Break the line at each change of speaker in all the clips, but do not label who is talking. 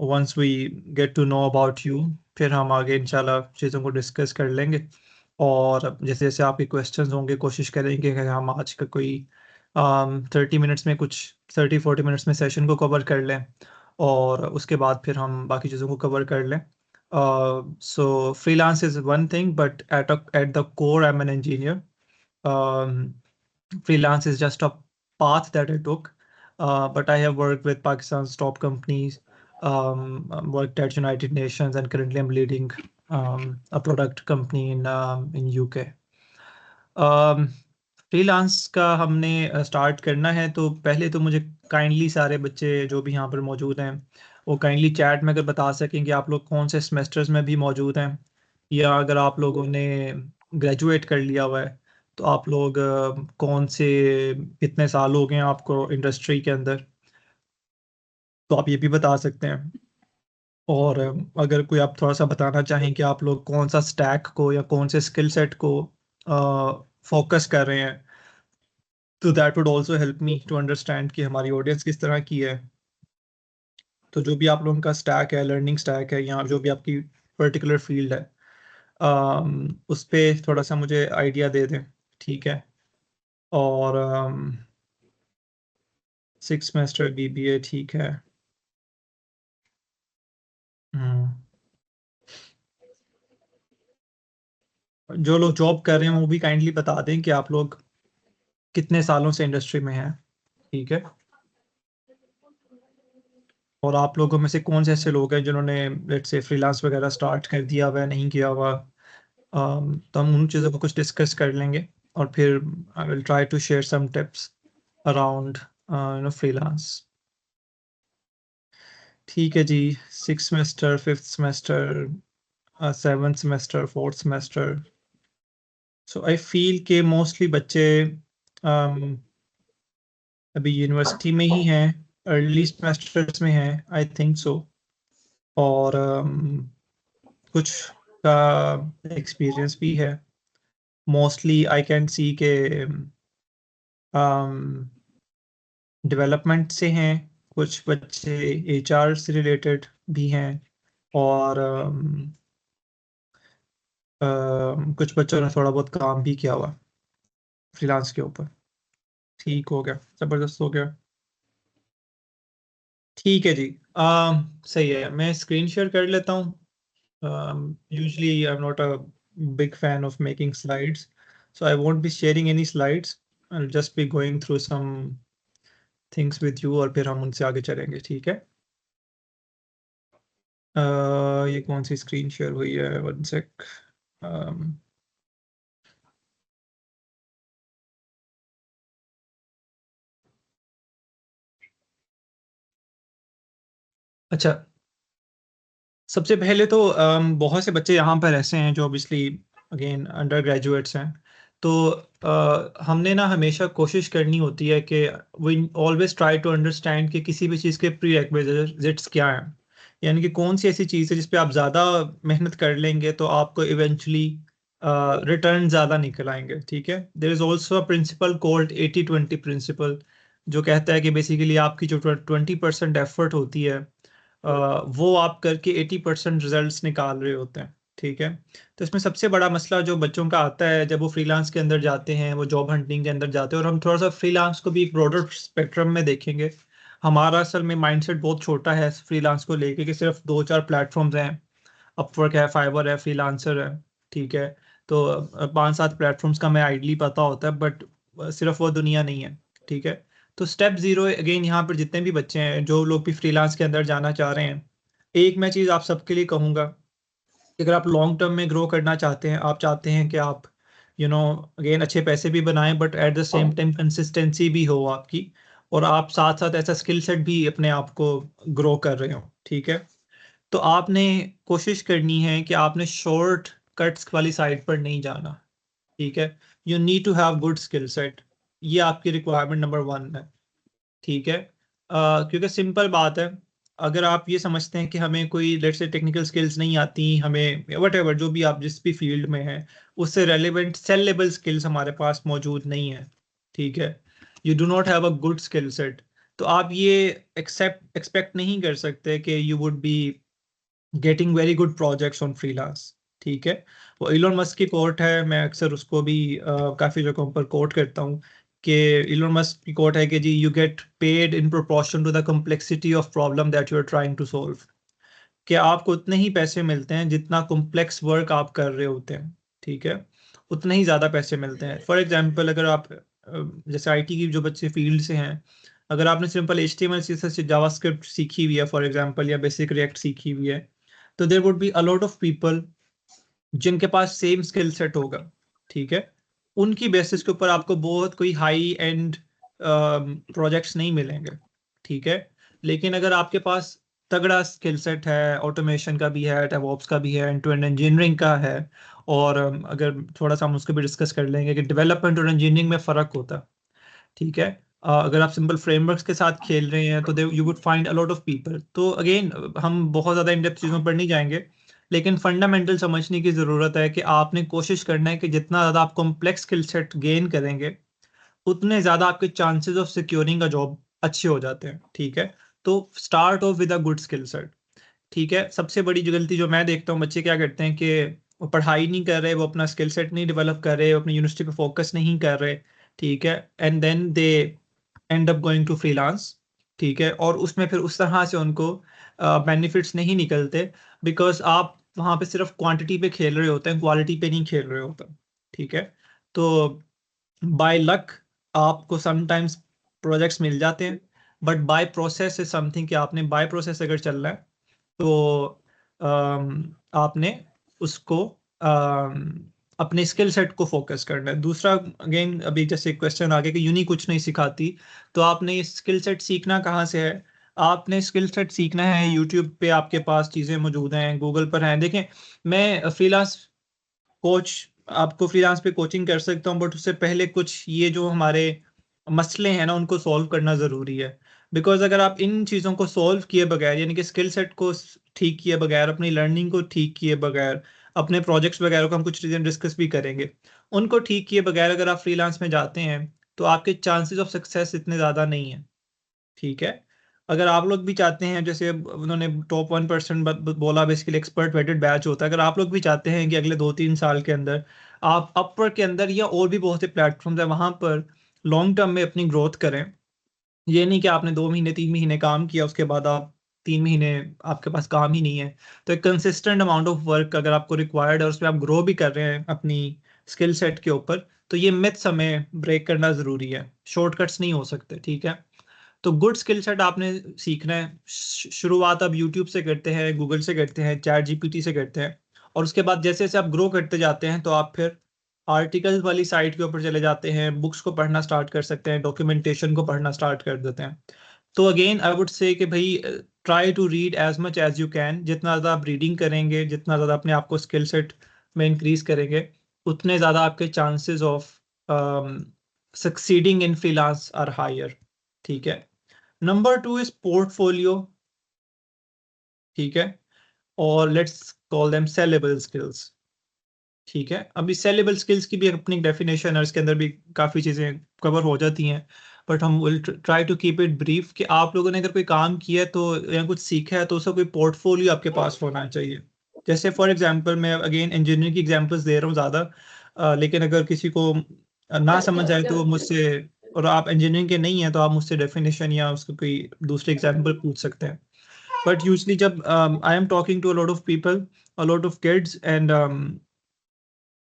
once we get to know about you, फिर हम आगे इंशाल्लाह चीज़ों को डिस्कस कर लेंगे। और जैसे जैसे आपके क्वेश्चंस होंगे कोशिश करेंगे कि हम आज का कोई 30 मिनट्स में कुछ 30-40 मिनट्स में सेशन को कवर कर लें, और उसके बाद फिर हम बाकी चीज़ों को कवर कर लें। So freelance is one thing, but at the core I am an engineer. Freelance is just a path that I took, but I have worked with Pakistan's top companies, worked at United Nations, and currently I'm leading a product company in UK. Freelance का हमने start करना है, तो पहले तो मुझे kindly सारे बच्चे जो भी यहाँ पर मौजूद हैं वो काइंडली चैट में अगर बता सकें कि आप लोग कौन से सेमेस्टर्स में भी मौजूद हैं, या अगर आप लोगों ने ग्रेजुएट कर लिया हुआ है तो आप लोग कौन से कितने साल हो गए हैं आपको इंडस्ट्री के अंदर, तो आप ये भी बता सकते हैं। और अगर कोई आप थोड़ा सा बताना चाहें कि आप लोग कौन सा स्टैक को या कौन से स्किल सेट को फोकस कर रहे हैं, तो that would also help me to understand कि हमारी ऑडियंस किस तरह की है। तो जो भी आप लोगों का स्टैक है, लर्निंग स्टैक है, या जो भी आपकी पर्टिकुलर फील्ड है, उस पे थोड़ा सा मुझे आइडिया दे दें, ठीक है। और 6 सेमेस्टर BBA, ठीक है। जो लोग जॉब कर रहे हैं वो भी काइंडली बता दें कि आप लोग कितने सालों से इंडस्ट्री में हैं, ठीक है। और आप लोगों में से कौन से ऐसे लोग हैं जिन्होंने लेट्स से फ्रीलांस वगैरह स्टार्ट कर दिया हुआ है, नहीं किया हुआ। तो हम उन चीज़ों को कुछ डिस्कस कर लेंगे, और फिर I will try to share some tips around freelance. ठीक है जी। 6 semester, 5th semester, 7th semester, 4th semester. So I feel के मोस्टली बच्चे अभी यूनिवर्सिटी में ही हैं, अर्ली सेमेस्टर्स में हैं, आई थिंक सो। और कुछ का एक्सपीरियंस भी है। मोस्टली आई कैन सी के डेवलपमेंट से हैं, कुछ बच्चे HR से रिलेटेड भी हैं, और कुछ बच्चों ने थोड़ा बहुत काम भी किया हुआ फ्रीलांस के ऊपर। ठीक हो गया, ज़बरदस्त हो गया। ठीक है जी। सही है, मैं स्क्रीन शेयर कर लेता हूँ। Usually I'm not a big fan of making slides, so I won't be sharing any slides. I'll just be going through some things with you, और फिर हम उनसे आगे चलेंगे, ठीक है। ये कौन सी स्क्रीन शेयर हुई है, वन सेक। अच्छा, सबसे पहले तो बहुत से बच्चे यहाँ पर ऐसे हैं जो ऑब्वियसली अगेन अंडर ग्रेजुएट्स हैं, तो हमने ना हमेशा कोशिश करनी होती है कि we always try to understand कि किसी भी चीज़ के प्रीरेक्विजिट्स क्या हैं, यानी कि कौन सी ऐसी चीज़ है जिस पे आप ज़्यादा मेहनत कर लेंगे तो आपको इवेंचुअली रिटर्न ज़्यादा निकल आएंगे, ठीक है। There is also a principle called 80-20 principle, जो कहता है कि बेसिकली आपकी जो 20% एफर्ट होती है वो आप करके 80% रिजल्ट्स निकाल रहे होते हैं, ठीक है। तो इसमें सबसे बड़ा मसला जो बच्चों का आता है जब वो फ्रीलांस के अंदर जाते हैं, वो जॉब हंटिंग के अंदर जाते हैं, और हम थोड़ा सा फ्रीलांस को भी एक ब्रॉडर स्पेक्ट्रम में देखेंगे। हमारा असल में माइंडसेट बहुत छोटा है फ्रीलांस को लेके कि सिर्फ 2-4 प्लेटफॉर्म्स हैं, अपवर्क है, फाइवर है, फ्रीलांसर है, ठीक है। तो 5-7 प्लेटफॉर्म्स का मैं आइडली पता होता है, बट सिर्फ वो दुनिया नहीं है, ठीक है। तो स्टेप ज़ीरो अगेन, यहाँ पर जितने भी बच्चे हैं जो लोग भी फ्रीलांस के अंदर जाना चाह रहे हैं, एक मैं चीज़ आप सबके लिए कहूँगा कि अगर आप लॉन्ग टर्म में ग्रो करना चाहते हैं, आप चाहते हैं कि आप अगेन अच्छे पैसे भी बनाएं, but at the same time consistency भी हो आपकी, और आप साथ साथ ऐसा स्किल सेट भी अपने आप को ग्रो कर रहे हो, ठीक है। तो आपने कोशिश करनी है कि आपने शॉर्ट कट्स वाली साइड पर नहीं जाना, ठीक है। You need to have good skill set, ये आपकी रिक्वायरमेंट नंबर 1 है, ठीक है। क्योंकि सिंपल बात है, अगर आप ये समझते हैं कि हमें कोई लेट्स से टेक्निकल स्किल्स नहीं आती, हमें वट जो भी आप जिस भी फील्ड में हैं उससे रेलिवेंट सेलेबल स्किल्स हमारे पास मौजूद नहीं है, ठीक है। You do not have a good skill set, तो आप ये एक्सपेक्ट नहीं कर सकते कि you would be getting very good projects on freelance. ठीक है, वो इलोन मस्क की कोट है, मैं अक्सर उसको भी काफ़ी जगहों पर कोट करता हूँ कि इलोन मस्क की कोट है कि जी, you get paid in proportion to the complexity of problem that you are trying to solve. कि आपको उतने ही पैसे मिलते हैं जितना कॉम्प्लेक्स वर्क आप कर रहे होते हैं। ठीक है, उतने ही ज़्यादा पैसे मिलते हैं। फॉर एग्जांपल, अगर आप जैसे आईटी की जो बच्चे फील्ड से हैं, अगर आपने सिंपल HTML CSS से जावास्क्रिप्ट सीखी हुई है फॉर एग्जांपल, या बेसिक रिएक्ट सीखी हुई है, तो there would be a lot of people जिनके पास सेम स्किल सेट होगा। ठीक है, उनकी बेसिस के ऊपर आपको बहुत कोई हाई एंड प्रोजेक्ट्स नहीं मिलेंगे। ठीक है, लेकिन अगर आपके पास तगड़ा स्किल सेट है, ऑटोमेशन का भी है, डेवऑप्स का भी है, एंड टू एंड इंजीनियरिंग का है, और अगर थोड़ा सा हम उसको भी डिस्कस कर लेंगे कि डेवलपमेंट और इंजीनियरिंग में फ़र्क होता है। ठीक है, अगर आप सिंपल फ्रेमवर्क्स के साथ खेल रहे हैं तो they you would find a lot of people. तो अगेन, हम बहुत ज़्यादा इन डेप्थ चीज़ों पर नहीं जाएंगे, लेकिन फंडामेंटल समझने की ज़रूरत है कि आपने कोशिश करना है कि जितना ज़्यादा आप कॉम्प्लेक्स स्किल सेट गेन करेंगे, उतने ज़्यादा आपके chances of securing a job अच्छे हो जाते हैं। ठीक है, तो start of with a good skill set. ठीक है, सबसे बड़ी जो गलती जो मैं देखता हूँ, बच्चे क्या करते हैं कि वो पढ़ाई नहीं कर रहे, वो अपना स्किल सेट नहीं डेवलप कर रहे, वो अपनी यूनिवर्सिटी पे फोकस नहीं कर रहे। ठीक है, and then they end up going to freelance. ठीक है, और उसमें फिर उस तरह से उनको बेनिफिट्स नहीं निकलते, बिकॉज आप वहाँ पे सिर्फ क्वांटिटी पे खेल रहे होते हैं, क्वालिटी पे नहीं खेल रहे होते। ठीक है, तो बाय लक आपको समटाइम्स प्रोजेक्ट्स मिल जाते हैं, but by process is something कि आपने बाय प्रोसेस अगर चल रहा है तो आपने उसको अपने स्किल सेट को फोकस करना है। दूसरा, अगेन अभी जैसे क्वेश्चन आ गया कि यूनी कुछ नहीं सिखाती, तो आपने ये स्किल सेट सीखना कहाँ से है? आपने स्किल सेट सीखना है यूट्यूब पे, आपके पास चीज़ें मौजूद हैं, गूगल पर हैं। देखें, मैं फ्रीलांस कोच आपको फ्रीलांस पे कोचिंग कर सकता हूँ, बट उससे पहले कुछ ये जो हमारे मसले हैं ना, उनको सॉल्व करना ज़रूरी है। बिकॉज अगर आप इन चीज़ों को सॉल्व किए बगैर, यानी कि स्किल सेट को ठीक किए बगैर, अपनी लर्निंग को ठीक किए बगैर, अपने प्रोजेक्ट्स वगैरह को हम कुछ चीज़ें डिस्कस भी करेंगे, उनको ठीक किए बगैर अगर आप फ्रीलांस में जाते हैं, तो आपके चांसेस ऑफ सक्सेस इतने ज़्यादा नहीं है। ठीक है, अगर आप लोग भी चाहते हैं, जैसे अब उन्होंने टॉप 1% बोला, बेसिकली एक्सपर्ट वेटेड बैच होता है, अगर आप लोग भी चाहते हैं कि अगले 2-3 साल के अंदर आप अपवर्क के अंदर या और भी बहुत से प्लेटफॉर्म्स हैं वहाँ पर लॉन्ग टर्म में अपनी ग्रोथ करें, ये नहीं कि आपने 2 महीने 3 महीने काम किया, उसके बाद आप 3 महीने आपके पास काम ही नहीं है। तो एक कंसिस्टेंट अमाउंट ऑफ वर्क अगर आपको रिक्वायर्ड है, उसमें आप ग्रो भी कर रहे हैं अपनी स्किल सेट के ऊपर, तो ये मिथ्स हमें ब्रेक करना ज़रूरी है। शॉर्टकट्स नहीं हो सकते। ठीक है, तो गुड स्किल सेट आपने सीखना है। शुरुआत आप यूट्यूब से करते हैं, गूगल से करते हैं, चैट जीपीटी से करते हैं, और उसके बाद जैसे जैसे आप ग्रो करते जाते हैं तो आप फिर आर्टिकल्स वाली साइट के ऊपर चले जाते हैं, बुक्स को पढ़ना स्टार्ट कर सकते हैं, डॉक्यूमेंटेशन को पढ़ना स्टार्ट कर देते हैं। तो अगेन आई वुड से कि भाई, try to read as much as you can. जितना ज़्यादा आप रीडिंग करेंगे, जितना ज़्यादा अपने आप को स्किल सेट में इंक्रीज करेंगे, उतने ज़्यादा आपके chances of succeeding in freelance are higher. ठीक है, नंबर 2 इज पोर्टफोलियो। ठीक है, और let's call them sellable skills. ठीक है, अभी सेलेबल स्किल्स की भी अपनी डेफिनेशन है, इसके अंदर भी काफ़ी चीज़ें कवर हो जाती हैं, बट हम will try to keep it brief कि आप लोगों ने अगर कोई काम किया है तो, या कुछ सीखा है, तो उसका कोई पोर्टफोलियो आपके पास होना चाहिए। जैसे फॉर एग्जांपल, मैं अगेन इंजीनियरिंग की एग्जांपल्स दे रहा हूँ ज़्यादा, लेकिन अगर किसी को ना समझ आए तो वो मुझसे, और आप इंजीनियरिंग के नहीं हैं तो आप मुझसे डेफिनेशन या उसको कोई दूसरी एग्जांपल पूछ सकते हैं। बट यूजली जब I am talking to a lot of people, a lot of kids, and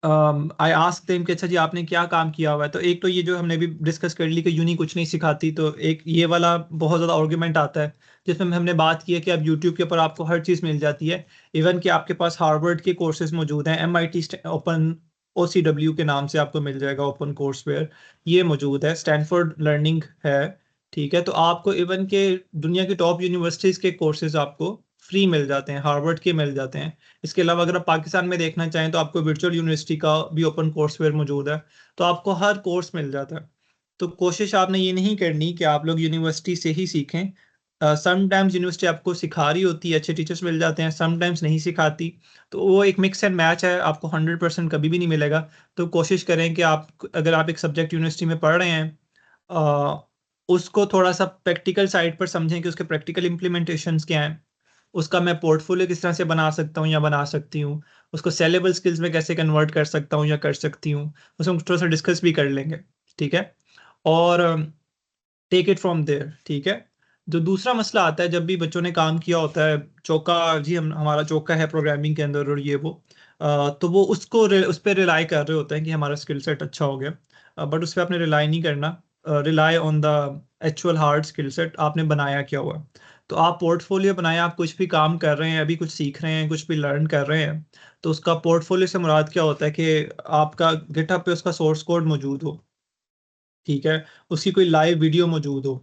I ask them कि अच्छा जी, आपने क्या काम किया हुआ है? तो एक तो ये जो हमने भी डिस्कस कर ली कि यूनी कुछ नहीं सिखाती, तो एक ये वाला बहुत ज़्यादा आर्गुमेंट आता है, जिसमें हमने बात की है कि अब यूट्यूब के ऊपर आपको हर चीज़ मिल जाती है। इवन कि आपके पास हार्वर्ड के कोर्सेज मौजूद हैं, MIT ओपन OCW के नाम से आपको मिल जाएगा, ओपन कोर्सवेयर, ये मौजूद है, स्टैनफोर्ड लर्निंग है। ठीक है, तो आपको इवन के दुनिया की टॉप यूनिवर्सिटीज़ के कोर्सेज आपको फ्री मिल जाते हैं, हार्वर्ड के मिल जाते हैं। इसके अलावा अगर आप पाकिस्तान में देखना चाहें तो आपको वर्चुअल यूनिवर्सिटी का भी ओपन कोर्सवेयर मौजूद है, तो आपको हर कोर्स मिल जाता है। तो कोशिश आपने ये नहीं करनी कि आप लोग यूनिवर्सिटी से ही सीखें। समटाइम्स यूनिवर्सिटी आपको सिखा रही होती है, अच्छे टीचर्स मिल जाते हैं, समटाइम्स नहीं सिखाती, तो वो एक मिक्स एंड मैच है, आपको 100% कभी भी नहीं मिलेगा। तो कोशिश करें कि आप, अगर आप एक सब्जेक्ट यूनिवर्सिटी में पढ़ रहे हैं, उसको थोड़ा सा प्रैक्टिकल साइड पर समझें कि उसके प्रैक्टिकल इम्प्लीमेंटेशंस क्या हैं, उसका मैं पोर्टफोलियो किस तरह से बना सकता हूँ या बना सकती हूँ, उसको सेलेबल स्किल्स में कैसे कन्वर्ट कर सकता हूँ या कर सकती हूँ, उसमें थोड़ा सा डिस्कस भी कर लेंगे, ठीक है। और टेक इट फ्रॉम देयर, ठीक है। जो दूसरा मसला आता है, जब भी बच्चों ने काम किया होता है, चौका जी, हम हमारा चौका है प्रोग्रामिंग के अंदर और ये वो, तो वो उस पर रिलाई कर रहे होते हैं कि हमारा स्किल सेट अच्छा हो गया, बट उस पर आपने रिलाई नहीं करना। Rely on the actual hard skill set, आपने बनाया क्या हुआ। तो आप पोर्टफोलियो बनाएं, आप कुछ भी काम कर रहे हैं, अभी कुछ सीख रहे हैं, कुछ भी लर्न कर रहे हैं, तो उसका पोर्टफोलियो से मुराद क्या होता है कि आपका गिटहब पे उसका सोर्स कोड मौजूद हो, ठीक है, उसकी कोई लाइव वीडियो मौजूद हो,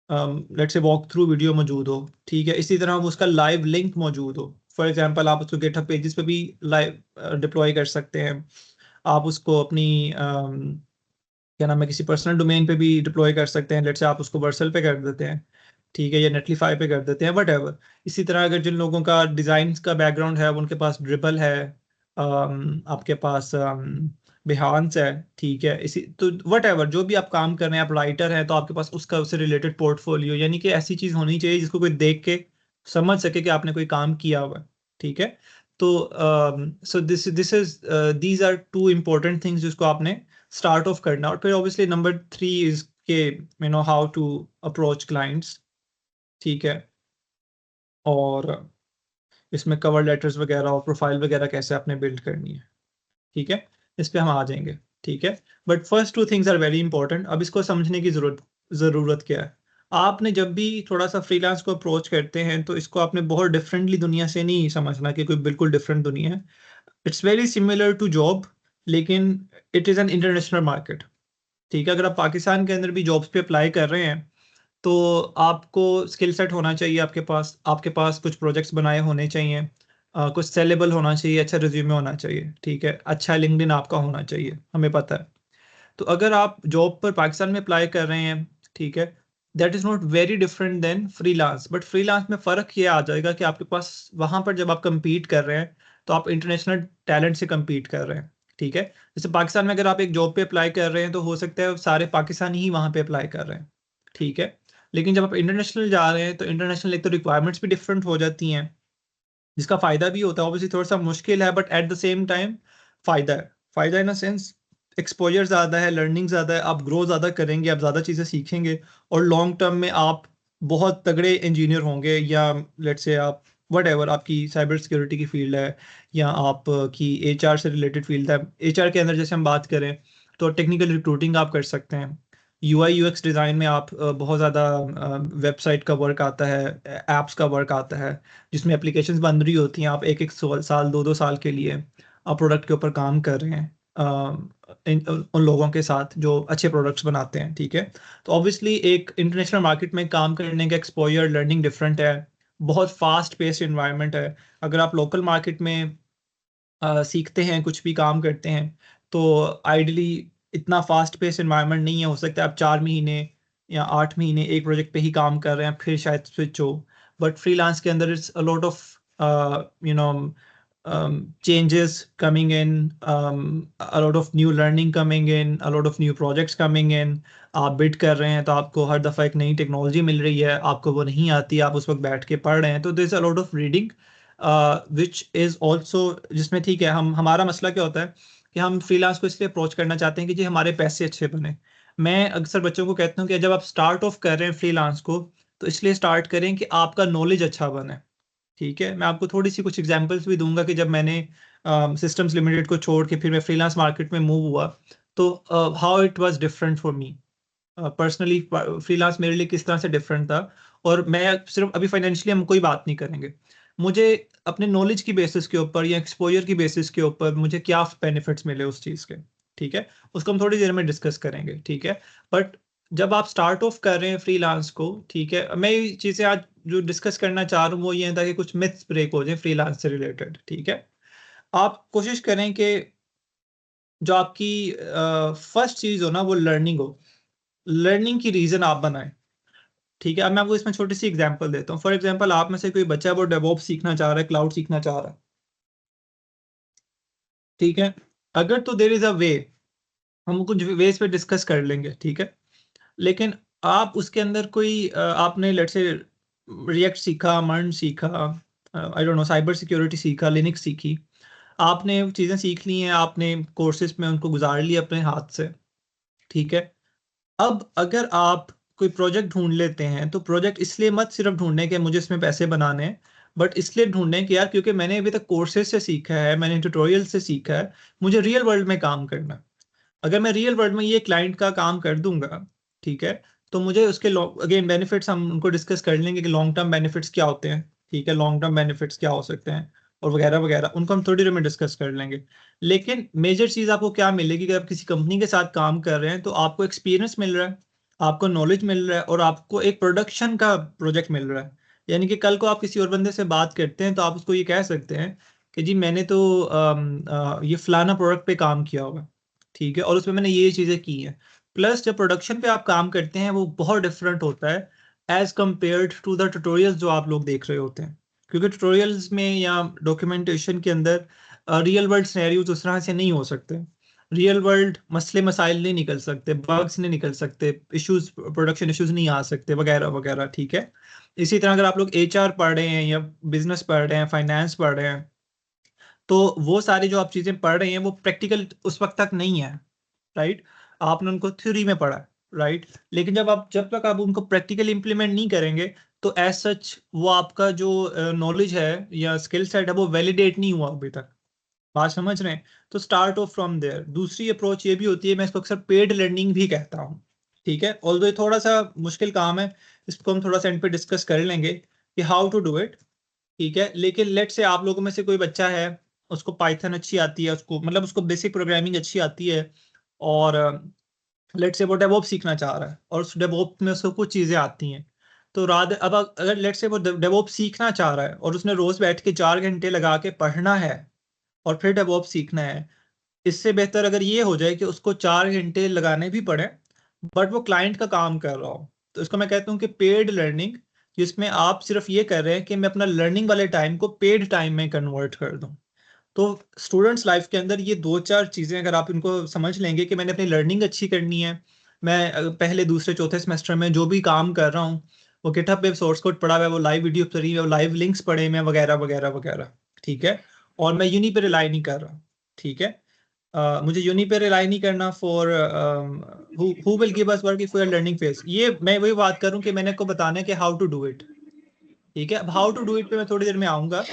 let's say walk through video मौजूद हो, ठीक है, इसी तरह उसका लाइव लिंक मौजूद हो। फॉर एग्जांपल आप उसको गिटहब पेजेस पे भी लाइव डिप्लॉय कर सकते हैं, आप उसको अपनी क्या नाम है, किसी पर्सनल डोमेन पे भी डिप्लॉय कर सकते हैं, लेट्स से आप उसको वर्सल पे कर देते हैं, ठीक है, या नेटलीफाई पे कर देते हैं, वट एवर। इसी तरह अगर जिन लोगों का डिज़ाइन का बैकग्राउंड है, उनके पास ड्रिबल है, आपके पास बिहांस है, ठीक है, इसी तो वट एवर जो भी आप काम कर रहे हैं, आप राइटर हैं तो आपके पास उसका उससे रिलेटेड पोर्टफोलियो, यानी कि ऐसी चीज़ होनी चाहिए जिसको कोई देख के समझ सके कि आपने कोई काम किया हुआ है, ठीक है। तो so this is these are two important things जिसको आपने स्टार्ट ऑफ करना। और फिर ऑब्वियसली नंबर 3 इज के हाउ टू अप्रोच क्लाइंट्स, ठीक है, और इसमें कवर लेटर्स वगैरह और प्रोफाइल वगैरह कैसे आपने बिल्ड करनी है, ठीक है, इस पे हम आ जाएंगे, ठीक है। But first two things are very important. अब इसको समझने की ज़रूरत क्या है। आपने जब भी थोड़ा सा फ्रीलांस को अप्रोच करते हैं तो इसको आपने बहुत डिफरेंटली दुनिया से नहीं समझना कि कोई बिल्कुल डिफरेंट दुनिया है। It's very similar to job, लेकिन it is an international market, ठीक है। अगर आप पाकिस्तान के अंदर भी जॉब्स पे अप्लाई कर रहे हैं तो आपको स्किल सेट होना चाहिए, आपके पास कुछ प्रोजेक्ट्स बनाए होने चाहिए, कुछ सेलेबल होना चाहिए, अच्छा रिज्यूमे होना चाहिए, ठीक है, अच्छा लिंक्डइन आपका होना चाहिए, हमें पता है। तो अगर आप जॉब पर पाकिस्तान में अप्लाई कर रहे हैं, ठीक है, that is not very different than freelance. But freelance में फ़र्क ये आ जाएगा कि आपके पास वहाँ पर जब आप compete कर रहे हैं तो आप इंटरनेशनल टैलेंट से compete कर रहे हैं, ठीक है। जैसे पाकिस्तान में अगर आप एक जॉब पे अप्लाई कर रहे हैं तो हो सकता है सारे पाकिस्तानी ही वहाँ पे अप्लाई कर रहे हैं, ठीक है। लेकिन जब आप इंटरनेशनल जा रहे हैं तो इंटरनेशनल एक तो रिक्वायरमेंट्स भी डिफरेंट हो जाती हैं, जिसका फ़ायदा भी होता है, ऑब्वियसली थोड़ा सा मुश्किल है, but at the same time फ़ायदा है। फ़ायदा इन अ सेंस, एक्सपोजर ज़्यादा है, लर्निंग ज़्यादा है, आप ग्रो ज़्यादा करेंगे, आप ज़्यादा चीज़ें सीखेंगे, और लॉन्ग टर्म में आप बहुत तगड़े इंजीनियर होंगे, या लेट्स से आप वट एवर आपकी साइबर सिक्योरिटी की फील्ड है, या आप की एचआर से रिलेटेड फील्ड है। एचआर के अंदर जैसे हम बात करें तो टेक्निकल रिक्रूटिंग आप कर सकते हैं, यूआई यूएक्स डिज़ाइन में आप बहुत ज़्यादा वेबसाइट का वर्क आता है, ऐप्स का वर्क आता है, जिसमें एप्लीकेशंस बन रही होती हैं, आप एक एक साल 2 2 साल के लिए आप प्रोडक्ट के ऊपर काम कर रहे हैं, उन लोगों के साथ जो अच्छे प्रोडक्ट्स बनाते हैं, ठीक है। तो ऑब्वियसली एक इंटरनेशनल मार्केट में काम करने का एक्सपोजर, लर्निंग डिफरेंट है, बहुत फास्ट पेस्ड इन्वायरमेंट है। अगर आप लोकल मार्केट में सीखते हैं, कुछ भी काम करते हैं, तो आइडियली इतना फास्ट पेस एनवायरनमेंट नहीं है, हो सकता है आप 4 महीने या 8 महीने एक प्रोजेक्ट पे ही काम कर रहे हैं, फिर शायद स्विच हो। बट फ्रीलांस के अंदर it's a lot of you know changes coming in, a lot of new learning coming in, a lot of new projects coming in। आप बिड कर रहे हैं तो आपको हर दफ़ा एक नई टेक्नोलॉजी मिल रही है, आपको वो नहीं आती, आप उस वक्त बैठ के पढ़ रहे हैं, तो this a lot of reading which is also, जिसमें ठीक है, हमारा मसला क्या होता है कि हम फ्रीलांस को इसलिए अप्रोच करना चाहते हैं कि जी हमारे पैसे अच्छे बने। मैं अक्सर बच्चों को कहता हूँ कि जब आप स्टार्ट ऑफ कर रहे हैं फ्रीलांस को, तो इसलिए स्टार्ट करें कि आपका नॉलेज अच्छा बने, ठीक है। मैं आपको थोड़ी सी कुछ एग्जांपल्स भी दूंगा कि जब मैंने सिस्टम्स लिमिटेड को छोड़ के फिर मैं फ्रीलांस मार्केट में मूव हुआ, तो how it was different for me personally. Freelance मेरे लिए किस तरह से डिफरेंट था। और मैं सिर्फ अभी फाइनेंशियली हम कोई बात नहीं करेंगे, मुझे अपने नॉलेज की बेसिस के ऊपर या एक्सपोजर की बेसिस के ऊपर मुझे क्या बेनिफिट्स मिले उस चीज़ के, ठीक है, उसको हम थोड़ी देर में डिस्कस करेंगे, ठीक है। बट जब आप स्टार्ट ऑफ कर रहे हैं फ्रीलांस को, ठीक है, मैं ये चीज़ें आज जो डिस्कस करना चाह रहा हूँ वो ये है ताकि कुछ मिथ्स ब्रेक हो जाए फ्रीलांस से रिलेटेड, ठीक है। आप कोशिश करें कि जो आपकी फर्स्ट चीज़ हो ना, वो लर्निंग हो, लर्निंग की रीज़न आप बनाएं, ठीक है। अब मैं आपको इसमें छोटी सी एग्जांपल देता हूँ। फॉर एग्जांपल, आप में से कोई बच्चा वो डेवऑप्स सीखना चाह रहा है, क्लाउड सीखना चाह रहा है, ठीक है। अगर तो देयर इज अ वे, हम कुछ वेज पे डिस्कस कर लेंगे, ठीक है। लेकिन आप उसके अंदर कोई आपने लेट्स से रिएक्ट सीखा, मर्न सीखा, I don't know, cyber security सीखा, लिनक्स सीखी, आपने चीज़ें सीख ली हैं, आपने कोर्सेज में उनको गुजार लिया अपने हाथ से, ठीक है। अब अगर आप कोई प्रोजेक्ट ढूंढ लेते हैं तो प्रोजेक्ट इसलिए मत सिर्फ ढूंढने के मुझे इसमें पैसे बनाने हैं, बट इसलिए ढूंढने कि यार क्योंकि मैंने अभी तक कोर्सेज से सीखा है, मैंने ट्यूटोरियल से सीखा है, मुझे रियल वर्ल्ड में काम करना है। अगर मैं रियल वर्ल्ड में ये क्लाइंट का काम कर दूंगा, ठीक है, तो मुझे उसके अगेन बेनिफिट्स हम उनको डिस्कस कर लेंगे कि लॉन्ग टर्म बेनिफिट्स क्या होते हैं, ठीक है, लॉन्ग टर्म बेनिफिट्स क्या हो सकते हैं और वगैरह वगैरह, उनको हम थोड़ी देर में डिस्कस कर लेंगे। लेकिन मेजर चीज़ आपको क्या मिलेगी कि आप किसी कंपनी के साथ काम कर रहे हैं तो आपको एक्सपीरियंस मिल रहा है, आपको नॉलेज मिल रहा है और आपको एक प्रोडक्शन का प्रोजेक्ट मिल रहा है। यानी कि कल को आप किसी और बंदे से बात करते हैं तो आप उसको ये कह सकते हैं कि जी मैंने तो ये फलाना प्रोडक्ट पे काम किया होगा, ठीक है, और उसमें मैंने ये चीज़ें की हैं। प्लस जब प्रोडक्शन पे आप काम करते हैं वो बहुत डिफरेंट होता है as compared to the tutorials जो आप लोग देख रहे होते हैं, क्योंकि ट्यूटोरियल्स में या डॉक्यूमेंटेशन के अंदर रियल वर्ल्ड सिनेरियोज उस तरह से नहीं हो सकते। रियल वर्ल्ड मसले मसाइल नहीं निकल सकते, बग्स नहीं निकल सकते, इश्यूज, प्रोडक्शन इश्यूज नहीं आ सकते वगैरह वगैरह, ठीक है। इसी तरह अगर आप लोग एचआर पढ़ रहे हैं या बिजनेस पढ़ रहे हैं, फाइनेंस पढ़ रहे हैं, तो वो सारी जो आप चीज़ें पढ़ रहे हैं वो प्रैक्टिकल उस वक्त तक नहीं है, राइट। आपने उनको थ्योरी में पढ़ा, राइट। लेकिन जब तक आप उनको प्रैक्टिकल इंप्लीमेंट नहीं करेंगे तो एज सच वो आपका जो नॉलेज है या स्किल सेट है वो वैलिडेट नहीं हुआ अभी तक। बात समझ रहे हैं? तो स्टार्ट ऑफ फ्रॉम देयर। दूसरी अप्रोच ये भी होती है, मैं इसको अक्सर पेड लर्निंग भी कहता हूँ, ठीक है। ऑल्दो ये थोड़ा सा मुश्किल काम है, इसको हम थोड़ा सा एंड पे डिस्कस कर लेंगे कि हाउ टू डू इट, ठीक है। लेकिन लेट से आप लोगों में से कोई बच्चा है, उसको पाइथन अच्छी आती है, उसको मतलब उसको बेसिक प्रोग्रामिंग अच्छी आती है, और लेट से वो डेवॉप्स सीखना चाह रहा है और उस डेवॉप्स में उसको कुछ चीज़ें आती हैं। तो रात अब अगर लेट से वो डेवॉप्स सीखना चाह रहा है और उसने रोज बैठ के 4 घंटे लगा के पढ़ना है और फिर डेवॉप्स सीखना है, इससे बेहतर अगर ये हो जाए कि उसको 4 घंटे लगाने भी पड़े बट वो क्लाइंट का काम कर रहा हो, तो इसको मैं कहता हूँ कि पेड लर्निंग, जिसमें आप सिर्फ ये कर रहे हैं कि मैं अपना लर्निंग वाले टाइम को पेड टाइम में कन्वर्ट कर दूं। तो स्टूडेंट्स लाइफ के अंदर ये दो चार चीज़ें अगर आप इनको समझ लेंगे कि मैंने अपनी लर्निंग अच्छी करनी है, मैं पहले दूसरे चौथे सेमेस्टर में जो भी काम कर रहा हूँ वो गिटहब पे सोर्स कोड पढ़ा हुआ है, वो लाइव वीडियो पढ़ी है, वो लाइव लिंक्स पढ़े मैं वगैरह वगैरह वगैरह, ठीक है। और मैं यूनी पे रिलाई नहीं कर रहा, ठीक है। मुझे यूनी पे रिलाई नहीं करना for who will give us work if we are learning phase. ये मैं वही बात करूं कि मैंने को बताना है कि हाउ टू डू इट, ठीक है। अब हाउ टू डू इट पे मैं थोड़ी देर में आऊंगा,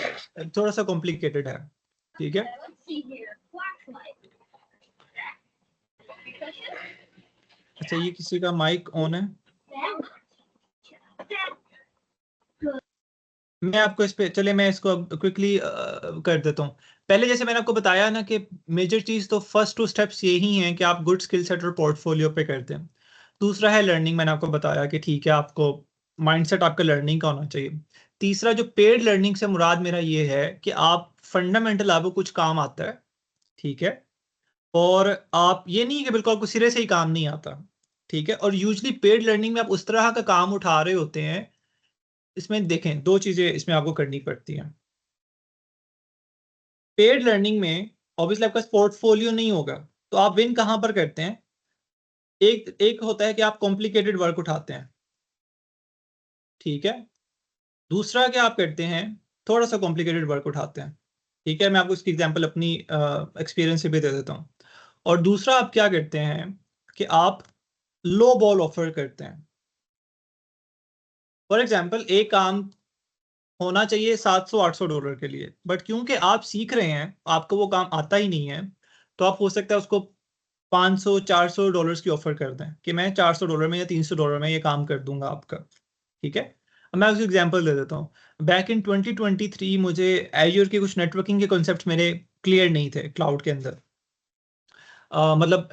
थोड़ा सा कॉम्प्लिकेटेड है, ठीक है। अच्छा, ये किसी का माइक ऑन है, मैं आपको इस पे चले मैं इसको क्विकली कर देता हूँ। पहले जैसे मैंने आपको बताया ना कि मेजर चीज़ तो फर्स्ट 2 स्टेप्स यही हैं कि आप गुड स्किल सेट और पोर्टफोलियो पे करते हैं। दूसरा है लर्निंग, मैंने आपको बताया कि ठीक है आपको माइंडसेट आपका लर्निंग का होना चाहिए। तीसरा जो पेड लर्निंग से मुराद मेरा ये है कि आप फंडामेंटल आपको कुछ काम आता है, ठीक है, और आप ये नहीं कि बिल्कुल आपको सिरे से ही काम नहीं आता, ठीक है। और यूजली पेड लर्निंग में आप उस तरह का काम उठा रहे होते हैं, इसमें देखें दो चीज़ें इसमें आपको करनी पड़ती हैं। पेड लर्निंग में ऑब्वियसली आपका पोर्टफोलियो नहीं होगा, तो आप विन कहाँ पर करते हैं? एक एक होता है कि आप कॉम्प्लिकेटेड वर्क उठाते हैं, ठीक है। दूसरा क्या आप करते हैं, थोड़ा सा कॉम्प्लिकेटेड वर्क उठाते हैं, ठीक है। मैं आपको इसकी एग्जांपल अपनी एक्सपीरियंस से भी दे देता हूँ। और दूसरा आप क्या करते हैं कि आप लो बॉल ऑफर करते हैं। फॉर एग्जांपल एक काम होना चाहिए $700-800 के लिए, बट क्योंकि आप सीख रहे हैं, आपको वो काम आता ही नहीं है, तो आप हो सकता है उसको $500-400 की ऑफर कर दें कि मैं $400 में या $300 में ये काम कर दूंगा आपका, ठीक है। अब मैं उसको एग्जांपल दे देता हूँ। बैक इन 2023 मुझे एज्योर के कुछ नेटवर्किंग के कॉन्सेप्ट मेरे क्लियर नहीं थे क्लाउड के अंदर। मतलब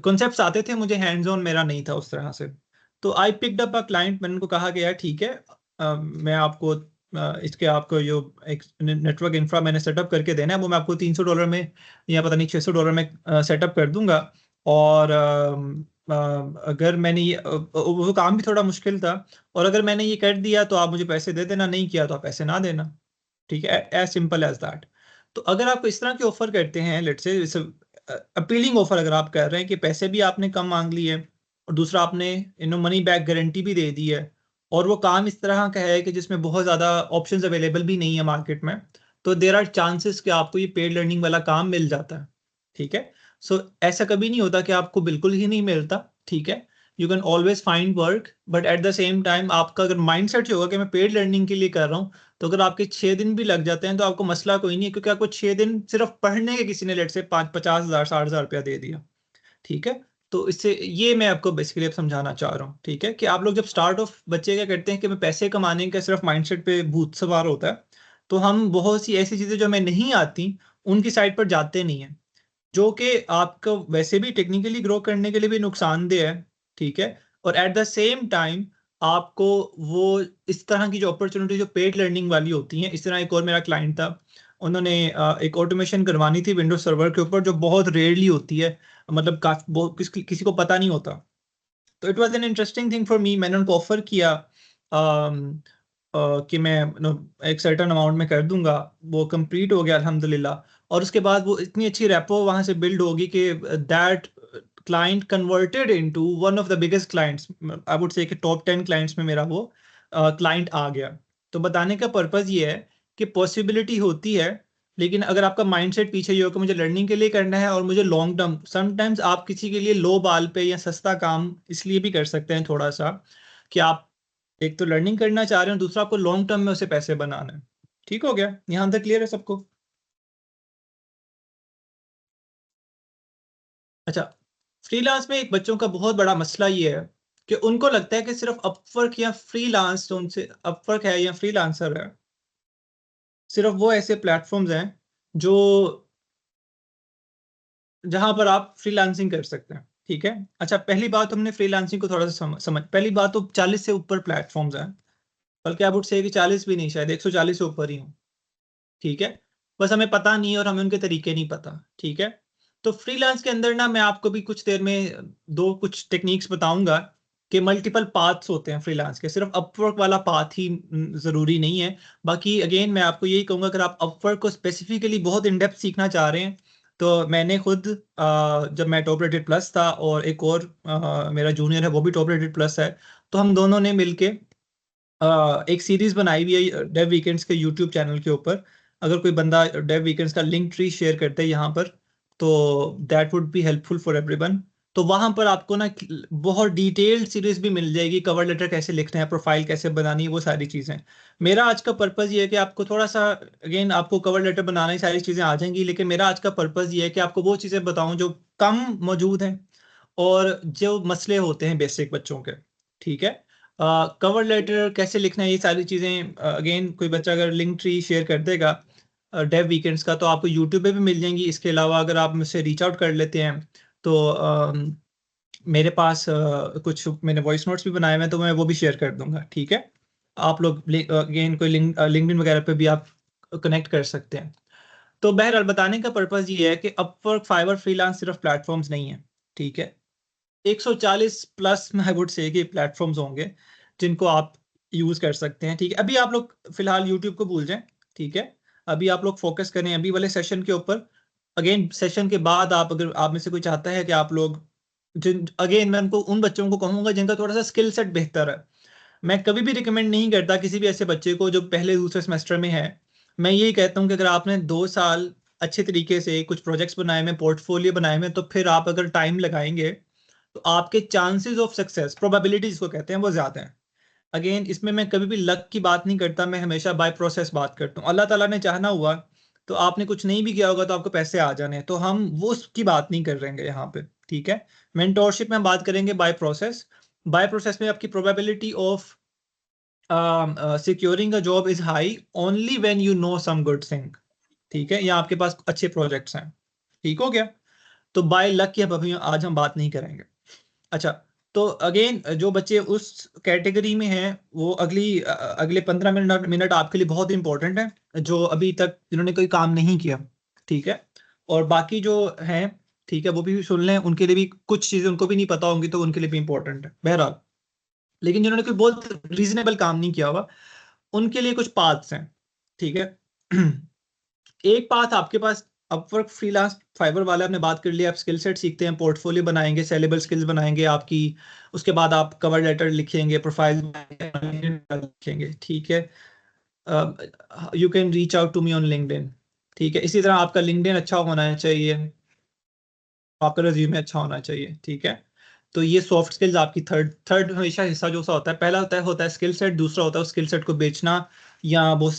कॉन्सेप्ट्स आते थे, मुझे हैंड्स ऑन मेरा नहीं था उस तरह से। तो I picked up a client, मैंने उनको कहा कि यार ठीक है, मैं आपको इसके आपको जो एक नेटवर्क इंफ्रा मैंने सेटअप करके देना है वो मैं आपको $300 में या पता नहीं $600 में सेटअप कर दूंगा। और अगर मैंने वो काम भी थोड़ा मुश्किल था, और अगर मैंने ये कर दिया तो आप मुझे पैसे दे देना, नहीं किया तो आप पैसे ना देना, ठीक है, एज सिंपल एज दैट। तो अगर आप इस तरह के ऑफर करते हैं, लेट्स से अपीलिंग ऑफर अगर आप कर रहे हैं कि पैसे भी आपने कम मांग लिए और दूसरा आपने मनी बैक गारंटी भी दे दी है, और वो काम इस तरह का है कि जिसमें बहुत ज़्यादा ऑप्शंस अवेलेबल भी नहीं है मार्केट में, तो देर आर चांसेस कि आपको ये पेड लर्निंग वाला काम मिल जाता है। ठीक है, सो ऐसा कभी नहीं होता कि आपको बिल्कुल ही नहीं मिलता। ठीक है, you can always find work, but at the same time आपका अगर माइंड सेट होगा कि मैं पेड लर्निंग के लिए कर रहा हूँ, तो अगर आपके 6 दिन भी लग जाते हैं तो आपको मसला कोई नहीं है, क्योंकि आपको 6 दिन सिर्फ पढ़ने के किसी ने लेट से 50,000 60,000 रुपया दे दिया। ठीक है, तो इससे ये मैं आपको बेसिकली अब समझाना चाह रहा हूँ। ठीक है, कि आप लोग जब स्टार्ट ऑफ बच्चे क्या करते हैं कि मैं पैसे कमाने का सिर्फ माइंडसेट पे भूत सवार होता है, तो हम बहुत सी ऐसी चीज़ें जो हमें नहीं आती उनकी साइड पर जाते नहीं हैं, जो कि आपको वैसे भी टेक्निकली ग्रो करने के लिए भी नुकसानदेह है। ठीक है, और एट द सेम टाइम आपको वो इस तरह की जो अपॉर्चुनिटी जो पेड लर्निंग वाली होती हैं, इस तरह एक और मेरा क्लाइंट था, उन्होंने एक ऑटोमेशन करवानी थी विंडोज सर्वर के ऊपर जो बहुत रेयरली होती है, मतलब किसी को पता नहीं होता। तो it was an interesting thing for me, मैंने उनको ऑफर किया कि मैं एक सर्टेन अमाउंट में कर दूंगा। वो कंप्लीट हो गया अल्हम्दुलिल्लाह, और उसके बाद वो इतनी अच्छी रेपो वहां से बिल्ड होगी कि that client converted into one of the biggest clients, I would say कि टॉप 10 क्लाइंट्स में मेरा वो क्लाइंट आ गया। तो बताने का पर्पज ये है कि पॉसिबिलिटी होती है, लेकिन अगर आपका माइंडसेट पीछे ये हो कि मुझे लर्निंग के लिए करना है और मुझे लॉन्ग टर्म, समटाइम्स आप किसी के लिए लो बाल पे या सस्ता काम इसलिए भी कर सकते हैं थोड़ा सा, कि आप एक तो लर्निंग करना चाह रहे हो, दूसरा आपको लॉन्ग टर्म में उसे पैसे बनाना है। ठीक हो गया, यहाँ तक क्लियर है सबको? अच्छा, फ्रीलांस में एक बच्चों का बहुत बड़ा मसला ये है कि उनको लगता है कि सिर्फ अपवर्क या फ्रीलांस, जो उनसे अपवर्क है या फ्रीलांसर है, सिर्फ वो ऐसे प्लेटफॉर्म्स हैं जो जहां पर आप फ्रीलांसिंग कर सकते हैं। ठीक है, अच्छा पहली बात, हमने फ्रीलांसिंग को थोड़ा सा समझ पहली बात तो 40 से ऊपर प्लेटफॉर्म्स हैं, बल्कि आप उठ से कि 40 भी नहीं, शायद 140 से ऊपर ही हो। ठीक है, बस हमें पता नहीं है और हमें उनके तरीके नहीं पता। ठीक है, तो फ्रीलांस के अंदर ना मैं आपको भी कुछ देर में दो कुछ टेक्निक्स बताऊंगा कि मल्टीपल पाथ्स होते हैं फ्रीलांस के, सिर्फ अपवर्क वाला पाथ ही जरूरी नहीं है। बाकी अगेन मैं आपको यही कहूंगा, अगर आप अपवर्क को स्पेसिफिकली बहुत इन डेप्थ सीखना चाह रहे हैं, तो मैंने खुद जब मैं टॉप रेटेड प्लस था और एक और मेरा जूनियर है वो भी टॉप रेटेड प्लस है, तो हम दोनों ने मिलके एक सीरीज बनाई हुई है डेव वीकेंड्स के यूट्यूब चैनल के ऊपर। अगर कोई बंदा डेव वीकेंड्स का लिंक ट्री शेयर करते हैं यहाँ पर, तो that would be helpful for everyone. तो वहां पर आपको ना बहुत डिटेल्ड सीरीज भी मिल जाएगी, कवर लेटर कैसे लिखना है, प्रोफाइल कैसे बनानी है, वो सारी चीजें। मेरा आज का पर्पज ये है कि आपको थोड़ा सा, अगेन आपको कवर लेटर बनाना ही सारी चीजें आ जाएंगी, लेकिन मेरा आज का पर्पज ये है कि आपको वो चीजें बताऊं जो कम मौजूद हैं और जो मसले होते हैं बेसिक बच्चों के। ठीक है, कवर लेटर कैसे लिखना है, ये सारी चीज़ें अगेन कोई बच्चा अगर लिंक ट्री शेयर कर देगा डेव वीकेंड्स का, तो आपको यूट्यूब पे भी मिल जाएंगी। इसके अलावा अगर आप मुझसे रीच आउट कर लेते हैं, तो मेरे पास कुछ मैंने वॉइस नोट्स भी बनाए हुए हैं, तो मैं वो भी शेयर कर दूंगा। ठीक है, आप लोग अगेन कोई लिंक्डइन वगैरह पे भी आप कनेक्ट कर सकते हैं। तो बहरहाल बताने का पर्पज ये है कि अपवर्क, फाइवर, फ्रीलांस सिर्फ प्लेटफॉर्म्स नहीं है। ठीक है, 140 प्लस मैं वुड से कि प्लेटफॉर्म्स होंगे जिनको आप यूज कर सकते हैं। ठीक है, अभी आप लोग फिलहाल यूट्यूब को भूल जाएं। ठीक है, अभी आप लोग फोकस करें अभी वाले सेशन के ऊपर। अगेन सेशन के बाद आप, अगर आप में से कोई चाहता है कि आप लोग जिन, अगेन मैं उनको उन बच्चों को कहूंगा जिनका थोड़ा सा स्किल सेट बेहतर है। मैं कभी भी रिकमेंड नहीं करता किसी भी ऐसे बच्चे को जो पहले दूसरे सेमेस्टर में है। मैं यही कहता हूँ कि अगर आपने 2 साल अच्छे तरीके से कुछ प्रोजेक्ट्स बनाए में, पोर्टफोलियो बनाए में, तो फिर आप अगर टाइम लगाएंगे तो आपके चांसेस ऑफ सक्सेस, प्रोबेबिलिटी जिसको कहते हैं, वो ज्यादा है। अगेन इसमें मैं कभी भी लक की बात नहीं करता, मैं हमेशा बाय प्रोसेस बात करता हूँ। अल्लाह ताला ने चाहना हुआ तो आपने कुछ नहीं भी किया होगा तो आपको पैसे आ जाने हैं, तो हम वो उसकी बात नहीं कर रहे हैं यहाँ पे। ठीक है, मेंटोरशिप में हम बात करेंगे बाय प्रोसेस। बाय प्रोसेस में आपकी probability of securing a job is high only when you know some good thing. ठीक है, या आपके पास अच्छे प्रोजेक्ट्स हैं। ठीक हो गया, तो बाय लक की अब अभी आज हम बात नहीं करेंगे। अच्छा, तो अगेन जो बच्चे उस कैटेगरी में हैं, वो अगले 15 मिनट मिनट आपके लिए बहुत इंपॉर्टेंट है, जो अभी तक जिन्होंने कोई काम नहीं किया। ठीक है, और बाकी जो हैं, ठीक है, वो भी सुन लें, उनके लिए भी कुछ चीज़ें उनको भी नहीं पता होंगी, तो उनके लिए भी इंपॉर्टेंट है बहरहाल। लेकिन जिन्होंने कोई बहुत रीजनेबल काम नहीं किया हुआ, उनके लिए कुछ पाथ्स हैं। ठीक है, एक पाथ आपके पास अपवर्क फ्रीलांस फाइबर वाले आपने बात कर लिया, आप स्किल सेट सीखते हैं, पोर्टफोलियो बनाएंगे, सेलेबल स्किल्स बनाएंगे आपकी, उसके बाद आप कवर लेटर लिखेंगे, प्रोफाइल लिखेंगे, ठीक है। You can reach out to me on LinkedIn, ठीक है। इसी तरह आपका लिंक्डइन अच्छा होना चाहिए, आपका रिज्यूमे अच्छा होना चाहिए, ठीक है। तो ये सॉफ्ट स्किल्स आपकी थर्ड थर्ड हमेशा हिस्सा जो सा होता है, पहला होता है स्किल सेट, दूसरा होता है उस स्किल सेट को बेचना, या वो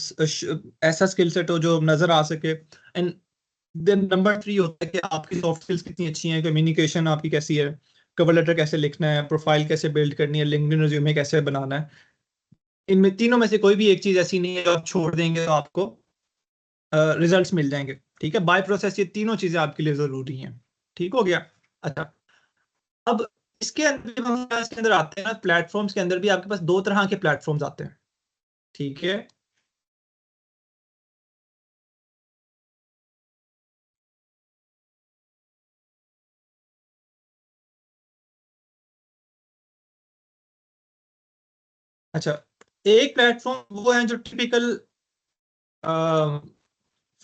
ऐसा स्किल सेट हो जो नजर आ सके। एंड देन नंबर 3 होता है कि आपकी सॉफ्ट स्किल्स कितनी अच्छी हैं, कम्युनिकेशन आपकी कैसी है, कवर लेटर कैसे लिखना है, प्रोफाइल कैसे बिल्ड करनी है, लिंक्डइन रिज्यूमे कैसे बनाना है। इनमें तीनों में से कोई भी एक चीज ऐसी नहीं है जो आप छोड़ देंगे तो आपको रिजल्ट्स मिल जाएंगे, ठीक है। बाय प्रोसेस ये तीनों चीजें आपके लिए जरूरी हैं, ठीक हो गया। अच्छा, अब इसके अंदर जब हम इसके अंदर आते हैं ना, प्लेटफॉर्म्स के अंदर भी आपके पास दो तरह के प्लेटफॉर्म्स आते हैं, ठीक है। अच्छा, एक प्लेटफॉर्म वो है जो टिपिकल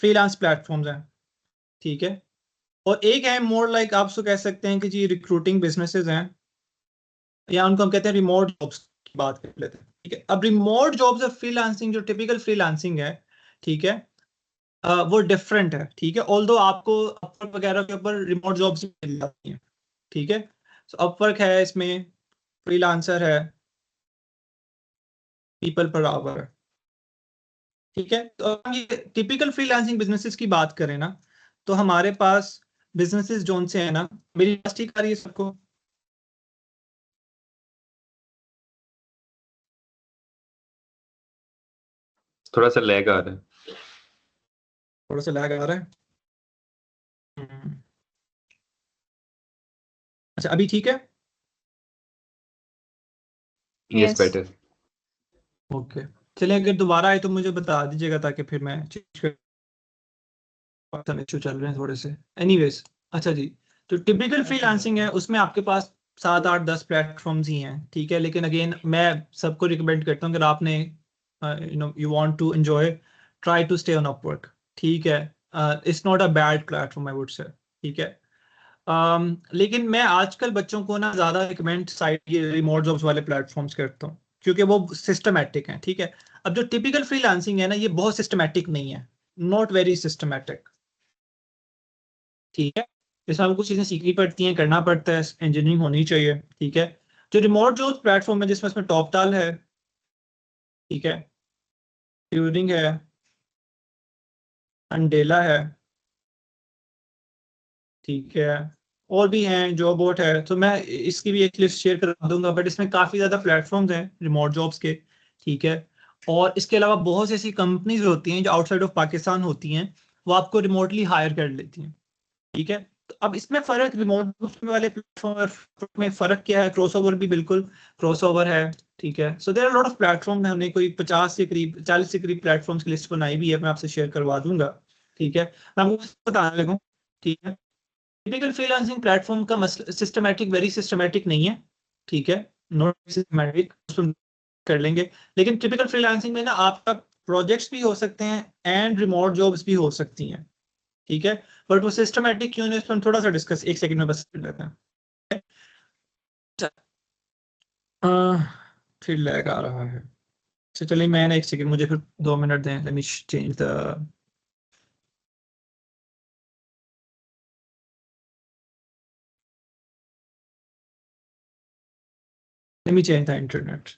फ्रीलांस प्लेटफॉर्म्स हैं, ठीक है। और एक है मोर लाइक आप उसको कह सकते हैं कि जी रिक्रूटिंग बिजनेसेस हैं, या उनको हम कहते हैं रिमोट जॉब्स की बात कर लेते हैं, ठीक है। अब रिमोट जॉब्स और फ्रीलांसिंग जो टिपिकल फ्रीलांसिंग है, ठीक है, वो डिफरेंट है, ठीक है। ऑल्दो आपको अपवर्क वगैरह के ऊपर रिमोट जॉब्स मिल जाती हैं, ठीक है। तो अपवर्क है, इसमें फ्रीलांसर है, पीपल पर आवर है, ठीक है। तो हम ये टिपिकल फ्रीलांसिंग बिजनेसेस की बात करें ना, तो हमारे पास बिजनेसेस जोन से है ना, मेरी बात ठीक आ रही है सबको?
थोड़ा सा लैग आ रहा है।
थोड़ा सा लैग आ रहा है। हम्म, अच्छा अभी ठीक है।
Yes,
yes.
बेटर।
ओके, चलिए अगर दोबारा आए तो मुझे बता दीजिएगा ताकि फिर मैं चेंज कर, इशू चल रहे हैं थोड़े से। एनीवेज, अच्छा जी, तो टिपिकल फ्रीलांसिंग है, उसमें आपके पास 7 8 10 प्लेटफॉर्म्स ही हैं, ठीक है। लेकिन अगेन मैं सबको रिकमेंड करता हूँ अगर आपने you want to enjoy, try to stay on Upwork, ठीक है। It's not a bad platform I would say, ठीक है। लेकिन मैं आजकल बच्चों को ना ज्यादा रिकमेंड साइट ये रिमोट जॉब्स वाले प्लेटफॉर्म्स करता हूँ, क्योंकि वो सिस्टमैटिक हैं, ठीक है। अब जो टिपिकल फ्रीलांसिंग है ना, ये बहुत सिस्टमैटिक नहीं है, नॉट वेरी सिस्टमैटिक, ठीक है। इसमें आपको कुछ चीजें सीखनी पड़ती हैं, करना पड़ता है, इंजीनियरिंग होनी चाहिए, ठीक है। जो रिमोट जॉब्स प्लेटफॉर्म है जिसमें इसमें टॉपटाल है, ठीक है, ट्यूरिंग है, अंडेला है, ठीक है, और भी हैं, जॉबोट है, तो मैं इसकी भी एक लिस्ट शेयर करा दूंगा। बट इसमें काफ़ी ज़्यादा प्लेटफॉर्म्स हैं रिमोट जॉब्स के, ठीक है। और इसके अलावा बहुत सी ऐसी कंपनीज होती हैं जो आउटसाइड ऑफ पाकिस्तान होती हैं, वो आपको रिमोटली हायर कर लेती हैं, ठीक है। तो अब इसमें फ़र्क रिमोट वाले प्लेटफॉर्म में फ़र्क क्या है, क्रॉसओवर भी बिल्कुल क्रॉसओवर है, ठीक है। So there are lot of platform, हमने कोई 50 के करीब 40 के करीब प्लेटफॉर्म्स की लिस्ट बनाई भी है, मैं आपसे शेयर करवा दूंगा, ठीक है। मैं आपको बताने लगूँ, ठीक है। टिपिकल फ्रीलांसिंग प्लेटफॉर्म का सिस्टमैटिक वेरी सिस्टमैटिक नहीं है, ठीक है, नॉट सिस्टमैटिक, कर लेंगे। लेकिन टिपिकल फ्रीलांसिंग में ना आपका प्रोजेक्ट्स भी हो सकते हैं एंड रिमोट जॉब्स भी हो सकती हैं, ठीक है। बट वो सिस्टमैटिक क्यों नहीं, उसमें हम थोड़ा सा डिस्कस एक सेकंड में बस कर लेते हैं। अच्छा, अह, फिर लैग आ रहा है। अच्छा चलिए, मैं ना एक सेकंड, मुझे फिर 2 मिनट दें, let me change the, let me change the internet.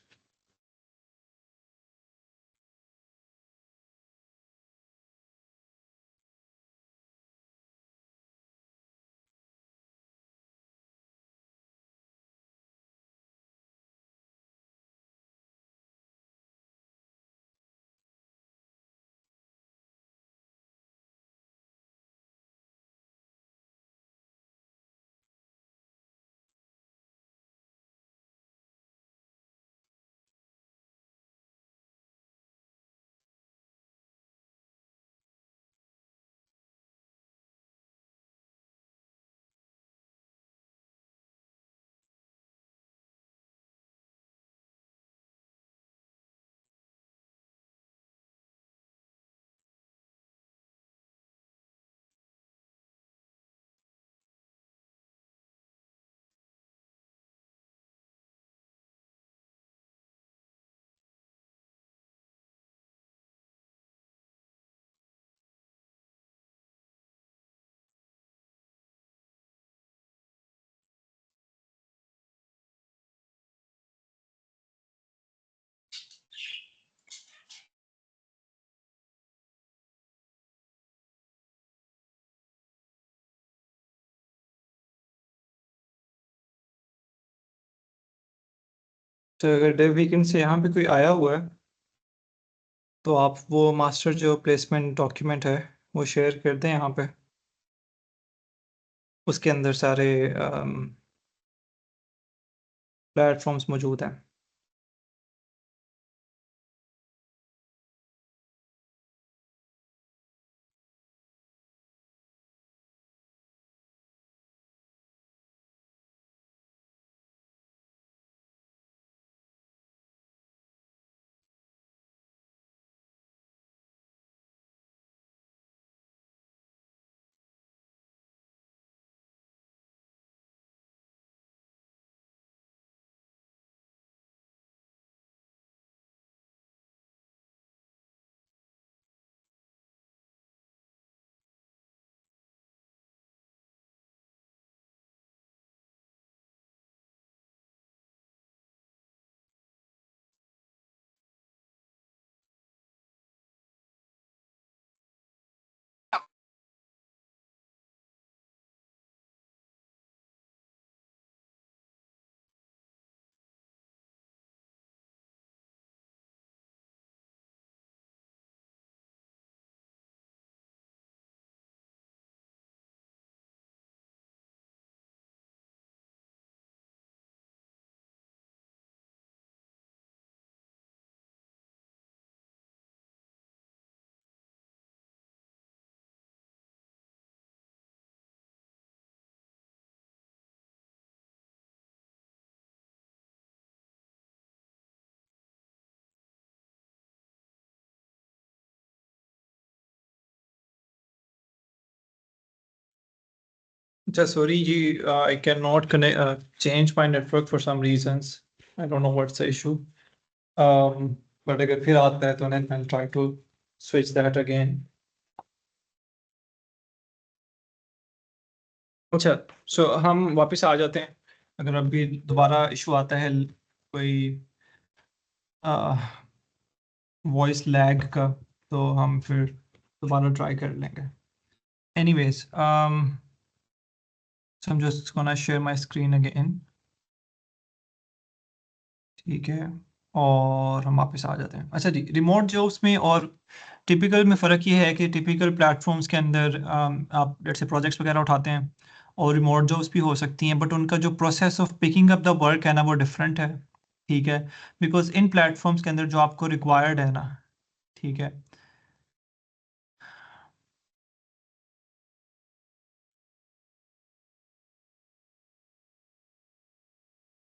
तो अगर डेव वीकेंड से यहाँ पे कोई आया हुआ है तो आप वो मास्टर जो प्लेसमेंट डॉक्यूमेंट है वो शेयर कर दें यहाँ पे। उसके अंदर सारे प्लेटफॉर्म्स मौजूद हैं। Just sorry ji, I cannot connect, change my network for some reasons. I don't know what's the issue. But अगर फिर आता है तो then I'll try to switch that again. अच्छा, so हम वापस आ जाते हैं। अगर अभी दोबारा इशू आता है कोई वॉइस लैग का तो हम फिर दोबारा ट्राई कर लेंगे। Anyways, so I'm just gonna share my screen again. ठीक है, और हम वापस आ जाते हैं। अच्छा जी, रिमोट जॉब्स में और टिपिकल में फ़र्क ये है कि टिपिकल प्लेटफॉर्म्स के अंदर आप जैसे प्रोजेक्ट्स वगैरह उठाते हैं और रिमोट जॉब्स भी हो सकती हैं, बट उनका जो process of picking up the work है ना वो डिफरेंट है। ठीक है, बिकॉज इन प्लेटफॉर्म्स के अंदर जो आपको रिक्वायर्ड है ना, ठीक है,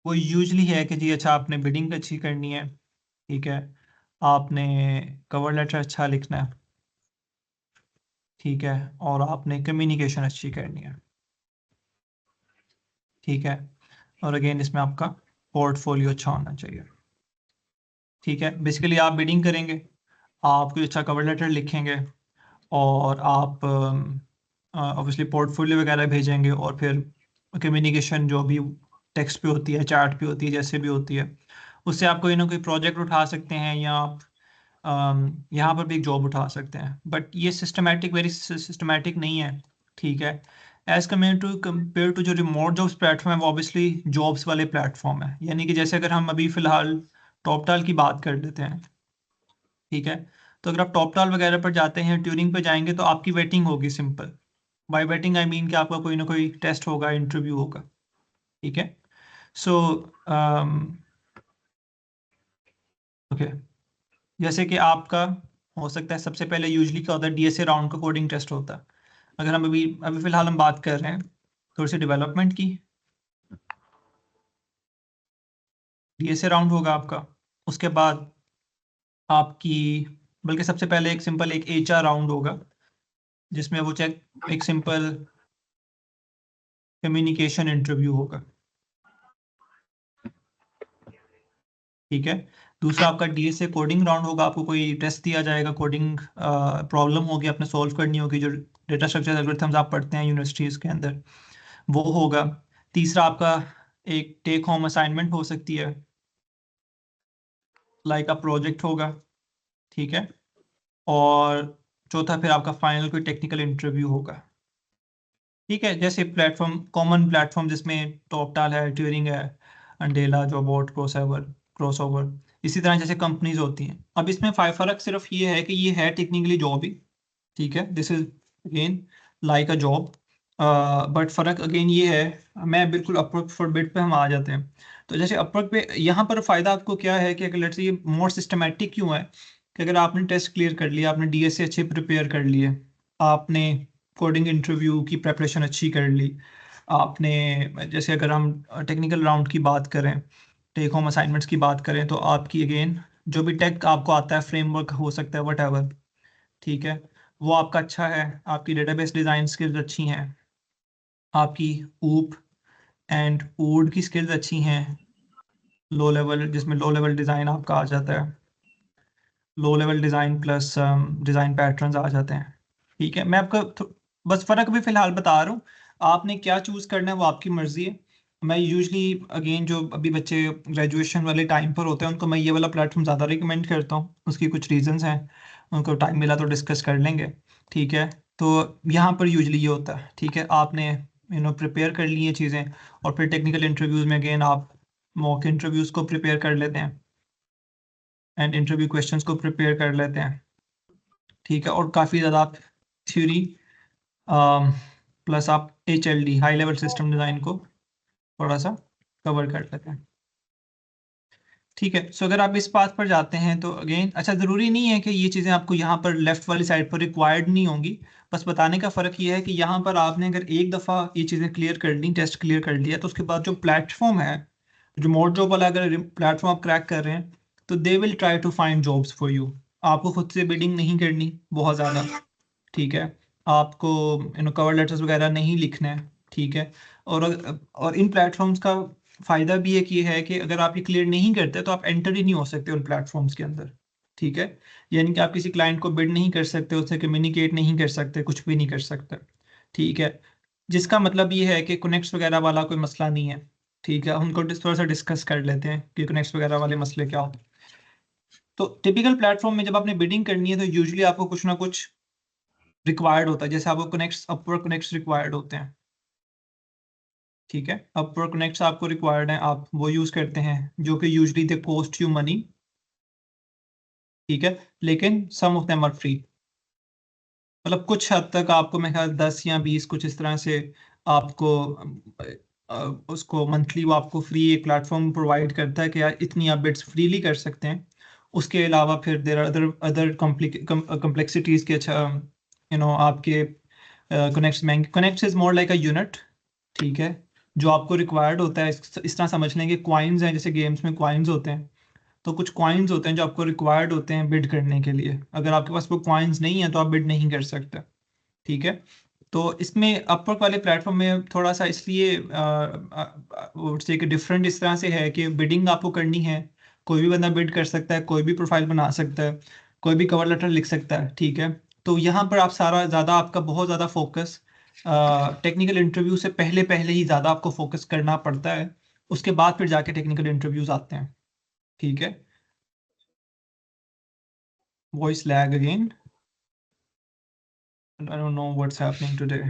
वो यूजली है कि जी अच्छा आपने बिडिंग अच्छी करनी है, ठीक है, आपने कवर लेटर अच्छा लिखना है, ठीक है, और आपने कम्युनिकेशन अच्छी करनी है, ठीक है, और अगेन इसमें आपका पोर्टफोलियो अच्छा होना चाहिए। ठीक है, बेसिकली आप बिडिंग करेंगे, आप कोई अच्छा कवर लेटर लिखेंगे और आप ऑब्वियसली पोर्टफोलियो वगैरह भेजेंगे और फिर कम्युनिकेशन जो भी टेक्स्ट पे होती है, चैट पे होती है, जैसे भी होती है, उससे आप कोई ना कोई प्रोजेक्ट उठा सकते हैं या आप यहाँ पर भी एक जॉब उठा सकते हैं। बट ये सिस्टमेटिक वेरी सिस्टमेटिक नहीं है। ठीक है, एज कंपेयर टू जो रिमोट जॉब्स प्लेटफॉर्म है वो ऑब्वियसली जॉब्स वाले प्लेटफॉर्म है। यानी कि जैसे अगर हम अभी फ़िलहाल टॉपटाल की बात कर लेते हैं, ठीक है, तो अगर आप टॉपटाल वगैरह पर जाते हैं, ट्यूरिंग पर जाएंगे तो आपकी वेटिंग होगी simple. By waiting I mean कि आपका कोई ना कोई टेस्ट होगा, इंटरव्यू होगा। ठीक है, सो ओके, जैसे कि आपका हो सकता है सबसे पहले यूजली क्या होता है, डीएसए राउंड का कोडिंग टेस्ट होता है। अगर हम अभी अभी फिलहाल हम बात कर रहे हैं थोड़ी सी डेवलपमेंट की, डीएसए राउंड होगा आपका। उसके बाद आपकी, बल्कि सबसे पहले एक सिंपल एक एचआर राउंड होगा जिसमें वो चेक एक सिंपल कम्युनिकेशन इंटरव्यू होगा। ठीक है, दूसरा आपका डीएसए कोडिंग राउंड होगा, आपको कोई टेस्ट दिया जाएगा, कोडिंग प्रॉब्लम होगी आपने सॉल्व करनी होगी, जो डेटा स्ट्रक्चर एल्गोरिथम्स आप पढ़ते हैं यूनिवर्सिटीज़ के अंदर, वो होगा। तीसरा आपका एक टेक होम असाइनमेंट हो सकती है, लाइक अ प्रोजेक्ट होगा। ठीक है, और चौथा फिर आपका फाइनल कोई टेक्निकल इंटरव्यू होगा। ठीक है, जैसे प्लेटफॉर्म, कॉमन प्लेटफॉर्म जिसमें टॉपटाल है, ट्यूरिंग है, अंडेला जो बोट क्रॉसओवर क्रॉसओवर। इसी तरह जैसे कंपनीज होती हैं। अब इसमें फ़र्क सिर्फ ये है कि ये है टेक्निकली जॉब ही, ठीक है, this is again like a job, but फ़र्क अगेन ये है, मैं बिल्कुल अपवर्क फॉर बिट पे हम आ जाते हैं। तो जैसे अपवर्क पे यहाँ पर फ़ायदा आपको क्या है कि अगर लेट्स से ये मोर सिस्टमेटिक क्यों है कि अगर आपने टेस्ट क्लियर कर लिया, आपने डीएसए अच्छे प्रिपेयर कर लिए, आपने कोडिंग इंटरव्यू की प्रेपरेशन अच्छी कर ली, आपने जैसे अगर हम टेक्निकल राउंड की बात करें, टेक होम असाइनमेंट्स की बात करें, तो आपकी अगेन जो भी टेक आपको आता है, फ्रेमवर्क हो सकता है वट, ठीक है, वो आपका अच्छा है, आपकी डेटाबेस डिज़ाइन स्किल्स अच्छी हैं, आपकी ऊप एंड ऊड की स्किल्स अच्छी हैं, लो लेवल, जिसमें लो लेवल डिज़ाइन आपका आ जाता है, low level design plus design patterns आ जाते हैं, ठीक है। मैं आपका बस फ़र्क भी फ़िलहाल बता रहा हूँ, आपने क्या चूज़ करना है वो आपकी मर्ज़ी है। मैं यूजली अगेन जो अभी बच्चे ग्रेजुएशन वाले टाइम पर होते हैं उनको मैं ये वाला प्लेटफॉर्म ज़्यादा रिकमेंड करता हूँ, उसकी कुछ रीजंस हैं, उनको टाइम मिला तो डिस्कस कर लेंगे, ठीक है। तो यहाँ पर यूजली ये होता है, ठीक है, आपने प्रिपेयर कर ली ये चीज़ें, और फिर टेक्निकल इंटरव्यूज़ में अगेन आप मॉक इंटरव्यूज़ को प्रिपेयर कर लेते हैं एंड इंटरव्यू क्वेश्चंस को प्रिपेयर कर लेते हैं, ठीक है, और काफ़ी ज़्यादा आप थ्योरी प्लस आप HLD high level system design को थोड़ा सा कवर कर लेते हैं, ठीक है। सो अगर आप इस बात पर जाते हैं तो अगेन अच्छा, ज़रूरी नहीं है कि ये चीज़ें आपको यहाँ पर लेफ्ट वाली साइड पर रिक्वायर्ड नहीं होंगी, बस बताने का फ़र्क ये है कि यहाँ पर आपने अगर एक दफ़ा ये चीज़ें क्लियर कर ली, टेस्ट क्लियर कर लिया, तो उसके बाद जो प्लेटफॉर्म है, जो मोड जॉब वाला अगर प्लेटफॉर्म आप क्रैक कर रहे हैं, तो they will try to find jobs for you. आपको खुद से बिडिंग नहीं करनी बहुत ज़्यादा, ठीक है, आपको कवर लेटर्स वगैरह नहीं लिखना है, ठीक है। और इन प्लेटफॉर्म्स का फ़ायदा भी एक ये है कि अगर आप ये क्लियर नहीं करते तो आप एंटर ही नहीं हो सकते उन प्लेटफॉर्म्स के अंदर, ठीक है। यानी कि आप किसी क्लाइंट को बिड नहीं कर सकते, उससे कम्युनिकेट नहीं कर सकते, कुछ भी नहीं कर सकते, ठीक है। जिसका मतलब ये है कि कनेक्ट्स वगैरह वाला कोई मसला नहीं है, ठीक है। उनको थोड़ा सा डिस्कस कर लेते हैं कि कनेक्ट्स वगैरह वाले मसले क्या होते हैं। तो टिपिकल प्लेटफॉर्म में जब आपने बिडिंग करनी है तो यूजुअली आपको कुछ ना कुछ रिक्वायर्ड होता है, जैसे आपको कनेक्ट्स, अपवर्क कनेक्ट्स रिक्वायर्ड होते हैं, ठीक है। अपवर्क कनेक्ट्स आपको रिक्वायर्ड हैं, आप वो यूज़ करते हैं, जो कि usually they cost you money, ठीक है, लेकिन सम ऑफ देम आर फ्री। मतलब कुछ हद तक आपको, मैं ख्याल 10 या 20 कुछ इस तरह से आपको उसको मंथली वो आपको फ्री एक प्लेटफॉर्म प्रोवाइड करता है कि यार इतनी आप बिट्स फ्रीली कर सकते हैं। उसके अलावा फिर देर अदर कॉम्प्लेक्सिटीज़ के, अच्छा आपके कनेक्ट्स महंगे, connects is more like a unit, ठीक है, जो आपको रिक्वायर्ड होता है। इस तरह समझ लें कि क्वाइंस हैं, जैसे गेम्स में क्वाइंस होते हैं, तो कुछ क्वाइंस होते हैं जो आपको रिक्वायर्ड होते हैं बिड करने के लिए। अगर आपके पास वो क्वाइंस नहीं है तो आप बिड नहीं कर सकते, ठीक है। तो इसमें अपवर्क वाले प्लेटफॉर्म में थोड़ा सा इसलिए वुड से कि डिफरेंट इस तरह से है कि बिडिंग आपको करनी है, कोई भी बंदा बिड कर सकता है, कोई भी प्रोफाइल बना सकता है, कोई भी कवर लेटर लिख सकता है, ठीक है। तो यहाँ पर आप सारा ज़्यादा आपका बहुत ज़्यादा फोकस टेक्निकल इंटरव्यू से पहले पहले ही ज़्यादा आपको फोकस करना पड़ता है, उसके बाद फिर जाके टेक्निकल इंटरव्यूज आते हैं, ठीक है। Voice lag again, I don't know what's happening today.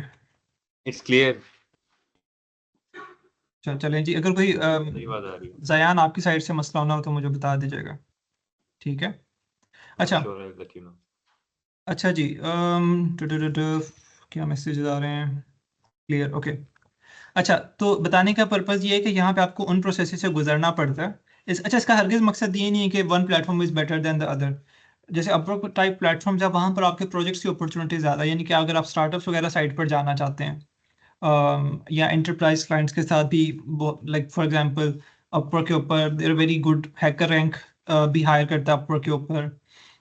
It's clear.
चलें जी, अगर कोई
सही बात आ रही है।
ज़यान आपकी साइड से मसला होना हो तो मुझे बता दीजिएगा, ठीक है। अच्छा,
sure, I let you know.
अच्छा जी, क्या मैसेज आ रहे हैं, क्लियर, ओके। अच्छा, तो बताने का पर्पज़ ये है कि यहाँ पे आपको उन प्रोसेस से गुजरना पड़ता है। अच्छा, इसका हरगिज़ मकसद ये नहीं है कि one platform is better than the other. जैसे अपवर्क टाइप प्लेटफॉर्म, जब वहाँ पर आपके प्रोजेक्ट्स की अपॉर्चुनिटी ज़्यादा है, यानी कि अगर आप स्टार्टअप्स वगैरह साइट पर जाना चाहते हैं, या एंटरप्राइज क्लाइंट्स के साथ भी, लाइक फॉर एग्जांपल अपवर्क के ऊपर देर वेरी गुड हैकर रैंक भी हायर करता है अपवर्क के ऊपर,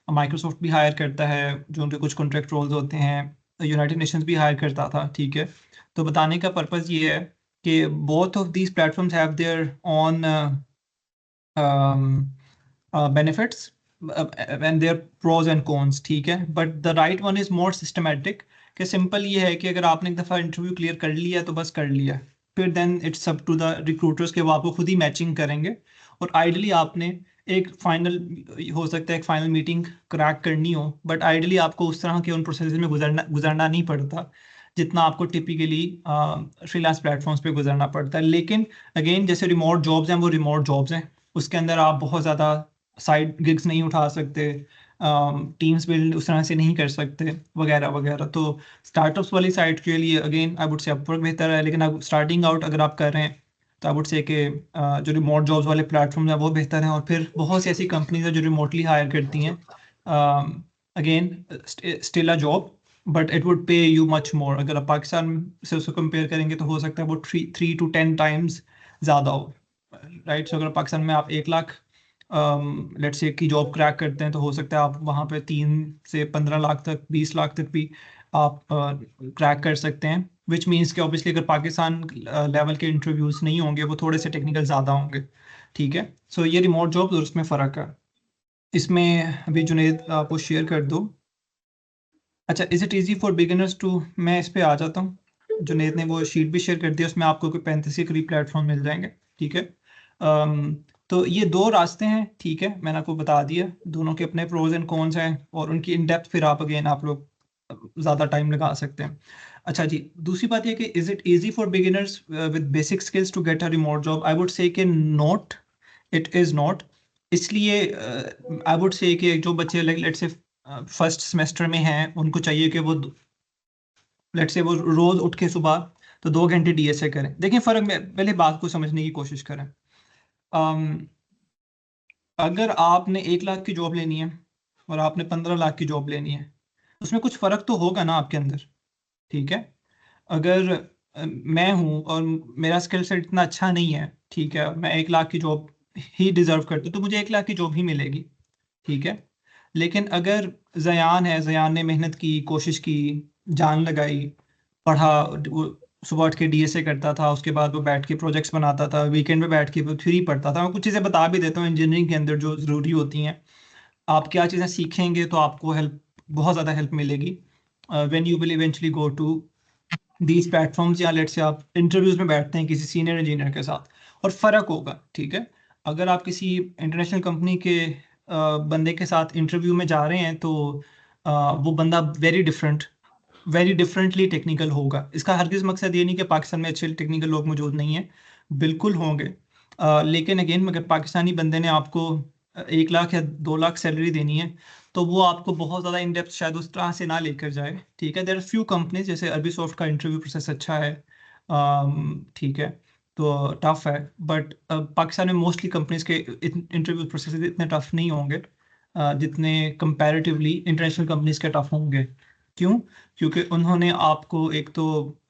माइक्रोसॉफ्ट भी हायर करता है, जो उनके कुछ कॉन्ट्रैक्ट रोल्स होते हैं, यूनाइटेड नेशंस भी हायर करता था, ठीक है। तो बताने का पर्पज़ ये है कि both of these platforms have their on benefits and their pros and cons, ठीक है, but the right one is more systematic. कि सिंपल ये है कि अगर आपने एक दफ़ा इंटरव्यू क्लियर कर लिया तो बस कर लिया, फिर then it's up to the recruiters के वो आपको खुद ही मैचिंग करेंगे। और आइडली आपने एक फाइनल, हो सकता है एक फाइनल मीटिंग क्रैक करनी हो, बट आइडली आपको उस तरह के उन प्रोसेस में गुजरना नहीं पड़ता जितना आपको टिपिकली फ्रीलांस प्लेटफॉर्म्स पे गुजरना पड़ता है। लेकिन अगेन, जैसे रिमोट जॉब्स हैं वो रिमोट जॉब्स हैं, उसके अंदर आप बहुत ज़्यादा साइड गिग्स नहीं उठा सकते, टीम्स बिल्ड उस तरह से नहीं कर सकते वगैरह वगैरह। तो स्टार्टअप्स वाली साइड के लिए अगेन आई वुड से अपवर्क बेहतर है, लेकिन अब स्टार्टिंग आउट अगर आप कर रहे हैं तो आई वुड से कि जो रिमोट जॉब्स वाले प्लेटफॉर्म हैं वो बेहतर हैं। और फिर बहुत सी ऐसी कंपनीज हैं जो रिमोटली हायर करती हैं, again still a job but it would पे यू मच मोर। अगर आप पाकिस्तान से उसको कंपेयर करेंगे तो हो सकता है वो 3 to 10 टाइम्स ज़्यादा हो, राइट। सो अगर पाकिस्तान में आप 1 लाख लेट्स से की जॉब क्रैक करते हैं तो हो सकता है आप वहाँ पे 3 से 15 लाख तक, 20 लाख तक भी आप क्रैक कर सकते हैं। विच मीन्स कि ऑब्वियसली अगर पाकिस्तान लेवल के इंटरव्यूज़ नहीं होंगे, वो थोड़े से टेक्निकल ज़्यादा होंगे, ठीक है। सो ये रिमोट जॉब और उसमें फ़र्क है। इसमें अभी जुनेद आपको शेयर कर दो। अच्छा, is it easy for beginners to, मैं इस पे आ जाता हूँ। जुनेद ने वो शीट भी शेयर कर दिया, उसमें आपको कोई 35 के करीब प्लेटफॉर्म मिल जाएंगे, ठीक है। तो ये 2 रास्ते हैं, ठीक है, मैंने आपको बता दिया। दोनों के अपने प्रोज एंड कॉन्स हैं और उनकी इन डेप्थ फिर आप अगेन आप लोग ज़्यादा टाइम लगा सकते हैं। अच्छा जी, दूसरी बात ये कि is it easy for beginners with basic skills to get a remote job? I would say कि नॉट, इट इज़ नॉट। इसलिए आई वुड से कि जो बच्चे लेट्स से फर्स्ट सेमेस्टर में हैं, उनको चाहिए कि वो लेट्स से वो रोज उठ के सुबह तो 2 घंटे डीएसए करें। देखिए फ़र्क में पहले बात को समझने की कोशिश करें। अगर आपने 1 लाख की जॉब लेनी है और आपने 15 लाख की जॉब लेनी है, उसमें कुछ फ़र्क तो होगा ना आपके अंदर, ठीक है। अगर मैं हूँ और मेरा स्किल सेट इतना अच्छा नहीं है, ठीक है, मैं 1 लाख की जॉब ही डिज़र्व करती हूँ, तो मुझे 1 लाख की जॉब ही मिलेगी, ठीक है। लेकिन अगर ज़यान है, ज़यान ने मेहनत की, कोशिश की, जान लगाई, पढ़ा, वो सुबह उठ के डीएसए करता था, उसके बाद वो बैठ के प्रोजेक्ट्स बनाता था, वीकेंड में बैठ के वो थ्योरी पढ़ता था। मैं कुछ चीज़ें बता भी देता हूँ इंजीनियरिंग के अंदर जो ज़रूरी होती हैं। आप क्या चीज़ें सीखेंगे तो आपको हेल्प, बहुत ज़्यादा हेल्प मिलेगी when you will eventually go to these platforms, या लेट्स से आप इंटरव्यूज में बैठते हैं किसी सीनियर इंजीनियर के साथ, और फ़र्क होगा, ठीक है। अगर आप किसी इंटरनेशनल कंपनी के बंदे के साथ इंटरव्यू में जा रहे हैं तो वो बंदा वेरी डिफरेंटली टेक्निकल होगा। इसका हरगिज़ मकसद ये नहीं कि पाकिस्तान में अच्छे टेक्निकल लोग मौजूद नहीं हैं, बिल्कुल होंगे। लेकिन अगेन अगर पाकिस्तानी बंदे ने आपको 1 लाख या 2 लाख सैलरी देनी है तो वो आपको बहुत ज़्यादा इन डेप्थ शायद उस तरह से ना लेकर जाए, ठीक है। देयर आर फ्यू कंपनीज, जैसे अरबी सॉफ्ट का इंटरव्यू प्रोसेस अच्छा है, ठीक है, तो टफ है। बट पाकिस्तान में मोस्टली कंपनीज के इंटरव्यू प्रोसेस इतने टफ नहीं होंगे जितने कंपैरेटिवली इंटरनेशनल कंपनीज के टफ होंगे। क्यों? क्योंकि उन्होंने आपको एक तो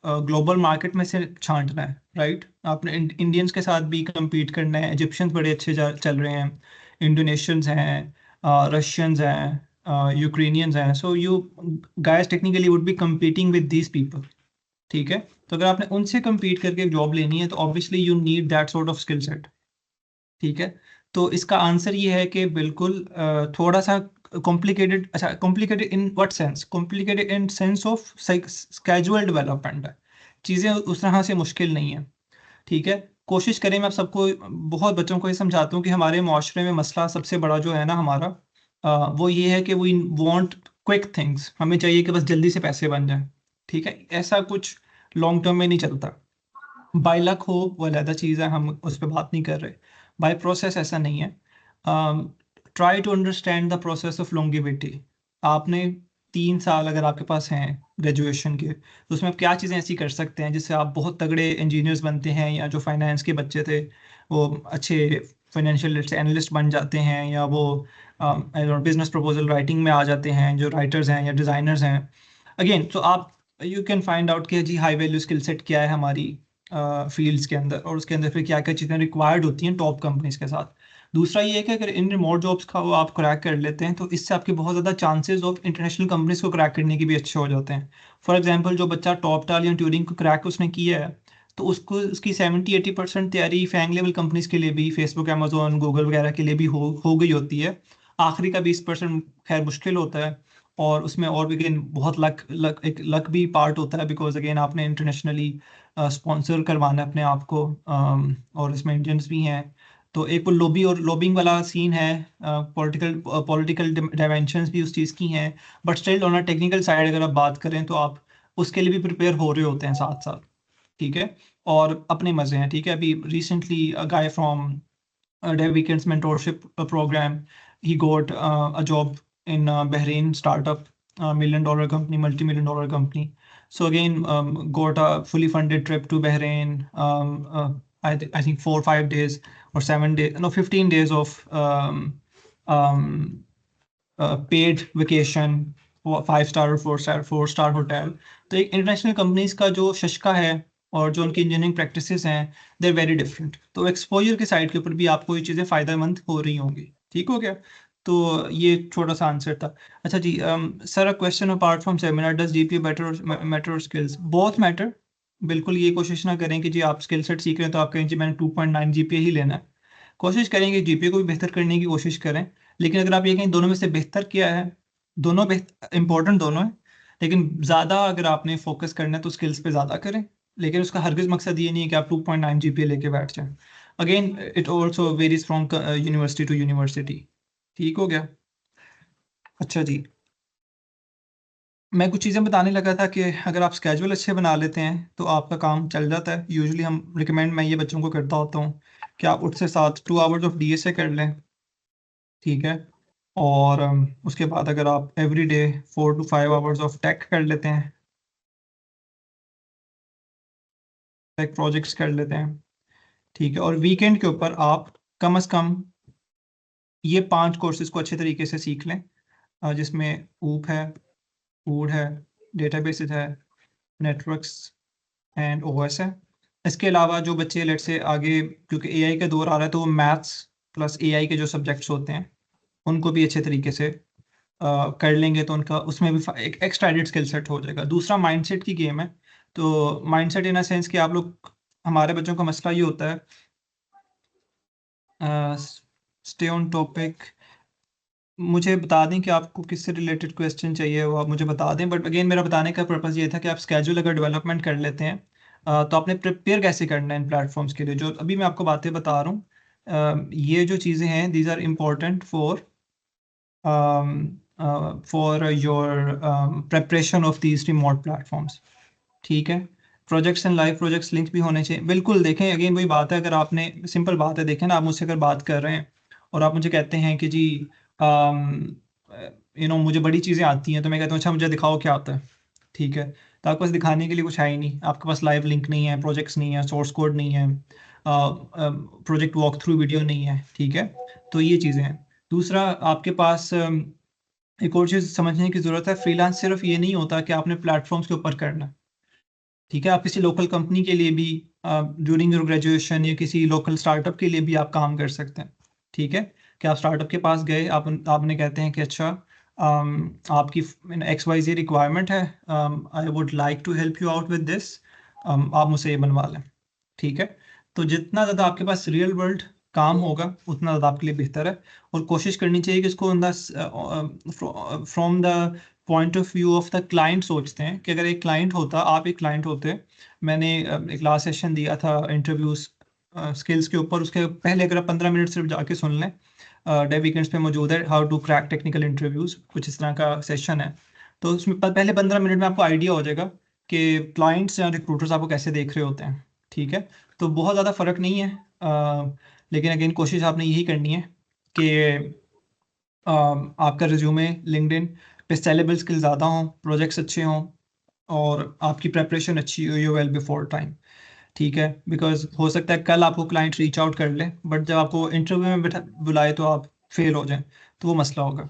ग्लोबल मार्केट में से छांटना है, राइट। आपने इंडियंस के साथ भी compete करना है। इजिप्शियंस बड़े अच्छे चल रहे हैं, इंडोनेशियंस हैं, रशियंस हैं, यूक्रेनियंस हैं। So you guys technically would be competing with these people, ठीक है। तो अगर आपने उनसे compete करके जॉब लेनी है तो obviously you need that sort of skill set, ठीक है। तो इसका आंसर ये है कि बिल्कुल थोड़ा सा कॉम्प्लिकेटेड, अच्छा complicated in what sense? Complicated in sense of casual development है, चीज़ें उस तरह से मुश्किल नहीं है, ठीक है। कोशिश करें, मैं आप सबको, बहुत बच्चों को ये समझाता हूँ कि हमारे माशरे में मसला सबसे बड़ा जो है ना हमारा, वो ये है कि वी वांट क्विक थिंग्स। हमें चाहिए कि बस जल्दी से पैसे बन जाएं, ठीक है। ऐसा कुछ लॉन्ग टर्म में नहीं चलता। बाय लक हो वो अलग चीज़ है, हम उस पर बात नहीं कर रहे। बाय प्रोसेस ऐसा नहीं है। Try to understand the process of longevity. आपने 3 साल अगर आपके पास हैं ग्रेजुएशन के, तो उसमें आप क्या चीज़ें ऐसी कर सकते हैं जिससे आप बहुत तगड़े इंजीनियर्स बनते हैं, या जो फाइनेंस के बच्चे थे वो अच्छे फाइनेंशियल एनालिस्ट बन जाते हैं, या वो बिजनेस प्रपोजल राइटिंग में आ जाते हैं, जो राइटर्स हैं या डिज़ाइनर्स हैं। अगेन तो आप यू कैन फाइंड आउट कि जी हाई वैल्यू स्किल सेट क्या है हमारी फील्ड्स के अंदर, और उसके अंदर फिर क्या क्या चीज़ें रिक्वायर्ड होती हैं टॉप कंपनीज के साथ। दूसरा ये है कि अगर इन रिमोट जॉब्स का वो आप क्रैक कर लेते हैं तो इससे आपके बहुत ज़्यादा चांसेस ऑफ इंटरनेशनल कंपनीज को क्रैक करने के भी अच्छे हो जाते हैं। फॉर एग्जांपल जो बच्चा टॉप टाल या ट्यूरिंग को क्रैक उसने किया है, तो उसको उसकी 70-80% तैयारी फैंग लेवल कंपनीज के लिए भी, फेसबुक, अमेजोन, गूगल वगैरह के लिए भी हो गई होती है। आखिरी का 20% खैर मुश्किल होता है, और उसमें और भी अगेन बहुत एक लक भी पार्ट होता है, बिकॉज अगेन आपने इंटरनेशनली स्पॉन्सर करवाना है अपने आप को, और इसमें इंडियंस भी हैं। तो एक वो लॉबी और लॉबिंग वाला सीन है, पॉलिटिकल डायमेंशंस भी उस चीज़ की हैं। But still on a technical side अगर आप बात करें तो आप उसके लिए भी प्रिपेयर हो रहे होते हैं साथ साथ, ठीक है। और अपने मज़े हैं, ठीक है। अभी recently a guy from Dev Weekends mentorship program. He got a job in Bahrain startup, $1 million company, multi-million-dollar company. So again, got a fully funded trip to Bahrain. I think 4 or 5 days or 7 days, no, 15 days of paid vacation, 5 star और 4 star hotel. तो एक international companies का जो शशका है और जो उनकी engineering practices हैं, दे वेरी डिफरेंट. तो एक्सपोजर के साइड के ऊपर भी आपको ये चीज़ें फ़ायदेमंद हो रही होंगी. ठीक हो गया. तो ये छोटा सा आंसर था. अच्छा जी, sir, a question apart from seminar, does GPA matter और स्किल्स? Both matter. बिल्कुल ये कोशिश ना करें कि जी आप स्किल सेट सीख रहे हैं तो आप कहें जी मैंने 2.9 जीपीए ही लेना है. कोशिश करेंगे जीपीए को भी बेहतर करने की कोशिश करें. लेकिन अगर आप ये कहें दोनों में से बेहतर क्या है, दोनों इंपॉर्टेंट दोनों है. लेकिन ज़्यादा अगर आपने फोकस करना है तो स्किल्स पे ज़्यादा करें. लेकिन उसका हरगिज़ मकसद ये नहीं है कि आप 2.9 जीपीए लेके बैठ जाएं. Again it also varies from university to university. ठीक हो गया. अच्छा जी, मैं कुछ चीज़ें बताने लगा था कि अगर आप स्केजुअल अच्छे बना लेते हैं तो आपका काम चल जाता है. यूजुअली मैं ये बच्चों को करता होता हूँ कि आप उठ से साथ 2 आवर्स ऑफ डीएसए कर लें. ठीक है. और उसके बाद अगर आप every day 4 to 5 hours of take कर लेते हैं, टेक प्रोजेक्ट्स कर लेते हैं. ठीक है. और वीकेंड के ऊपर आप कम से कम ये 5 कोर्सेज को अच्छे तरीके से सीख लें, जिसमें ऊप है, फूड है, डेटाबेसेस है, नेटवर्क्स एंड ओएस है. इसके अलावा जो बच्चे लेट से आगे, क्योंकि एआई का दौर आ रहा है, तो वो मैथ्स प्लस एआई के जो सब्जेक्ट्स होते हैं उनको भी अच्छे तरीके से कर लेंगे तो उनका उसमें भी एक एक्स्ट्रा एडिड स्किल सेट हो जाएगा. दूसरा माइंडसेट की गेम है. तो माइंडसेट इन अ सेंस कि आप लोग, हमारे बच्चों का मसला ये होता है, स्टे ऑन टॉपिक. मुझे बता दें कि आपको किससे रिलेटेड क्वेश्चन चाहिए, वो आप मुझे बता दें. बट अगेन मेरा बताने का पर्पज़ ये था कि आप स्केड्यूल अगर डेवलपमेंट कर लेते हैं तो आपने प्रिपेयर कैसे करना है इन प्लेटफॉर्म्स के लिए. जो अभी मैं आपको बातें बता रहा हूँ, ये जो चीज़ें हैं, these are important for your preparation of these remote platforms. ठीक है. Projects and live projects link भी होने चाहिए. बिल्कुल. देखें, अगेन वही बात है, अगर आपने, सिंपल बात है, देखें ना, आप मुझसे अगर बात कर रहे हैं और आप मुझे कहते हैं कि जी मुझे बड़ी चीज़ें आती हैं, तो मैं कहता हूँ अच्छा मुझे दिखाओ क्या आता है. ठीक है. तो आपके पास दिखाने के लिए कुछ है ही नहीं. आपके पास लाइव लिंक नहीं है, प्रोजेक्ट्स नहीं है, सोर्स कोड नहीं है, प्रोजेक्ट वॉक थ्रू वीडियो नहीं है. ठीक है. तो ये चीज़ें हैं. दूसरा, आपके पास एक और चीज़ समझने की ज़रूरत है. फ्रीलांस सिर्फ ये नहीं होता कि आपने प्लेटफॉर्म्स के ऊपर करना है. ठीक है. आप किसी लोकल कंपनी के लिए भी ड्यूरिंग योर ग्रेजुएशन या किसी लोकल स्टार्टअप के लिए भी आप काम कर सकते हैं. ठीक है. कि आप स्टार्टअप के पास गए, आपने कहते हैं कि अच्छा आपकी XYZ रिक्वायरमेंट है, I would like to help you out with this, आप मुझसे ये बनवा लें. ठीक है. तो जितना ज़्यादा आपके पास रियल वर्ल्ड काम होगा उतना ज़्यादा आपके लिए बेहतर है. और कोशिश करनी चाहिए कि इसको from the point of view of the client सोचते हैं कि अगर एक क्लाइंट होता, आप एक क्लाइंट होते. मैंने एक लास्ट सेशन दिया था इंटरव्यूज स्किल्स के ऊपर. उसके पहले अगर आप 15 मिनट सिर्फ जाके सुन लें, डेव वीकेंड्स पे मौजूद है, how to crack technical interviews, कुछ इस तरह का सेशन है. तो उसमें पहले 15 मिनट में आपको आइडिया हो जाएगा कि क्लाइंट्स या रिक्रूटर्स आपको कैसे देख रहे होते हैं. ठीक है. तो बहुत ज़्यादा फ़र्क नहीं है. लेकिन अगेन कोशिश आपने यही करनी है कि आपका रिज्यूमे लिंक्डइन पे सेलेबल स्किल ज़्यादा हों, प्रोजेक्ट्स अच्छे हों और आपकी प्रेपरेशन अच्छी हो वेल बिफोर टाइम. ठीक है. बिकॉज हो सकता है कल आपको क्लाइंट रीच आउट कर ले, बट जब आपको इंटरव्यू में बुलाए तो आप फेल हो जाएं, तो वो मसला होगा.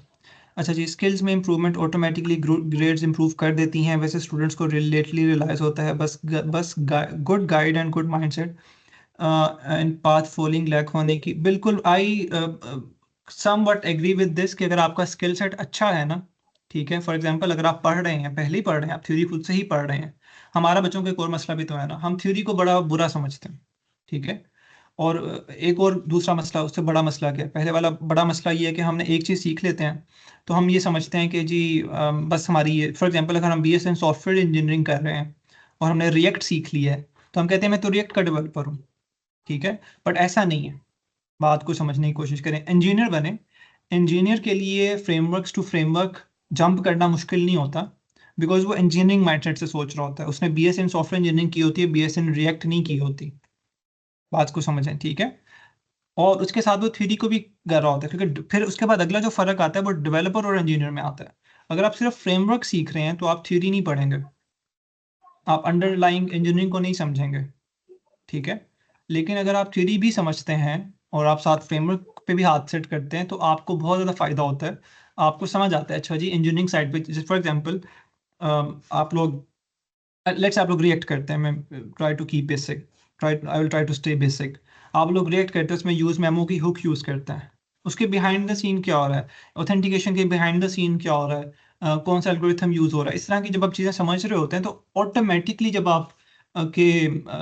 अच्छा जी, स्किल्स में इंप्रूवमेंट ऑटोमेटिकली ग्रेड्स इंप्रूव कर देती हैं. वैसे स्टूडेंट्स को रिलेटली रियलाइज होता है, बस good guide and good mindset and path following lack होने की. बिल्कुल, I somewhat agree with this कि अगर आपका स्किल सेट अच्छा है ना, ठीक है, फॉर एग्जांपल अगर आप पढ़ रहे हैं, पहले ही पढ़ रहे हैं, आप थ्योरी खुद से ही पढ़ रहे हैं. हमारा बच्चों का एक और मसला भी तो है ना, हम थ्योरी को बड़ा बुरा समझते हैं. ठीक है. और एक और दूसरा मसला, उससे बड़ा मसला क्या है, पहले वाला बड़ा मसला ये है कि हमने एक चीज़ सीख लेते हैं तो हम ये समझते हैं कि जी बस हमारी ये, फॉर एग्जांपल अगर हम BS इन सॉफ्टवेयर इंजीनियरिंग कर रहे हैं और हमने रिएक्ट सीख लिया है, तो हम कहते हैं मैं तो रिएक्ट का डेवलपर हूँ. ठीक है. बट ऐसा नहीं है. बात को समझने की कोशिश करें. इंजीनियर बने, इंजीनियर के लिए फ्रेमवर्क्स टू फ्रेमवर्क जंप करना मुश्किल नहीं होता, बिकॉज वो इंजीनियरिंग माइंडसेट से सोच रहा होता है. उसने BS इन सॉफ्टवेयर इंजीनियरिंग की होती है, BS इन रिएक्ट नहीं की होती. बात को समझें. ठीक है. और उसके साथ वो थ्योरी को भी कर रहा होता है, क्योंकि फिर उसके बाद अगला जो फर्क आता है वो डेवलपर और इंजीनियर में आता है। अगर आप सिर्फ फ्रेमवर्क सीख रहे हैं तो आप थ्योरी नहीं पढ़ेंगे, आप अंडरलाइंग इंजीनियरिंग को नहीं समझेंगे, ठीक है। लेकिन अगर आप थ्योरी भी समझते हैं और आप साथ फ्रेमवर्क पे भी हाथ सेट करते हैं तो आपको बहुत ज़्यादा फायदा होता है। आपको समझ आता है, अच्छा जी इंजीनियरिंग साइड पे जैसे फॉर एग्जांपल आप लोग लेट्स आप लोग रिएक्ट करते हैं, मैं try to keep basic, I will try to stay basic. आप लोग रिएक्ट करते हैं उसमें यूज मेमो की हुक यूज करते हैं, उसके बिहाइंड द सीन क्या हो रहा है, ऑथेंटिकेशन के बिहाइंड द सीन क्या हो रहा है, कौन सा एल्गोरिथम यूज हो रहा है, इस तरह की जब आप चीज़ें समझ रहे होते हैं तो ऑटोमेटिकली जब आप के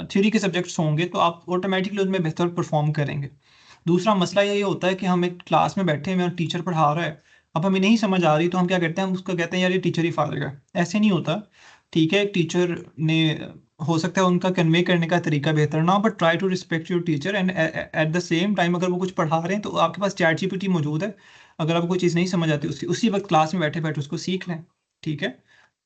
थ्योरी के सब्जेक्ट्स होंगे तो आप ऑटोमेटिकली उसमें बेहतर परफॉर्म करेंगे। दूसरा मसला ये होता है कि हम एक क्लास में बैठे हैं और टीचर पढ़ा रहा है, अब हमें नहीं समझ आ रही तो हम क्या करते हैं, हम उसको कहते हैं यार ये टीचर ही फाड़ेगा है। ऐसे नहीं होता, ठीक है। एक टीचर ने हो सकता है उनका कन्वे करने का तरीका बेहतर ना हो, but try to respect your teacher and at the same time अगर वो कुछ पढ़ा रहे हैं तो आपके पास चैट जीपीटी मौजूद है, अगर आपको कोई चीज़ नहीं समझ आती उसी वक्त क्लास में बैठे बैठे उसको सीख लें, ठीक है।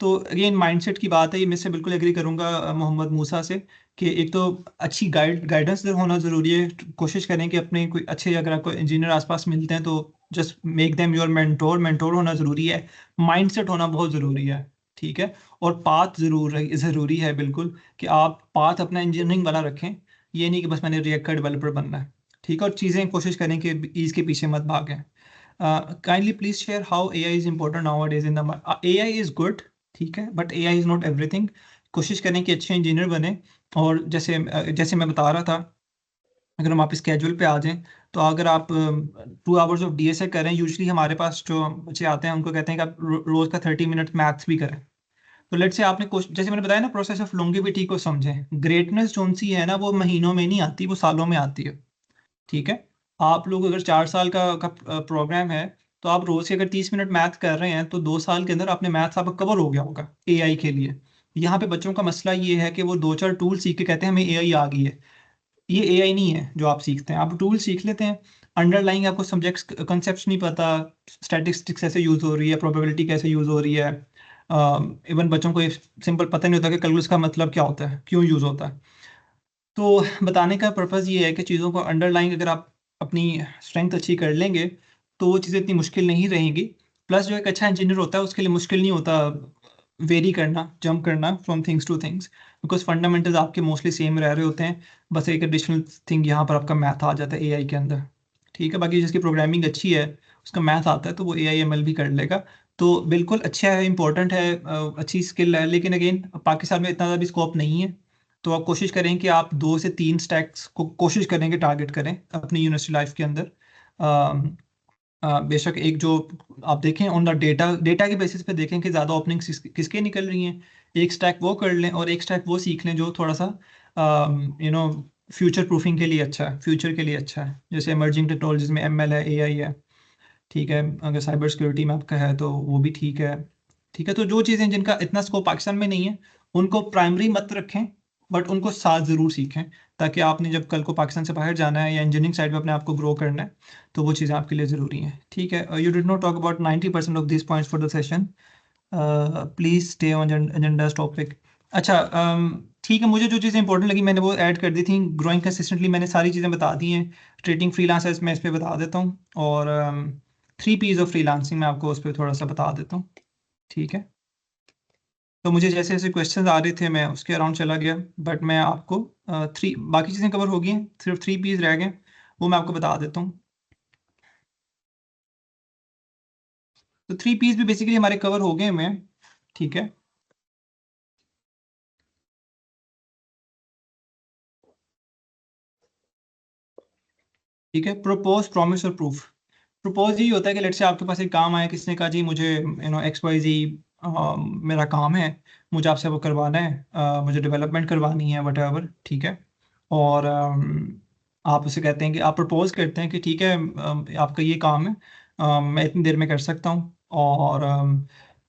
तो अगेन माइंडसेट की बात है, ये मैं से बिल्कुल एग्री करूंगा मोहम्मद मूसा से कि एक तो अच्छी गाइडेंस होना ज़रूरी है। कोशिश करें कि अपने कोई अच्छे, अगर आपको इंजीनियर आसपास मिलते हैं तो just make them your mentor, mentor होना ज़रूरी है। माइंडसेट होना बहुत ज़रूरी है, ठीक है। और पाथ ज़रूरी है बिल्कुल, कि आप पाथ अपना इंजीनियरिंग वाला रखें, ये नहीं कि बस मैंने रिएक्ट का डेवलपर बनना है, ठीक है। और चीज़ें कोशिश करें कि ईज के पीछे मत भागें। Kindly please share how a I is important now days in the, A I is good, ठीक है, but A I is not everything. कोशिश करें कि अच्छे इंजीनियर बने। और जैसे मैं बता रहा था, अगर हम आप स्केड्यूल पे आ जाएं तो अगर आप 2 आवर्स ऑफ डीएसए करें, यूजली हमारे पास जो बच्चे आते हैं उनको कहते हैं कि आप रोज का 30 मिनट मैथ्स भी करें। तो लेट्स से आपने जैसे मैंने बताया ना, प्रोसेस ऑफ लॉन्गेविटी को समझें। ग्रेटनेस जोन सी है ना, वो महीनों में नहीं आती, वो सालों में आती है, ठीक है। आप लोग अगर 4 साल का प्रोग्राम है तो आप रोज के अगर 30 मिनट मैथ कर रहे हैं तो 2 साल के अंदर आपने मैथ्स आपका कवर हो गया होगा एआई के लिए। यहाँ पे बच्चों का मसला ये है कि वो 2-4 टूल सीख के कहते हैं हमें एआई आ गई है। ये एआई नहीं है जो आप सीखते हैं, आप टूल सीख लेते हैं, अंडरलाइंग आपको सब्जेक्ट्स कंसेप्ट नहीं पता, स्टैटिस्टिक्स कैसे यूज हो रही है, प्रोबेबिलिटी कैसे यूज हो रही है, इवन बच्चों को सिंपल पता नहीं होता कि कैलकुलस का मतलब क्या होता है, क्यों यूज होता है। तो बताने का पर्पज़ ये है कि चीज़ों को अंडरलाइंग अगर आप अपनी स्ट्रेंथ अच्छी कर लेंगे तो वो चीज़ें इतनी मुश्किल नहीं रहेंगी। प्लस जो एक अच्छा इंजीनियर होता है उसके लिए मुश्किल नहीं होता वेरी करना, जंप करना from things two things, because fundamentals आपके मोस्टली सेम रह रहे होते हैं। बस एक एडिशनल थिंग यहाँ पर आपका मैथ आ जाता है एआई के अंदर, ठीक है। बाकी जिसकी प्रोग्रामिंग अच्छी है, उसका मैथ आता है, तो वो एआई एमएल भी कर लेगा। तो बिल्कुल अच्छा है, इंपॉर्टेंट है, अच्छी स्किल है, लेकिन अगेन पाकिस्तान में इतना ज़्यादा भी स्कोप नहीं है। तो आप कोशिश करें कि आप 2 से 3 स्टैक्स को कोशिश करें कि टारगेट करें अपनी यूनिवर्सिटी लाइफ के अंदर। अम, बेशक एक जो आप देखें ऑन द डेटा डेटा के बेसिस पे देखें कि ज़्यादा ओपनिंग्स किसके निकल रही हैं, एक स्टैक वो कर लें और एक स्टैक वो सीख लें जो थोड़ा सा यू नो फ्यूचर प्रूफिंग के लिए अच्छा है, फ्यूचर के लिए अच्छा है। जैसे इमर्जिंग टेक्नोलॉजीज में एमएल है, एआई है, ठीक है। अगर साइबर सिक्योरिटी में आपका है तो वो भी ठीक है, ठीक है। तो जो चीज़ें जिनका इतना स्कोप पाकिस्तान में नहीं है उनको प्राइमरी मत रखें, बट उनको साथ ज़रूर सीखें, ताकि आपने जब कल को पाकिस्तान से बाहर जाना है या इंजीनियरिंग साइड में अपने आप को ग्रो करना है तो वो चीज़ें आपके लिए ज़रूरी हैं, ठीक है। You did not talk about 90% of this points for the session, please stay on agendas topic. अच्छा, ठीक है, मुझे जो चीज़ें इंपॉर्टेंट लगी मैंने वो ऐड कर दी थी। ग्रोइंग कंसिस्टेंटली मैंने सारी चीज़ें बता दी हैं। ट्रेडिंग फ्रीलांसर्स मैं इस पर बता देता हूँ, और 3 P's ऑफ फ्रीलांसिंग मैं आपको उस पर थोड़ा सा बता देता हूँ, ठीक है। तो मुझे जैसे जैसे क्वेश्चंस आ रहे थे मैं उसके अराउंड चला गया, बट मैं आपको थ्री बाकी चीज़ें कवर हो गई हैं, सिर्फ 3 P's रह गए, वो मैं आपको बता देता हूँ। तो 3 P's भी बेसिकली हमारे कवर हो गए हैं, ठीक है। ठीक है, प्रपोज, प्रॉमिस और प्रूफ। प्रपोज यही होता है कि लेट से आपके पास एक काम आया, किसने कहा जी मुझे XYZ मेरा काम है, मुझे आपसे वो करवाना है, मुझे डेवलपमेंट करवानी है, वट, ठीक है। और आप उसे कहते हैं कि आप प्रपोज करते हैं कि ठीक है, आपका ये काम है, मैं इतनी देर में कर सकता हूँ, और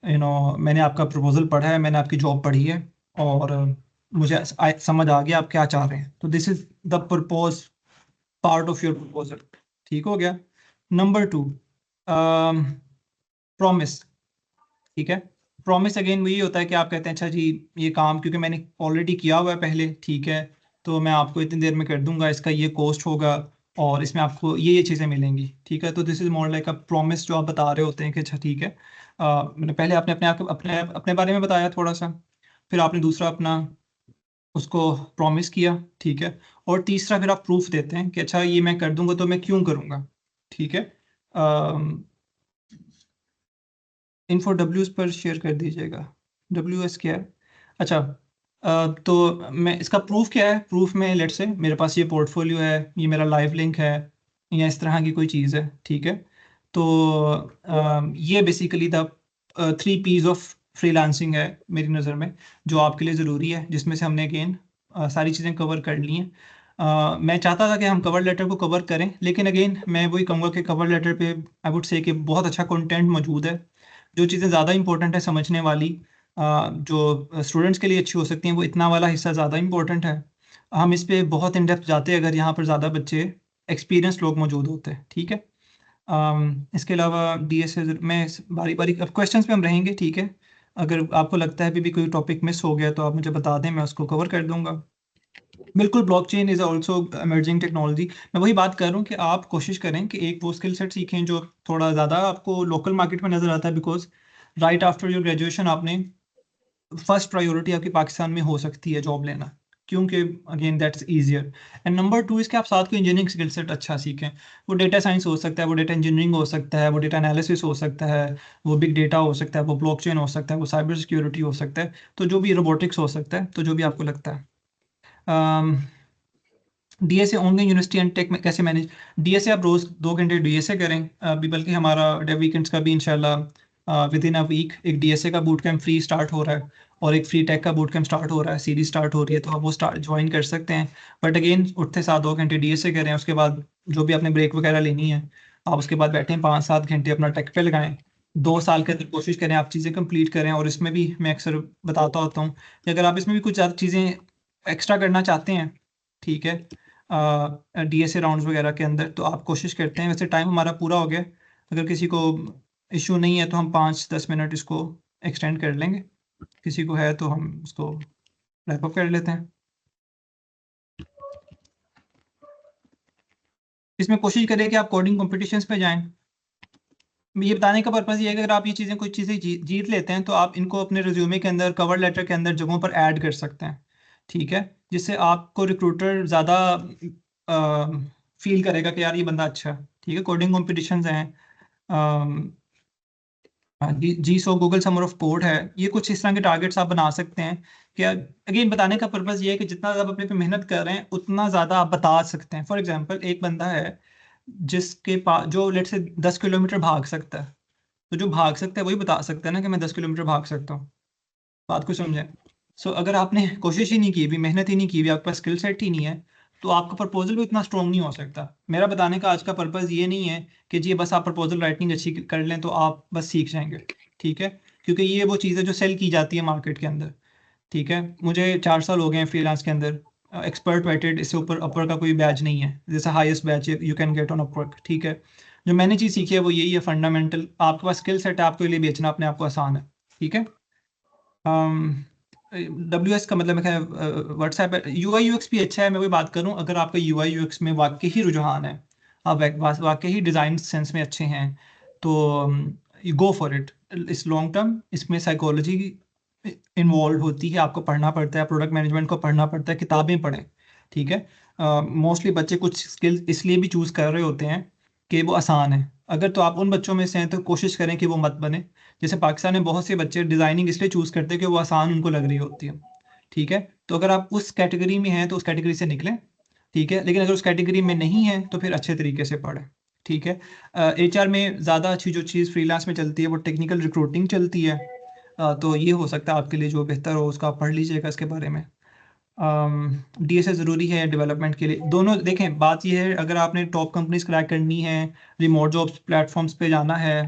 मैंने आपका प्रपोजल पढ़ा है, मैंने आपकी जॉब पढ़ी है, और मुझे समझ आ गया आप क्या चाह रहे हैं, तो this is the propose part of your proposal, ठीक हो गया। नंबर 2, प्रॉमिस, ठीक है। प्रॉमिस अगेन वही होता है कि आप कहते हैं अच्छा जी ये काम क्योंकि मैंने ऑलरेडी किया हुआ है पहले, ठीक है, तो मैं आपको इतनी देर में कर दूंगा, इसका ये कॉस्ट होगा, और इसमें आपको ये चीज़ें मिलेंगी, ठीक है। तो this is more like a promise जो आप बता रहे होते हैं कि अच्छा ठीक है, मैंने पहले आपने अपने आप अपने अपने बारे में बताया थोड़ा सा, फिर आपने दूसरा अपना उसको प्रॉमिस किया, ठीक है, और तीसरा फिर आप प्रूफ देते हैं कि अच्छा ये मैं कर दूंगा तो मैं क्यों करूंगा, ठीक है। इन्फो डब्ल्यूज पर शेयर कर दीजिएगा। डब्ल्यू एस क्या है? अच्छा, तो मैं इसका प्रूफ क्या है? प्रूफ में लेट से मेरे पास ये पोर्टफोलियो है, ये मेरा लाइव लिंक है, या इस तरह की कोई चीज़ है, ठीक है। तो ये basically the 3 P's of freelancing है मेरी नज़र में, जो आपके लिए ज़रूरी है, जिसमें से हमने अगेन सारी चीज़ें कवर कर ली हैं। मैं चाहता था कि हम कवर लेटर को कवर करें, लेकिन अगेन मैं वही कहूँगा कि कवर लेटर पे आई वुड से कि बहुत अच्छा कंटेंट मौजूद है। जो चीज़ें ज़्यादा इंपॉर्टेंट है समझने वाली, जो स्टूडेंट्स के लिए अच्छी हो सकती हैं, वो इतना वाला हिस्सा ज़्यादा इंपॉर्टेंट है। हम इस पे बहुत इन डेप्थ जाते हैं अगर यहाँ पर ज़्यादा बच्चे एक्सपीरियंस लोग मौजूद होते हैं, ठीक है। इसके अलावा डीएस में बारी बारी अब क्वेश्चंस पे हम रहेंगे, ठीक है। अगर आपको लगता है अभी भी कोई टॉपिक मिस हो गया तो आप मुझे बता दें, मैं उसको कवर कर दूंगा। बिल्कुल, blockchain is also emerging technology. मैं वही बात कर रहा हूँ कि आप कोशिश करें कि एक वो स्किल सेट सीखें जो थोड़ा ज़्यादा आपको लोकल मार्केट में नज़र आता है, because right after your graduation आपने फर्स्ट प्रायोरिटी आपकी पाकिस्तान में हो सकती है जॉब लेना, क्योंकि again that's easier. And number 2 इसके आप साथ को इंजीनियरिंग स्किल सेट अच्छा सीखें। वो डेटा साइंस हो सकता है, वो डेटा इंजीनियरिंग हो सकता है, वो डेटा एनालिसिस हो सकता है, वो बिग डेटा हो सकता है, वो ब्लॉकचेन हो सकता है, वो साइबर सिक्योरिटी हो सकता है, तो जो भी रोबोटिक्स हो सकता है, तो जो भी आपको लगता है। DSA online university and tech में कैसे मैनेज? डीएसए आप रोज 2 घंटे डीएसए करें अभी, बल्कि हमारा डेव वीकेंड्स का भी इंशाल्लाह विद इन अ वीक एक डीएसए का बूट कैंप फ्री स्टार्ट हो रहा है, और एक फ्री टेक का बूट कैंप स्टार्ट हो रहा है, सीरीज स्टार्ट हो रही है, तो आप वो स्टार्ट ज्वाइन कर सकते हैं। बट अगेन उठते साथ 2 घंटे डीएसए करें, उसके बाद जो भी आपने ब्रेक वगैरह लेनी है आप उसके बाद बैठें 5-7 घंटे अपना टेक पे लगाएं। 2 साल के अंदर कोशिश करें आप चीज़ें कंप्लीट करें। और इसमें भी मैं अक्सर बताता होता हूँ कि अगर आप इसमें भी कुछ ज़्यादा चीज़ें एक्स्ट्रा करना चाहते हैं, ठीक है, डीएसए राउंड्स वगैरह के अंदर, तो आप कोशिश करते हैं। वैसे टाइम हमारा पूरा हो गया, अगर किसी को इशू नहीं है तो हम 5-10 मिनट इसको एक्सटेंड कर लेंगे, किसी को है तो हम उसको रैप अप कर लेते हैं। इसमें कोशिश करें कि आप कोडिंग कॉम्पिटिशन्स पे जाएं। ये बताने का पर्पज़ ये है कि अगर आप ये चीज़ें कुछ चीज़ें जीत लेते हैं तो आप इनको अपने रिज्यूमे के अंदर, कवर लेटर के अंदर जगहों पर ऐड कर सकते हैं, ठीक है, जिससे आपको रिक्रूटर ज़्यादा फील करेगा कि यार ये बंदा अच्छा है, ठीक है। कोडिंग कॉम्पिटिशन्स हैं, हाँ जी जी, so Google summer of code है, ये कुछ इस तरह के टारगेट्स आप बना सकते हैं। कि अगेन बताने का पर्पज़ ये है कि जितना ज़्यादा अपने पे मेहनत कर रहे हैं उतना ज़्यादा आप बता सकते हैं। फॉर एग्जांपल एक बंदा है जिसके पास, जो लेट से 10 किलोमीटर भाग सकता है, तो जो भाग सकता है वही बता सकता है ना कि मैं 10 किलोमीटर भाग सकता हूँ। बात को समझें। सो अगर आपने कोशिश ही नहीं की भी, मेहनत ही नहीं की भी, आपके पास स्किल सेट ही नहीं है, तो आपका प्रपोजल भी इतना स्ट्रॉन्ग नहीं हो सकता। मेरा बताने का आज का पर्पज़ ये नहीं है कि जी बस आप प्रपोजल राइटिंग अच्छी कर लें तो आप बस सीख जाएंगे, ठीक है, क्योंकि ये वो चीज़ है जो सेल की जाती है मार्केट के अंदर, ठीक है। मुझे 4 साल हो गए हैं फ्रीलांस के अंदर, एक्सपर्ट वेटेड, इससे ऊपर अपर का कोई बैच नहीं है, जैसे highest batch you can get on Upwork, ठीक है। जो मैंने चीज़ सीखी है वो यही है फंडामेंटल, आपके पास स्किल सेट है, आपके लिए बेचना अपने आप को आसान है, ठीक है। WS का मतलब है व्हाट्सएप है। UI UX भी अच्छा है। मैं वही बात करूं, अगर आपका UI UX में वाकई ही रुझान है, आप वाकई ही डिज़ाइन सेंस में अच्छे हैं, तो गो फॉर इट। इस लॉन्ग टर्म इसमें साइकोलॉजी इन्वॉल्व होती है, आपको पढ़ना पड़ता है, प्रोडक्ट मैनेजमेंट को पढ़ना पड़ता है, किताबें पढ़ें, ठीक है। मोस्टली बच्चे कुछ स्किल्स इसलिए भी चूज़ कर रहे होते हैं कि वो आसान है। अगर तो आप उन बच्चों में से हैं तो कोशिश करें कि वो मत बने। जैसे पाकिस्तान में बहुत से बच्चे डिज़ाइनिंग इसलिए चूज़ करते हैं कि वो आसान उनको लग रही होती है, ठीक है। तो अगर आप उस कैटेगरी में हैं तो उस कैटेगरी से निकलें, ठीक है। लेकिन अगर उस कैटेगरी में नहीं है तो फिर अच्छे तरीके से पढ़ें, ठीक है। HR में ज़्यादा अच्छी जो चीज़ फ्रीलांस में चलती है वो टेक्निकल रिक्रूटिंग चलती है। तो ये हो सकता है आपके लिए जो बेहतर हो, उसका आप पढ़ लीजिएगा इसके बारे में। DSA ज़रूरी है डेवलपमेंट के लिए। दोनों देखें, बात ये है, अगर आपने टॉप कंपनीज क्रैक करनी है, रिमोट जॉब्स प्लेटफॉर्म्स पे जाना है,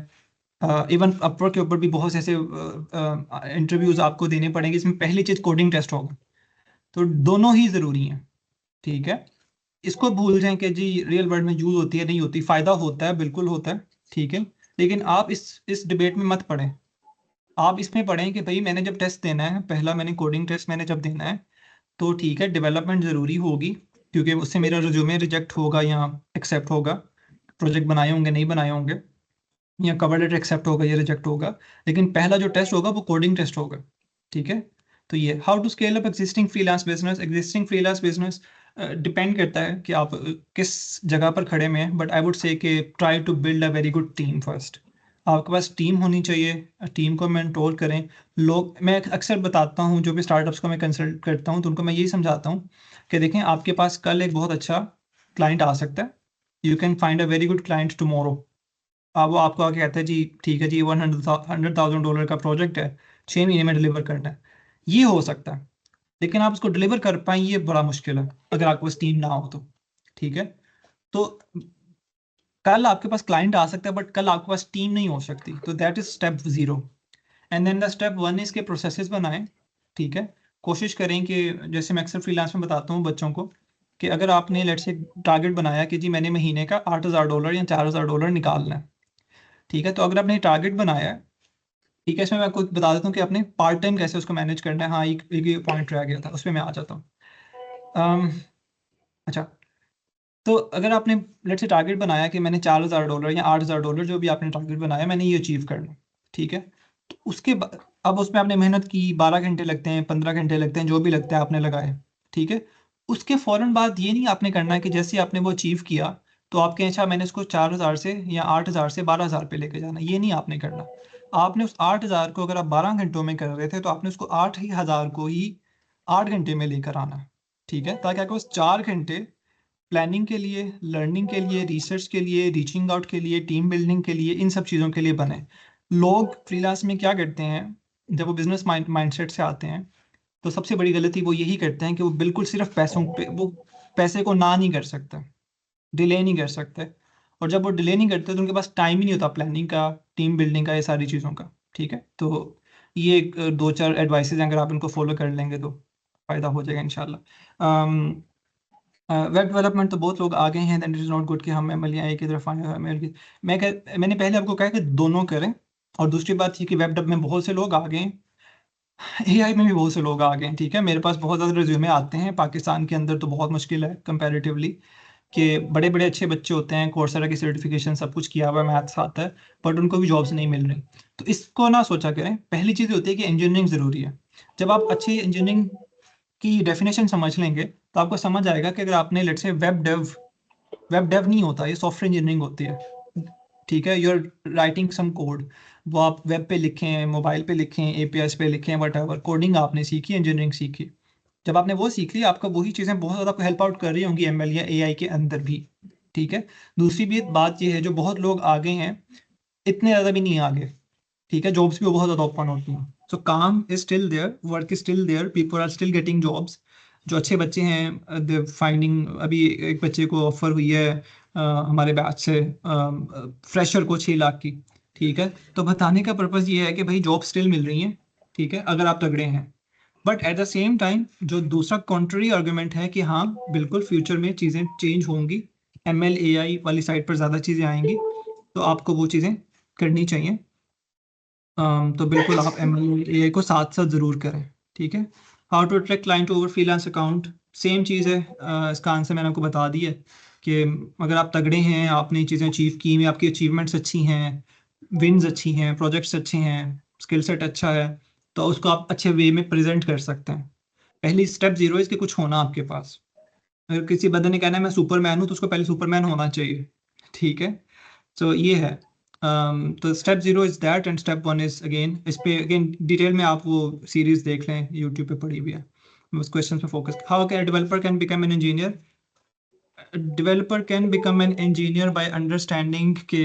इवन अपवर्क के ऊपर भी बहुत से ऐसे इंटरव्यूज आपको देने पड़ेंगे, इसमें पहली चीज़ कोडिंग टेस्ट होगा। तो दोनों ही ज़रूरी हैं, ठीक है। इसको भूल जाएं कि जी रियल वर्ल्ड में यूज़ होती है, नहीं होती, फ़ायदा होता है, बिल्कुल होता है, ठीक है। लेकिन आप इस डिबेट में मत पढ़ें। आप इसमें पढ़ें कि भाई मैंने जब टेस्ट देना है, पहला मैंने कोडिंग टेस्ट मैंने जब देना है, तो ठीक है डेवलपमेंट ज़रूरी होगी, क्योंकि उससे मेरा रिज्यूमे रिजेक्ट होगा या एक्सेप्ट होगा, प्रोजेक्ट बनाए होंगे नहीं बनाए होंगे, या कवर लेटर एक्सेप्ट होगा या रिजेक्ट होगा। लेकिन पहला जो टेस्ट होगा वो कोडिंग टेस्ट होगा, ठीक है। तो ये how to scale up existing freelance business. Existing freelance business depend करता है कि आप किस जगह पर खड़े में हैं, बट आई वुड से कि try to build a very good team first. आपके पास टीम होनी चाहिए, टीम को मेंटोर करें। लोग, मैं अक्सर बताता हूँ जो भी स्टार्टअप्स को मैं कंसल्ट करता हूँ तो उनको मैं यही समझाता हूँ कि देखें आपके पास कल एक बहुत अच्छा क्लाइंट आ सकता है, you can find a very good client tomorrow. अब वो आपको आके कहता है जी ठीक है जी, $100,000 का प्रोजेक्ट है, 6 महीने में डिलीवर करना है, ये हो सकता है। लेकिन आप उसको डिलीवर कर पाए ये बड़ा मुश्किल है अगर आपके पास टीम ना हो तो, ठीक है। तो कल आपके पास क्लाइंट आ सकता है बट कल आपके पास टीम नहीं हो सकती, तो that is step 0। And then the step 1 इसके प्रोसेसेस बनाएं, ठीक है। कोशिश करें कि जैसे मैं अक्सर फ्रीलांस में बताता हूँ बच्चों को कि अगर आपने लेट्स से टारगेट बनाया कि जी मैंने महीने का $8,000 या $4,000 निकालना है, ठीक है। तो अगर आपने टारगेट बनाया है, ठीक है, इसमें मैं आपको बता देता हूँ कि आपने पार्ट टाइम कैसे उसको मैनेज करना है। हाँ, एक पॉइंट रह गया था, उस पर मैं आ जाता हूँ। अच्छा, तो अगर आपने लेट्स से टारगेट बनाया कि मैंने $4,000 या $8,000 जो भी आपने टारगेट बनाया मैंने ये अचीव करना है, ठीक है। तो अब उसमें आपने मेहनत की, 12 घंटे लगते हैं, 15 घंटे लगते हैं, जो भी लगता है आपने लगाए, ठीक है। उसके फ़ौरन बाद ये नहीं आपने करना है कि जैसे आपने वो अचीव किया तो आपके अच्छा मैंने इसको 4,000 से या 8,000 से 12,000 पे लेके जाना, ये नहीं आपने करना। आपने उस 8,000 को अगर आप 12 घंटों में कर रहे थे तो आपने उसको 8,000 को ही 8 घंटे में लेकर आना है, ठीक है, ताकि आपके पास 4 घंटे प्लानिंग के लिए, लर्निंग के लिए, रिसर्च के लिए, रीचिंग आउट के लिए, टीम बिल्डिंग के लिए, इन सब चीज़ों के लिए बने। लोग फ्रीलांस में क्या करते हैं, जब वो बिजनेस माइंडसेट से आते हैं तो सबसे बड़ी गलती वो यही करते हैं कि वो बिल्कुल सिर्फ पैसों पे, वो पैसे को ना नहीं कर सकते, डिले नहीं कर सकते। और जब वो डिले नहीं करते तो उनके पास टाइम ही नहीं होता प्लानिंग का, टीम बिल्डिंग का, ये सारी चीज़ों का, ठीक है। तो ये 2-4 एडवाइसेज अगर आप इनको फॉलो कर लेंगे तो फ़ायदा हो जाएगा इंशाल्लाह। वेब डेवलपमेंट तो बहुत लोग आ गए हैं, दैट इज़ नॉट गुड कि हम एमएल या की तरफ आए, एमएल की मैंने पहले आपको कहा कि दोनों करें। और दूसरी बात ये कि वेब डेव में बहुत से लोग आ गए हैं, एआई में भी बहुत से लोग आ गए हैं, ठीक है। मेरे पास बहुत ज़्यादा रिज्यूमे आते हैं, पाकिस्तान के अंदर तो बहुत मुश्किल है कंपैरेटिवली, कि बड़े बड़े अच्छे बच्चे होते हैं, कोर्सेरा की सर्टिफिकेशन सब कुछ किया हुआ है, मैथ्स आता है, बट उनको भी जॉब्स नहीं मिल रही। तो इसको ना सोचा करें। पहली चीज़ होती है कि इंजीनियरिंग ज़रूरी है। जब आप अच्छी इंजीनियरिंग की डेफिनेशन समझ लेंगे तो आपको समझ आएगा कि अगर आपने लेट्स से वेब डेव नहीं होता, ये सॉफ्टवेयर इंजीनियरिंग होती है, ठीक है। यूर राइटिंग सम कोड, वो आप वेब पे लिखें, मोबाइल पे लिखें, एपीआईज पे लिखें, वट एवर कोडिंग आपने सीखी, इंजीनियरिंग सीखी। जब आपने वो सीख ली आपका वही चीज़ें बहुत ज़्यादा आपको हेल्प आउट कर रही होंगी एमएल या एआई के अंदर भी, ठीक है। दूसरी भी बात ये है, जो बहुत लोग आगे हैं, इतने ज़्यादा भी नहीं आगे, ठीक है, जॉब्स भी बहुत ज़्यादा ओपन होती हैं। सो काम is still there, work is still there, people are still getting jobs. जो अच्छे बच्चे हैं दे फाइंडिंग, अभी एक बच्चे को ऑफर हुई है हमारे बैच से, फ्रेशर को 6 लाख की, ठीक है। तो बताने का पर्पज़ ये है कि भाई जॉब स्टिल मिल रही है, ठीक है, अगर आप तगड़े हैं। But at the same time जो दूसरा कॉन्ट्ररी आर्गूमेंट है कि हाँ बिल्कुल फ्यूचर में चीज़ें चेंज होंगी, एमएल एआई वाली साइड पर ज़्यादा चीज़ें आएंगी, तो आपको वो चीज़ें करनी चाहिए। तो बिल्कुल आप एमएल को साथ साथ ज़रूर करें, ठीक है। How to attract client over freelance account, same चीज़ है। इसका आंसर मैंने आपको बता दिया है कि अगर आप तगड़े हैं, आपने चीज़ें अचीव की हुई, आपकी अचीवमेंट्स अच्छी हैं, विन्स अच्छी हैं, प्रोजेक्ट्स अच्छे हैं, स्किल सेट अच्छा है, तो उसको आप अच्छे वे में प्रेजेंट कर सकते हैं। पहली स्टेप 0 इसके कुछ होना आपके पास। अगर किसी बंदे ने कहना है मैं सुपरमैन हूँ तो उसको पहले सुपरमैन होना चाहिए, ठीक है। तो ये है। तो step 0 is that and step 1 is again, इस पे अगेन डिटेल में आप वो सीरीज देख लें, यूट्यूब पे पड़ी हुई है। उस क्वेश्चन पे focus, how can developer can become an engineer. Developer can become an engineer by understanding के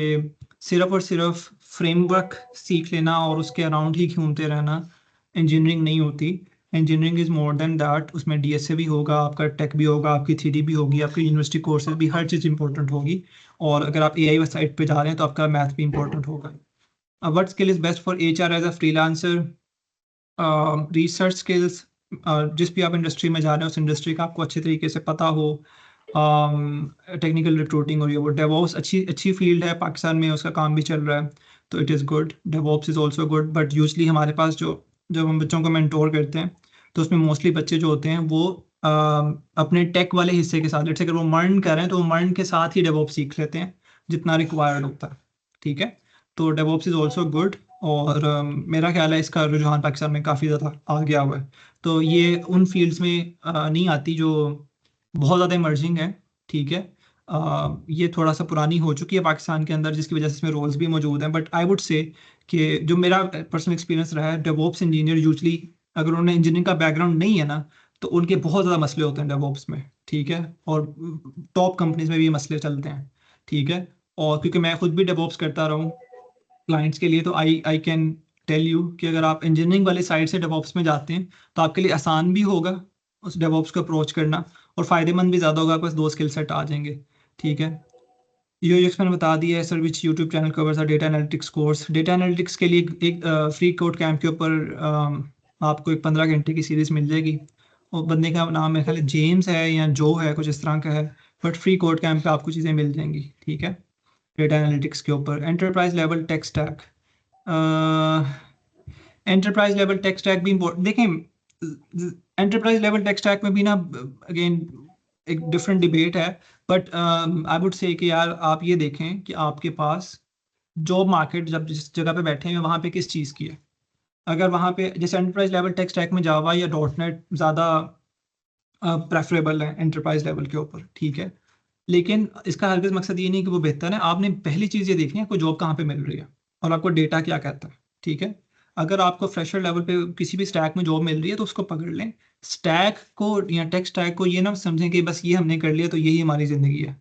सिर्फ और सिर्फ फ्रेमवर्क सीख लेना और उसके अराउंड ही घूमते रहना इंजीनियरिंग नहीं होती। Engineering is more than that, उसमें डीएसए भी होगा, आपका टेक भी होगा, आपकी थ्योरी भी होगी, आपकी यूनिवर्सिटी कोर्सेज भी, हर चीज़ इंपॉर्टेंट होगी। और अगर आप एआई साइड पे जा रहे हैं तो आपका मैथ भी इंपॉर्टेंट होगा। What skill is best for HR as a freelancer. Research skills, जिस भी आप इंडस्ट्री में जा रहे हैं उस इंडस्ट्री का आपको अच्छे तरीके से पता हो। टेक्निकल रिक्रूटिंग और ये वो, डेवॉप्स अच्छी अच्छी फील्ड है, पाकिस्तान में उसका काम भी चल रहा है, तो it is good. DevOps is also good, but usually हमारे पास जो जब हम बच्चों को मेंटोर करते हैं तो उसमें मोस्टली बच्चे जो होते हैं वो अपने टेक वाले हिस्से के साथ, जैसे अगर वो मर्न कर रहे हैं तो वो मर्न के साथ ही डेवऑप्स सीख लेते हैं जितना रिक्वायर्ड होता है। ठीक है, तो डेवऑप्स इज़ ऑल्सो गुड। और मेरा ख्याल है इसका रुझान पाकिस्तान में काफ़ी ज़्यादा आ गया हुआ है। तो ये उन फील्ड्स में नहीं आती जो बहुत ज़्यादा इमर्जिंग है। ठीक है, ये थोड़ा सा पुरानी हो चुकी है पाकिस्तान के अंदर, जिसकी वजह से इसमें रोल्स भी मौजूद हैं। बट आई वुड से कि जो मेरा पर्सनल एक्सपीरियंस रहा है, डेवऑप्स इंजीनियर यूजली अगर उन्हें इंजीनियरिंग का बैकग्राउंड नहीं है ना, तो उनके बहुत ज़्यादा मसले होते हैं डेवऑप्स में। ठीक है, और टॉप कंपनीज में भी ये मसले चलते हैं। ठीक है, और क्योंकि मैं खुद भी डेवऑप्स करता रहा हूँ क्लाइंट्स के लिए, तो आई आई कैन टेल यू कि अगर आप इंजीनियरिंग वाले साइड से डेवऑप्स में जाते हैं तो आपके लिए आसान भी होगा उस डेवऑप्स को अप्रोच करना, और फ़ायदेमंद भी ज़्यादा होगा, आपके पास दो स्किल सेट आ जाएंगे। ठीक है, यूएक्स मैंने बता दिया है sir, which YouTube channel covers data analytics course. Data analytics के लिए एक फ्री कोड कैंप के ऊपर आपको एक 15 घंटे की सीरीज मिल जाएगी। और बंदे का नाम मेरे ख्याल है जेम्स है या जो है, कुछ इस तरह का है। बट फ्री कोड कैंप पे आपको चीज़ें मिल जाएंगी। ठीक है, डेटा एनालिटिक्स के ऊपर enterprise level tech stack, enterprise level tech stack भी इम्पोर्टेंट। देखें, एंटरप्राइज लेवल टेक स्टैक में भी ना अगेन एक डिफरेंट डिबेट है। बट आई वुड से कि यार आप ये देखें कि आपके पास जॉब मार्केट जब जिस जगह पे बैठे हैं वहाँ पे किस चीज़ की है। अगर वहाँ पे जैसे एंटरप्राइज लेवल टेक स्टैक में जावा या डॉट नेट ज़्यादा प्रेफरेबल है एंटरप्राइज लेवल के ऊपर। ठीक है, लेकिन इसका हरगिज़ मकसद ये नहीं कि वो बेहतर है। आपने पहली चीज़ ये देखनी है आपको जॉब कहाँ पे मिल रही है और आपको डेटा क्या कहता है। ठीक है, अगर आपको फ्रेशर लेवल पे किसी भी स्टैक में जॉब मिल रही है तो उसको पकड़ लें। स्टैक को या टेक स्टैक को ये ना समझें कि बस ये हमने कर लिया तो यही हमारी ज़िंदगी है।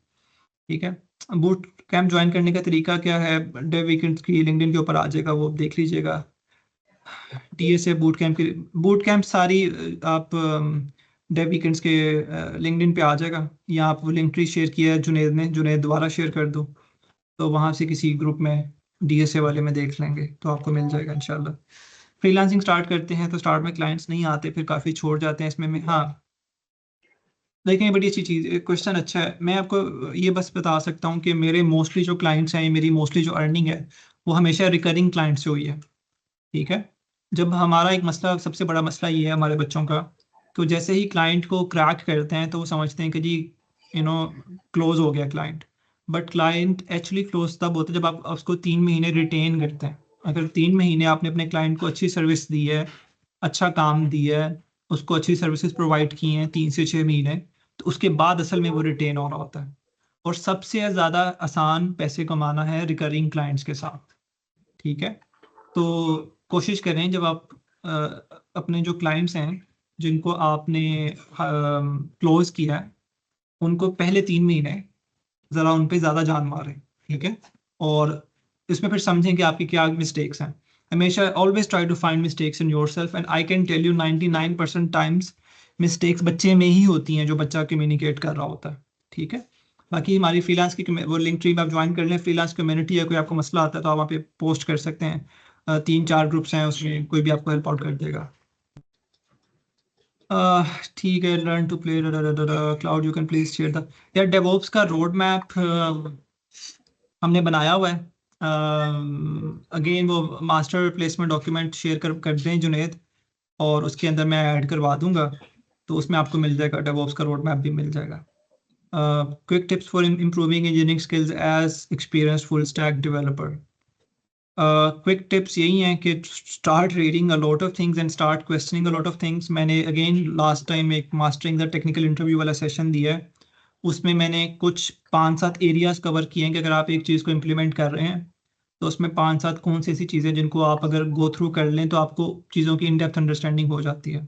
ठीक है, बूट कैंप ज्वाइन करने का तरीका क्या है, डेव वीकेंड की लिंक्डइन के ऊपर आ जाएगा, वो देख लीजिएगा। टीएसए बूट कैंप की बूट कैंप सारी आप डेव वीकेंड्स के लिंक्डइन पे आ जाएगा, या आप वो लिंक ट्री शेयर किया है जुनेद ने, जुनेद दोबारा शेयर कर दो तो वहाँ से किसी ग्रुप में डीएसए वाले में देख लेंगे तो आपको मिल जाएगा इंशाल्लाह। फ्रीलांसिंग स्टार्ट करते हैं तो स्टार्ट में क्लाइंट्स नहीं आते, फिर काफ़ी छोड़ जाते हैं इसमें। हाँ, लेकिन बड़ी अच्छी चीज़, क्वेश्चन अच्छा है। मैं आपको ये बस बता सकता हूँ कि मेरे मोस्टली जो क्लाइंट्स हैं, मेरी मोस्टली जो अर्निंग है वो हमेशा रिकरिंग क्लाइंट से हुई है। ठीक है, जब हमारा एक मसला, सबसे बड़ा मसला ये है हमारे बच्चों का, तो जैसे ही क्लाइंट को क्रैक करते हैं तो वो समझते हैं कि जी क्लोज हो गया client. But client actually close तब होता है जब आप उसको 3 महीने रिटेन करते हैं। अगर 3 महीने आपने अपने क्लाइंट को अच्छी सर्विस दी है, अच्छा काम दिया है, उसको अच्छी सर्विसेज प्रोवाइड की हैं 3 से 6 महीने, तो उसके बाद असल में वो रिटेन हो रहा होता है। और सबसे ज़्यादा आसान पैसे कमाना है रिकरिंग क्लाइंट्स के साथ। ठीक है, तो कोशिश करें जब आप अपने जो क्लाइंट्स हैं जिनको आपने क्लोज किया है, उनको पहले 3 महीने ज़रा उन पे ज़्यादा जान मारें। ठीक है, और इसमें फिर समझें कि आपकी क्या मिस्टेक्स हैं। हमेशा always try to find mistakes in yourself, and I can tell you 99% times mistakes बच्चे में ही होती हैं जो बच्चा कम्युनिकेट कर रहा होता है। ठीक है, बाकी हमारी फ्रीलांस की वो लिंक ट्री में आप ज्वाइन कर लें, फ्रीलांस कम्युनिटी है, कोई आपको मसला आता है तो आप वहाँ पे पोस्ट कर सकते हैं। 3-4 ग्रुप्स हैं, उसमें कोई भी आपको हेल्प आउट कर देगा। ठीक है, learn to play cloud, you can please share the. यार डेवॉप्स का रोड मैप हमने बनाया हुआ है। अगेन वो मास्टर प्लेसमेंट डॉक्यूमेंट शेयर कर दें जुनेद, और उसके अंदर मैं ऐड करवा दूंगा, तो उसमें आपको मिल जाएगा, डेवॉप्स का रोड मैप भी मिल जाएगा। Quick tips for improving engineering skills as experienced full stack developer. Quick tips यही हैं कि start reading a lot of things and start questioning a lot of things. मैंने अगेन लास्ट टाइम एक mastering the technical interview वाला session दिया है, उसमें मैंने कुछ 5-7 एरियाज कवर किए हैं कि अगर आप एक चीज़ को इम्प्लीमेंट कर रहे हैं तो उसमें 5-7 कौन सी ऐसी चीज़ें जिनको आप अगर गो थ्रू कर लें तो आपको चीज़ों की इन डेप्थ अंडरस्टैंडिंग हो जाती है।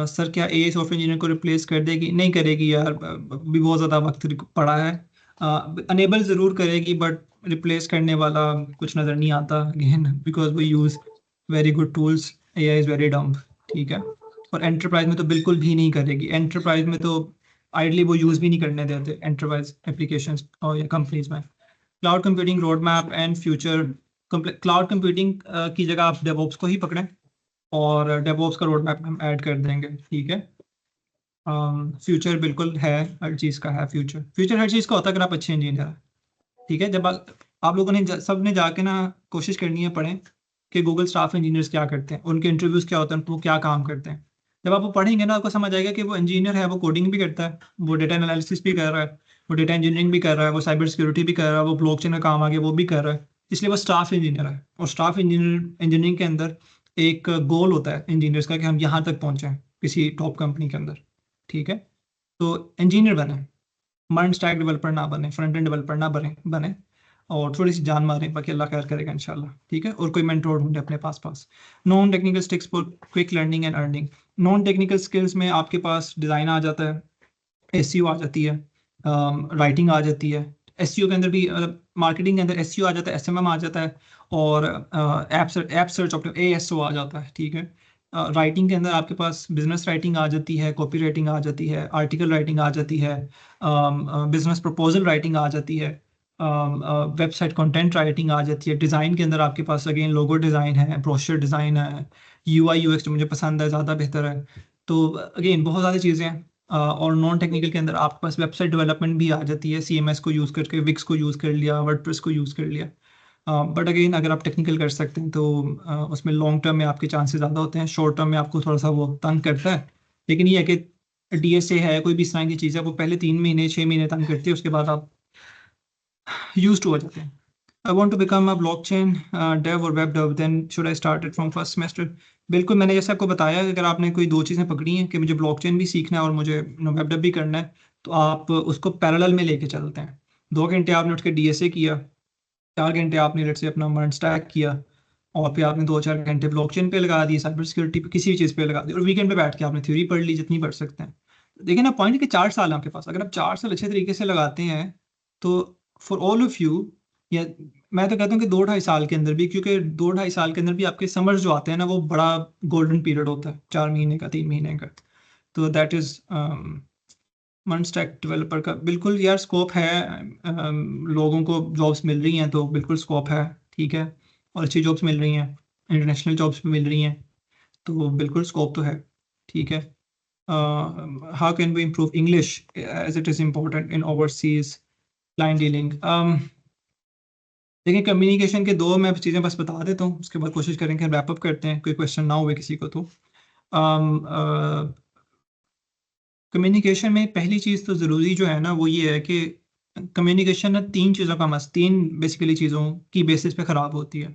सर क्या ए सॉफ्टवेयर इंजीनियर को रिप्लेस कर देगी? नहीं करेगी यार, भी बहुत ज़्यादा वक्त पड़ा है। अनेबल ज़रूर करेगी बट रिप्लेस करने वाला कुछ नज़र नहीं आता again, because we use very good tools, AI is very dumb. ठीक है, और एंटरप्राइज में तो बिल्कुल भी नहीं करेगी। एंटरप्राइज में तो आइडली वो यूज़ भी नहीं करने देते एंटरप्राइज एप्लीकेशंस और या कंपनीज में। Cloud computing road map and future. Cloud computing की जगह आप डेवऑप्स को ही पकड़ें और डेवऑप्स का रोड मैप हम ऐड कर देंगे। ठीक है, फ्यूचर बिल्कुल है, हर चीज़ का है फ्यूचर। फ्यूचर हर चीज़ का होता है अगर आप अच्छे इंजीनियर हैं। ठीक है, जब आप लोगों ने सब ने जाके ना कोशिश करनी है, पढ़ें कि गूगल स्टाफ इंजीनियर्स क्या करते हैं, उनके इंटरव्यूज़ क्या होते हैं, वो क्या काम करते हैं।
जब आप वो पढ़ेंगे ना, आपको समझ आएगा कि वो इंजीनियर है, वो कोडिंग भी करता है, वो डेटा एनालिसिस भी कर रहा है, वो डेटा इंजीनियरिंग भी कर रहा है, वो साइबर सिक्योरिटी भी कर रहा है, वो ब्लॉकचेन का काम आगे वो भी कर रहा है, इसलिए वो स्टाफ इंजीनियर है। और स्टाफ इंजीनियरिंग के अंदर एक गोल होता है इंजीनियर्स का कि हम यहाँ तक पहुँचे किसी टॉप कंपनी के अंदर, ठीक है। तो इंजीनियर बने, माइंड स्टैक डेवलपर ना बने, फ्रंट एंड डेवलपर ना बने और थोड़ी सी जान मारें, बाकी अल्लाह खैर करेगा इंशाल्लाह, ठीक है। और कोई मेंटोर ढूंढे अपने पास। Non technical skills for quick learning and earning. Non technical skills में आपके पास डिज़ाइन आ जाता है, एसईओ आ जाती है, राइटिंग आ जाती है, एसईओ के अंदर भी मार्केटिंग के अंदर एसईओ आ जाता है, एसएमएम आ जाता है, और ऐप सर्च एएसओ आ जाता है, ठीक है। राइटिंग के अंदर आपके पास बिजनेस राइटिंग आ जाती है, कॉपी राइटिंग आ जाती है, आर्टिकल राइटिंग आ जाती है, बिजनेस प्रपोजल राइटिंग आ जाती है, वेबसाइट कंटेंट राइटिंग आ जाती है। डिज़ाइन के अंदर आपके पास अगेन लोगो डिज़ाइन है, ब्रोशर डिज़ाइन है, यूआई यूएक्स जो मुझे पसंद है, ज़्यादा बेहतर है। तो अगेन बहुत सारी चीज़ें हैं। और नॉन टेक्निकल के अंदर आपके पास वेबसाइट डेवलपमेंट भी आ जाती है, सीएमएस को यूज़ करके, विक्स को यूज़ कर लिया, वर्डप्रेस को यूज़ कर लिया। बट अगेन अगर आप टेक्निकल कर सकते हैं तो उसमें लॉन्ग टर्म में आपके चांसेस ज़्यादा होते हैं, शॉर्ट टर्म में आपको थोड़ा सा वो तंग करता है। लेकिन ये है कि डीएसए है, कोई भी इस तरह की चीज़ है, वो पहले 3 महीने 6 महीने तंग करती है, उसके बाद आप यूज टू हो जाते हैं। I want to become a blockchain dev और web dev, then should I start it from first semester. बिल्कुल, मैंने जैसे आपको बताया कि अगर आपने कोई 2 चीज़ें पकड़ी हैं कि मुझे ब्लॉकचेन भी सीखना है और मुझे वेब डेव भी करना है, तो आप उसको पैरेलल में लेके चलते हैं। 2 घंटे आपने उठ के डीएसए किया, 4 घंटे आपने लेट से अपना मर्न स्टैक किया, और फिर आपने 2-4 घंटे ब्लॉकचेन पे लगा दिए, साइबर सिक्योरिटी पे, किसी भी चीज़ पे लगा दी, और वीकेंड पे बैठ के आपने थ्योरी पढ़ ली जितनी पढ़ सकते हैं। देखिए ना, पॉइंट है कि 4 साल है आपके पास, अगर आप 4 साल अच्छे तरीके से लगाते हैं तो फॉर ऑल ऑफ यू, या मैं तो कहता हूँ कि 2-2.5 साल के अंदर भी, क्योंकि 2-2.5 साल के अंदर भी आपके समर्स जो आते हैं ना, वो बड़ा गोल्डन पीरियड होता है, 4 महीने का, 3 महीने का। तो that is one stack developer का बिल्कुल यार स्कोप है। लोगों को जॉब्स मिल रही हैं तो बिल्कुल स्कोप है, ठीक है। और अच्छी जॉब्स मिल रही हैं, इंटरनेशनल जॉब्स भी मिल रही हैं, तो बिल्कुल स्कोप तो है, ठीक है। How can we improve English as it is important in overseas client dealing. देखिए, कम्युनिकेशन के 2 मैं चीज़ें बस बता देता हूँ, उसके बाद कोशिश करेंगे रैप अप करते हैं, कोई क्वेश्चन ना हुए किसी को तो। कम्युनिकेशन में पहली चीज़ तो ज़रूरी जो है ना, वो ये है कि कम्युनिकेशन ना 3 बेसिकली चीज़ों की बेसिस पे ख़राब होती है,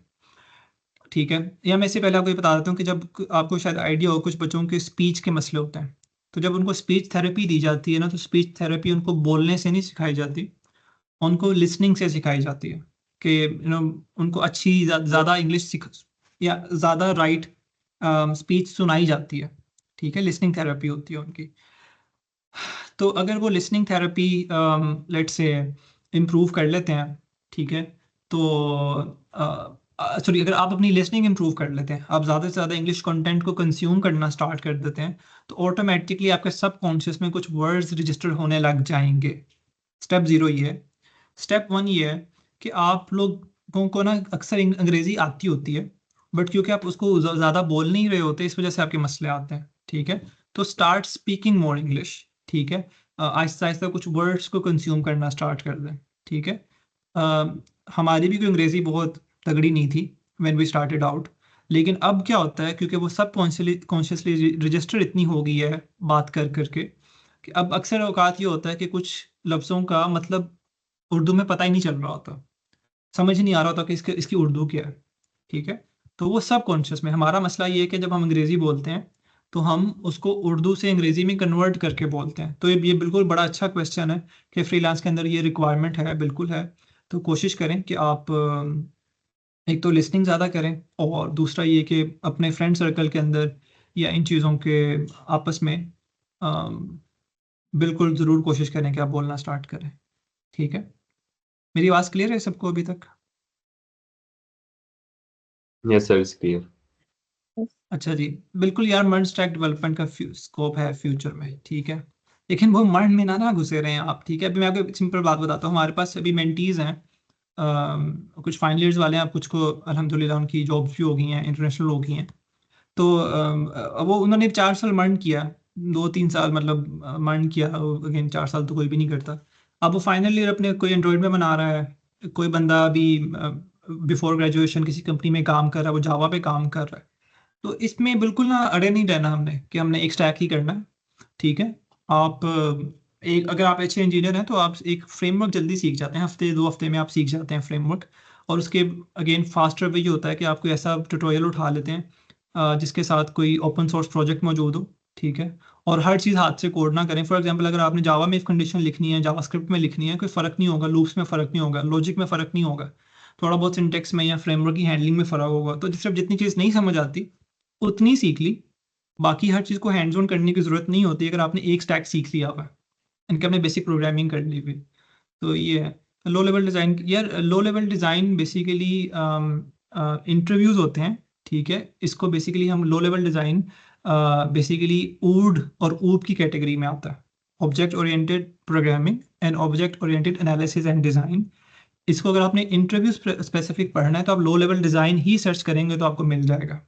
ठीक है। या मैं इससे पहले आपको ये बता देता हूँ कि जब आपको शायद आइडिया हो, कुछ बच्चों के स्पीच के मसले होते हैं, तो जब उनको स्पीच थेरेपी दी जाती है ना, तो स्पीच थेरेपी उनको बोलने से नहीं सिखाई जाती, उनको लिसनिंग से सिखाई जाती है कि उनको अच्छी ज़्यादा इंग्लिश सीख, या ज़्यादा राइट स्पीच सुनाई जाती है, ठीक है। लिसनिंग थेरेपी होती है उनकी। तो अगर वो लिसनिंग थेरेपी लेट से इम्प्रूव कर लेते हैं, ठीक है, तो सॉरी, अगर आप अपनी लिसनिंग इम्प्रूव कर लेते हैं, आप ज़्यादा से ज़्यादा इंग्लिश कंटेंट को कंज्यूम करना स्टार्ट कर देते हैं, तो ऑटोमेटिकली आपके सबकॉन्शियस में कुछ वर्ड्स रजिस्टर होने लग जाएंगे। स्टेप 0 ये है। स्टेप 1 ये है कि आप लोगों को ना अक्सर अंग्रेज़ी आती होती है, बट क्योंकि आप उसको ज़्यादा बोल नहीं रहे होते, इस वजह से आपके मसले आते हैं, ठीक है। तो स्टार्ट स्पीकिंग मोर इंग्लिश, ठीक है। आहिस्ता आहिस्ता कुछ वर्ड्स को कंज्यूम करना स्टार्ट कर दें, ठीक है। हमारी भी कोई अंग्रेज़ी बहुत तगड़ी नहीं थी व्हेन वी स्टार्टेड आउट, लेकिन अब क्या होता है, क्योंकि वो सब कॉन्शियसली रजिस्टर इतनी हो गई है बात कर करके, कि अब अक्सर औकात ये होता है कि कुछ लफ्ज़ों का मतलब उर्दू में पता ही नहीं चल रहा होता, समझ ही नहीं आ रहा होता कि इसकी उर्दू क्या है, ठीक है। तो वो सब कॉन्शियस में, हमारा मसला ये है कि जब हम अंग्रेज़ी बोलते हैं तो हम उसको उर्दू से अंग्रेज़ी में कन्वर्ट करके बोलते हैं। तो ये बिल्कुल बड़ा अच्छा क्वेश्चन है कि फ्रीलांस के अंदर ये रिक्वायरमेंट है, बिल्कुल है। तो कोशिश करें कि आप एक तो लिसनिंग ज़्यादा करें, और दूसरा ये कि अपने फ्रेंड सर्कल के अंदर या इन चीज़ों के आपस में बिल्कुल ज़रूर कोशिश करें कि आप बोलना स्टार्ट करें, ठीक है। मेरी आवाज़ क्लियर है सबको अभी तक?
Yes, sir, it's clear.
अच्छा जी, बिल्कुल यार, मर्ज स्टैक डेवलपमेंट का स्कोप है फ्यूचर में, ठीक है। लेकिन वो मर्ज में ना घुसे रहे हैं आप, ठीक है। अभी मैं आपको एक सिंपल बात बताता हूँ, हमारे पास अभी मेंटीज हैं, कुछ फाइनल ईयर्स वाले हैं, कुछ को अल्हम्दुलिल्लाह उनकी जॉब्स भी हो गई हैं, इंटरनेशनल हो गई हैं। तो वो उन्होंने 4 साल मर्न किया, 2-3 साल मतलब मर्न किया, अगेन 4 साल तो कोई भी नहीं करता। अब वो फाइनल ईयर अपने कोई एंड्रॉइड में बना रहा है, कोई बंदा अभी बिफोर ग्रेजुएशन किसी कंपनी में काम कर रहा है, वो जावा पे काम कर रहा है। तो इसमें बिल्कुल ना अड़े नहीं रहना हमने कि हमने एक स्टैक ही करना है, ठीक है। आप एक अगर आप अच्छे इंजीनियर हैं तो आप एक फ्रेमवर्क जल्दी सीख जाते हैं, हफ्ते 2 हफ्ते में आप सीख जाते हैं फ्रेमवर्क। और उसके अगेन फास्टर वे ये होता है कि आप कोई ऐसा ट्यूटोरियल उठा लेते हैं जिसके साथ कोई ओपन सोर्स प्रोजेक्ट मौजूद हो, ठीक है। और हर चीज़ हाथ से कोड ना करें। फॉर एग्जांपल अगर आपने जावा में इफ कंडीशन लिखनी है, जावास्क्रिप्ट में लिखनी है, कोई फ़र्क नहीं होगा, लूप्स में फ़र्क नहीं होगा, लॉजिक में फ़र्क नहीं होगा, थोड़ा बहुत सिंटेक्स में या फ्रेमवर्क की हैंडलिंग में फ़र्क होगा। तो सिर्फ जितनी चीज़ नहीं समझ आती उतनी सीख ली, बाकी हर चीज़ को हैंड्स ऑन करने की ज़रूरत नहीं होती अगर आपने एक स्टैक सीख लिया हुआ है, इनके आपने बेसिक प्रोग्रामिंग कर ली हुई। तो ये है लो लेवल डिज़ाइन। यार low level design basically interviews होते हैं, ठीक है। इसको बेसिकली हम low level design basically OOD और ऊप की कैटेगरी में आता है, object oriented programming and object oriented analysis and design. इसको अगर आपने इंटरव्यू स्पेसिफिक पढ़ना है तो आप लो लेवल डिज़ाइन ही सर्च करेंगे तो आपको मिल जाएगा,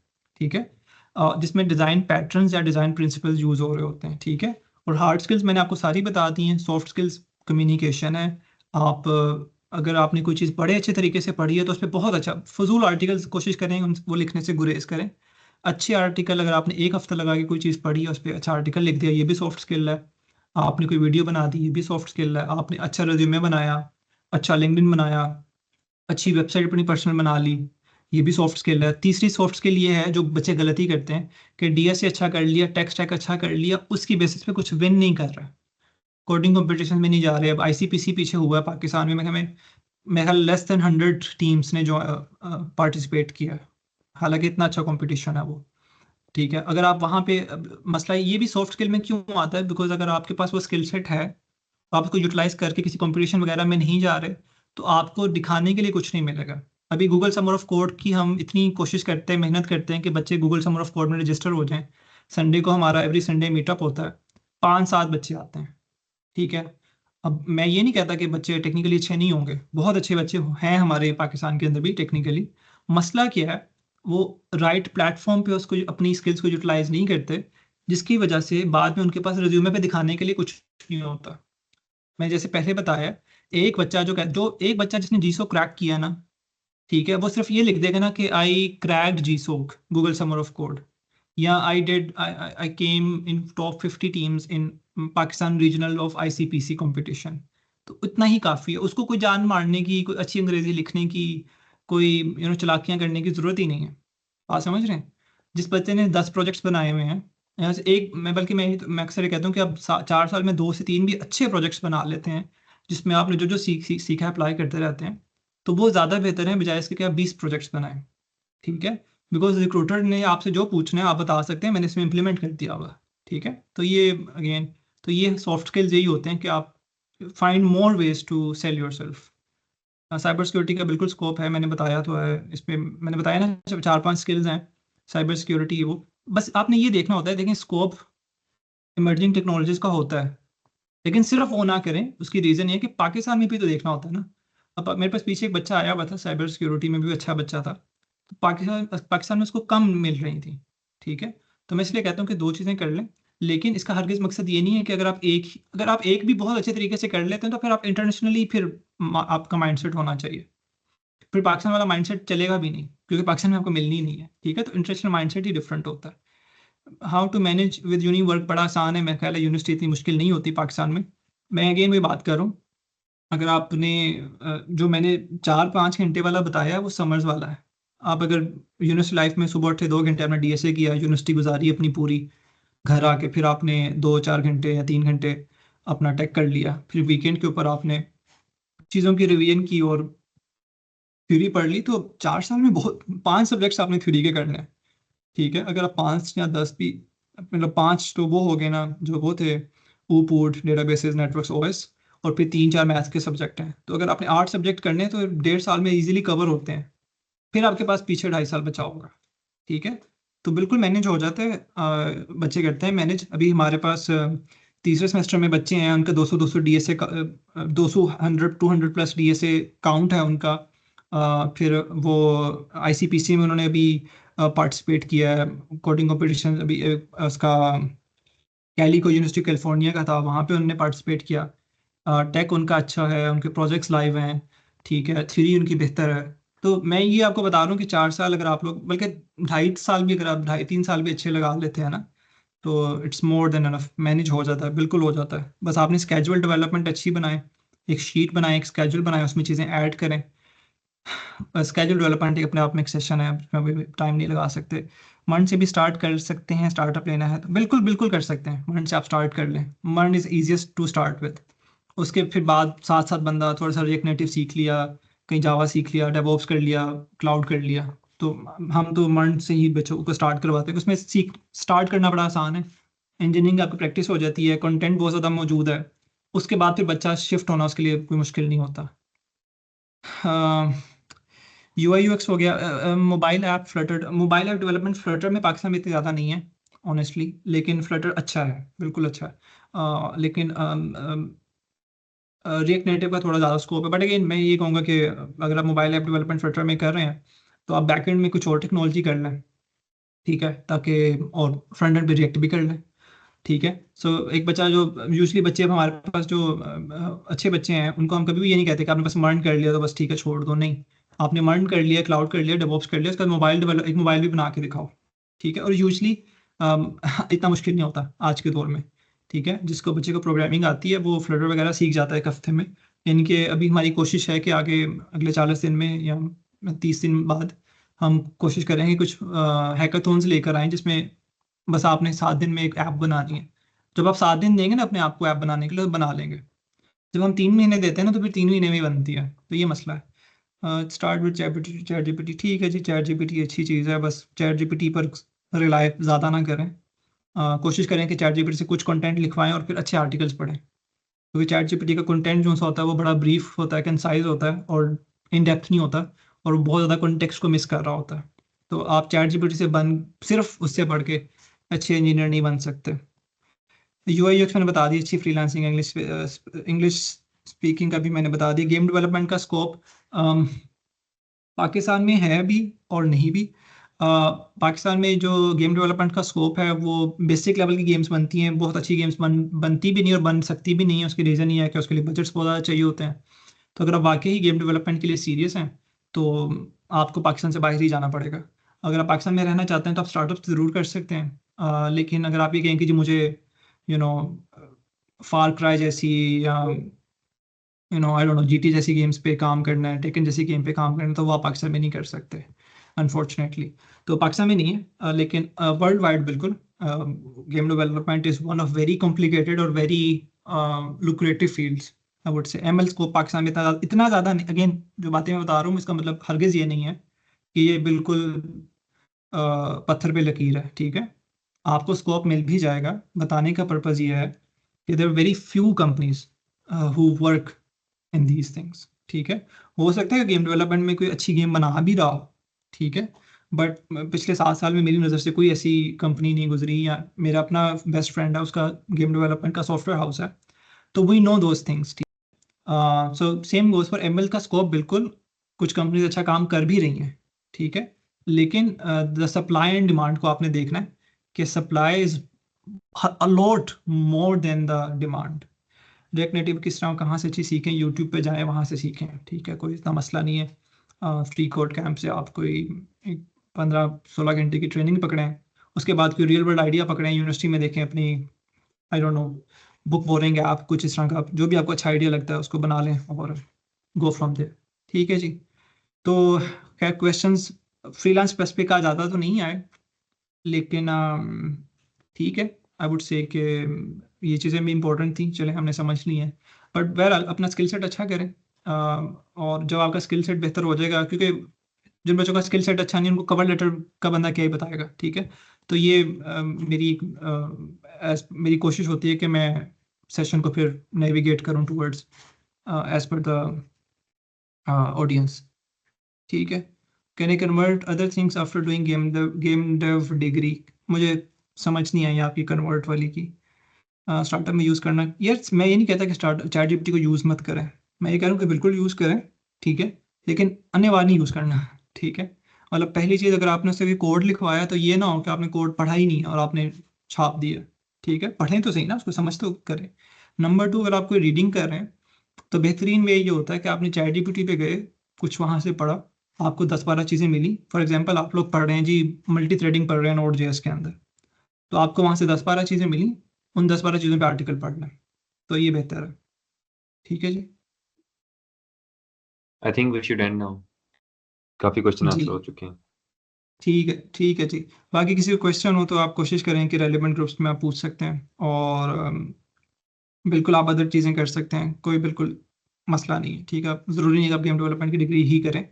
ठीक है। जिसमें डिज़ाइन पैटर्न्स या डिज़ाइन प्रिंसिपल्स यूज़ हो रहे होते हैं, ठीक है। और हार्ड स्किल्स मैंने आपको सारी बता दी हैं। सॉफ्ट स्किल्स कम्युनिकेशन है। आप अगर आपने कोई चीज़ बड़े अच्छे तरीके से पढ़ी है तो उस पर बहुत अच्छा फजूल आर्टिकल्स कोशिश करें वो लिखने से गुरेज करें। अच्छे आर्टिकल अगर आपने एक हफ्ता लगा के कोई चीज़ पढ़ी है, उस पर अच्छा आर्टिकल लिख दिया, ये भी सॉफ्ट स्किल है। आपने कोई वीडियो बना दी, ये भी सॉफ्ट स्किल है। आपने अच्छा रिज्यूमे बनाया, अच्छा लिंक्डइन बनाया, अच्छी वेबसाइट अपनी पर्सनल बना ली, ये भी सॉफ्ट स्किल है। तीसरी सॉफ्ट स्किल ये है जो बच्चे गलती करते हैं कि डीएसए अच्छा कर लिया, टेक स्टैक अच्छा कर लिया, उसकी बेसिस पे कुछ विन नहीं कर रहा, कोडिंग कंपटीशन में नहीं जा रहे। अब आईसीपीसी पीछे हुआ है पाकिस्तान में, मेरे ख्याल लेस देन 100 टीम्स ने जो पार्टिसिपेट किया है, हालांकि इतना अच्छा कंपटीशन है वो, ठीक है। अगर आप वहाँ पे मसला ये भी सॉफ्ट स्किल में क्यों आता है, बिकॉज अगर आपके पास वो स्किल सेट है, आप उसको यूटिलाइज करके किसी कंपटीशन वगैरह में नहीं जा रहे, तो आपको दिखाने के लिए कुछ नहीं मिलेगा। अभी गूगल समर ऑफ कोड की हम इतनी कोशिश करते हैं, मेहनत करते हैं कि बच्चे गूगल समर ऑफ कोड में रजिस्टर हो जाएं। संडे को हमारा एवरी संडे मीटअप होता है, 5-7 बच्चे आते हैं, ठीक है। अब मैं ये नहीं कहता कि बच्चे टेक्निकली अच्छे नहीं होंगे, बहुत अच्छे बच्चे हैं हमारे पाकिस्तान के अंदर भी टेक्निकली। मसला क्या है, वो राइट प्लेटफॉर्म पे उसको अपनी स्किल्स को यूटिलाइज नहीं करते, जिसकी वजह से बाद में उनके पास रिज्यूमे पे दिखाने के लिए कुछ नहीं होता। मैं जैसे पहले बताया, एक बच्चा जिसने जीसो क्रैक किया ना, ठीक है, वो सिर्फ ये लिख देगा ना कि आई क्रैक्ड जीसो गूगल समर ऑफ कोड, या I came in top 50 teams in Pakistan regional of ICPC competition. तो इतना ही काफ़ी है, उसको कोई जान मारने की, कोई अच्छी अंग्रेजी लिखने की, कोई चालाकियां करने की ज़रूरत ही नहीं है। आप समझ रहे हैं। जिस बच्चे ने 10 प्रोजेक्ट्स बनाए हुए हैं, यहाँ से एक मैं अक्सर ये कहता हूँ कि आप 4 साल में 2 से 3 भी अच्छे प्रोजेक्ट्स बना लेते हैं, जिसमें आपने जो जो सीखा अप्लाई करते रहते हैं, तो वो ज़्यादा बेहतर है बजाय इसके कि आप 20 प्रोजेक्ट्स बनाएं, ठीक है। बिकॉज रिक्रूटर ने आपसे जो पूछना है आप बता सकते हैं, मैंने इसमें इम्प्लीमेंट कर दिया हुआ, ठीक है। तो ये अगेन, तो ये सॉफ्ट स्किल्स यही होते हैं कि आप find more ways to sell yourself. Cyber security का बिल्कुल स्कोप है, मैंने बताया तो है, इस पर मैंने बताया ना 4-5 स्किल्स हैं साइबर सिक्योरिटी। वो बस आपने ये देखना होता है, देखें स्कोप इमर्जिंग टेक्नोलॉजीज का होता है, लेकिन सिर्फ वो ना करें। उसकी रीज़न ये है कि पाकिस्तान में भी तो देखना होता है ना। अब मेरे पास पीछे एक बच्चा आया हुआ था, साइबर सिक्योरिटी में भी अच्छा बच्चा था, तो पाकिस्तान में उसको कम मिल रही थी, ठीक है। तो मैं इसलिए कहता हूँ कि 2 चीज़ें कर लें, लेकिन इसका हरगिज़ मकसद ये नहीं है कि अगर आप एक भी बहुत अच्छे तरीके से कर लेते हैं तो फिर आप इंटरनेशनली फिर आपका माइंडसेट होना चाहिए। फिर पाकिस्तान वाला माइंडसेट चलेगा भी नहीं, क्योंकि पाकिस्तान में आपको मिलनी ही नहीं है, ठीक है। तो इंटरनेशनल माइंडसेट ही डिफरेंट होता है। How to manage with uni work बड़ा आसान है, मेरे ख्याल है यूनिवर्सिटी इतनी मुश्किल नहीं होती पाकिस्तान में। मैं अगेन वही बात कर रहा हूँ, अगर आपने जो मैंने 4-5 घंटे वाला बताया है वो समर्स वाला है। आप अगर यूनिवर्सिटी लाइफ में सुबह उठे 2 घंटे आपने डीएसए किया, यूनिवर्सिटी गुजारी अपनी पूरी, घर आके फिर आपने 2-4 घंटे या 3 घंटे अपना टेक कर लिया, फिर वीकेंड के ऊपर आपने चीज़ों की रिवीजन की और थ्योरी पढ़ ली, तो 4 साल में बहुत 5 सब्जेक्ट्स आपने थ्योरी के करने हैं, ठीक है। अगर आप 5 या 10 भी, मतलब 5 तो वो हो गए ना जो वो थे, ऊपूट, डेटाबेसेस, नेटवर्क्स, ओएस, और फिर 3-4 मैथ्स के सब्जेक्ट हैं। तो अगर आपने 8 सब्जेक्ट करने हैं तो 1.5 साल में इजीली कवर होते हैं, फिर आपके पास पीछे 2.5 साल बचा होगा, ठीक है। तो बिल्कुल मैनेज हो जाते हैं, बच्चे करते हैं मैनेज। अभी हमारे पास तीसरे सेमेस्टर में बच्चे हैं, उनका 200 डीएसए का 200 प्लस डीएसए काउंट है उनका। फिर वो आईसीपीसी में उन्होंने अभी पार्टिसिपेट किया है, कोडिंग कंपटीशन अभी उसका कैलिको यूनिवर्सिटी कैलिफोर्निया का था, वहाँ पे उन्होंने पार्टिसिपेट किया। टेक उनका अच्छा है, उनके प्रोजेक्ट्स लाइव हैं, ठीक है, थ्योरी उनकी बेहतर है। तो मैं ये आपको बता रहा हूँ कि 4 साल अगर आप लोग, बल्कि 2.5 साल भी, अगर आप 2.5-3 साल भी अच्छे लगा लेते हैं ना, तो it's more than enough, manage हो जाता है, बिल्कुल हो जाता है। बस आपने स्केजुअल डेवलपमेंट अच्छी बनाए, एक शीट बनाए, एक स्केजुअल बनाए, उसमें चीज़ें ऐड करें। स्केजुअल डेवलपमेंट अपने आप में एक सेशन है, उसमें अभी टाइम नहीं लगा सकते। मंड से भी स्टार्ट कर सकते हैं, स्टार्टअप लेना है तो बिल्कुल बिल्कुल कर सकते हैं, मंड से आप स्टार्ट कर लें। Mind is easiest to start with. उसके फिर बाद साथ साथ बंदा थोड़ा सा रिएक्ट नेटिव सीख लिया, कहीं जावा सीख लिया, डेवऑप्स कर लिया, क्लाउड कर लिया, तो हम तो मंड से ही बच्चों को स्टार्ट करवाते हैं। उसमें सीख स्टार्ट करना बड़ा आसान है, इंजीनियरिंग आपकी प्रैक्टिस हो जाती है, कंटेंट बहुत ज़्यादा मौजूद है। उसके बाद फिर बच्चा शिफ्ट होना उसके लिए कोई मुश्किल नहीं होता। UI UX हो गया, mobile app Flutter, mobile app development Flutter में पाकिस्तान में इतनी ज़्यादा नहीं है ऑनेस्टली, लेकिन फ्लटर अच्छा है, बिल्कुल अच्छा है। लेकिन रिएक्ट नेटिव का थोड़ा ज़्यादा स्कोप है, बट अगेन मैं ये कहूँगा कि अगर आप मोबाइल ऐप डेवलपमेंट फ्लटर में कर रहे हैं तो आप बैकएंड में कुछ और टेक्नोलॉजी कर लें, ठीक है, ताकि और फ्रंट एंड पे रिएक्ट भी कर लें, ठीक है। सो एक बच्चा जो यूजली बच्चे, अब हमारे पास जो अच्छे बच्चे हैं उनको हम कभी भी ये नहीं कहते कि आपने बस मर्न कर लिया तो बस ठीक है छोड़ दो, नहीं। आपने मर्न कर लिया, क्लाउड कर लिया, डेवऑप्स कर लिया, उसका मोबाइल डेवलप, एक मोबाइल भी बना के दिखाओ, ठीक है। और यूजली इतना मुश्किल नहीं होता आज के दौर में, ठीक है। जिसको बच्चे को प्रोग्रामिंग आती है वो फ्लटर वगैरह सीख जाता है एक हफ्ते में। यानी कि अभी हमारी कोशिश है कि आगे अगले 40 दिन में या 30 दिन बाद हम कोशिश करेंगे कुछ हैकाथॉन्स लेकर आएँ, जिसमें बस आपने 7 दिन में एक ऐप बनानी है। जब आप 7 दिन देंगे ना अपने आप को ऐप बनाने के लिए, तो बना लेंगे। जब हम 3 महीने देते हैं ना, तो फिर 3 महीने में ही बनती है, तो ये मसला है। स्टार्ट विद चैट जीपीटी, ठीक है जी, चैट जीपीटी अच्छी चीज़ है, बस चैट जीपीटी पर रिलाय ज़्यादा ना करें। कोशिश करें कि चैट जीपीटी से कुछ कंटेंट लिखवाएं और फिर अच्छे आर्टिकल्स पढ़ें, क्योंकि चैट जीपीटी का कंटेंट जो सा होता है वो बड़ा ब्रीफ होता है, कंसाइज होता है और इन डेप्थ नहीं होता, और वो बहुत ज़्यादा कॉन्टेक्स्ट को मिस कर रहा होता है। तो आप चैट जीपीटी से सिर्फ उससे पढ़ के अच्छे इंजीनियर नहीं बन सकते। UI UX मैंने बता दी, अच्छी फ्रीलांसिंग, इंग्लिश स्पीकिंग का भी मैंने बता दिया। गेम डेवलपमेंट का स्कोप पाकिस्तान में है भी और नहीं भी। पाकिस्तान में जो गेम डेवलपमेंट का स्कोप है वो बेसिक लेवल की गेम्स बनती हैं, बहुत अच्छी गेम्स बनती भी नहीं और बन सकती भी नहीं है। उसकी रीज़न ये है कि उसके लिए बजट्स बहुत ज़्यादा चाहिए होते हैं। तो अगर आप वाकई ही गेम डेवलपमेंट के लिए सीरियस हैं तो आपको पाकिस्तान से बाहर ही जाना पड़ेगा। अगर आप पाकिस्तान में रहना चाहते हैं तो आप स्टार्टअप ज़रूर कर सकते हैं, लेकिन अगर आप ये कहें कि जी मुझे यू नो फार क्राई जैसी या आई डोंट नो जीटी जैसी गेम्स पे काम करना है, टेकन जैसी गेम पे काम करना है, तो वो आप पाकिस्तान में नहीं कर सकते अनफॉर्चुनेटली। तो पाकिस्तान में नहीं है, लेकिन वर्ल्ड वाइड बिल्कुल game development is one of very complicated और very lucrative fields. I would say ML scope Pakistan में इतना ज़्यादा नहीं। अगेन जो बातें मैं बता रहा हूँ इसका मतलब हरगिज़ ये नहीं है कि ये बिल्कुल पत्थर पे लकीर है, ठीक है। आपको स्कोप मिल भी जाएगा। बताने का पर्पज़ ये है कि there very few companies who work in these things, ठीक है। हो सकता है कि गेम डेवलपमेंट में कोई अच्छी गेम बना भी रहा हो, ठीक है, बट पिछले 7 साल में मेरी नज़र से कोई ऐसी कंपनी नहीं गुजरी। या मेरा अपना बेस्ट फ्रेंड है, उसका गेम डेवलपमेंट का सॉफ्टवेयर हाउस है, तो we know those things. So same goes for ML का स्कोप, बिल्कुल कुछ कंपनीज अच्छा काम कर भी रही हैं, ठीक है, लेकिन द सप्लाई एंड डिमांड को आपने देखना है कि supply is a lot more than the demand. React native किस तरह कहाँ से चीज़ सीखें, यूट्यूब पे जाएं वहाँ से सीखें, ठीक है, कोई इतना मसला नहीं है। फ्री कोड कैंप से आप कोई 15-16 घंटे की ट्रेनिंग पकड़ें, उसके बाद कोई रियल वर्ल्ड आइडिया पकड़ें, यूनिवर्सिटी में देखें अपनी आई डोंट नो बुक बोरेंगे आप, कुछ इस तरह का जो भी आपको अच्छा आइडिया लगता है उसको बना लें और गो फ्रॉम देयर, ठीक है जी। तो खैर क्वेश्चंस फ्रीलांस स्पेसिफिक का ज़्यादा तो नहीं आए, लेकिन ठीक है, आई वुड से कि ये चीज़ें भी इंपॉर्टेंट थी, चले हमने समझ ली हैं। बट बहरहाल अपना स्किल सेट अच्छा करें, और जब आपका स्किल सेट बेहतर हो जाएगा, क्योंकि जिन बच्चों का स्किल सेट अच्छा नहीं उनको कवर लेटर का बंदा क्या ही बताएगा, ठीक है। तो ये मेरी कोशिश होती है कि मैं सेशन को फिर नेविगेट करूं टूवर्ड्स एज पर द ऑडियंस, ठीक है। Can I convert other things after doing game dev degree? मुझे समझ नहीं आई आपकी कन्वर्ट वाली की। स्टार्टअप में यूज़ करना, यार मैं ये नहीं कहता कि चैट जीपीटी को यूज़ मत करें, मैं ये कह रहा हूँ कि बिल्कुल यूज़ करें, ठीक है, लेकिन अनिवार्य नहीं यूज़ करना, ठीक है। मतलब पहली चीज़, अगर आपने उससे भी कोड लिखवाया तो ये ना हो कि आपने कोड पढ़ा ही नहीं और आपने छाप दिया, ठीक है, पढ़ें तो सही ना, उसको समझ तो करें। नंबर 2, अगर आप कोई रीडिंग कर रहे हैं तो बेहतरीन वे ये होता है कि आपने चैट जीपीटी पे गए, कुछ वहाँ से पढ़ा, आपको 10-12 चीज़ें मिली, फॉर एग्जांपल आप लोग पढ़ रहे हैं जी मल्टी थ्रेडिंग पढ़ रहे हैं नोड.js के अंदर, तो आपको वहाँ से 10-12 चीज़ें मिली, उन 10-12 चीज़ों पे आर्टिकल पढ़ना है, तो ये बेहतर है। ठीक है जी।
I think we should end now. काफी क्वेश्चन
जी
आंसर हो चुके हैं।
ठीक है जी। बाकी किसी को क्वेश्चन हो तो आप कोशिश करें कि रेलिवेंट ग्रुप्स में आप पूछ सकते हैं, और बिल्कुल आप अदर चीज़ें कर सकते हैं, कोई बिल्कुल मसला नहीं है। ठीक है, ज़रूरी नहीं है कि आप गेम डेवलपमेंट की डिग्री ही करें,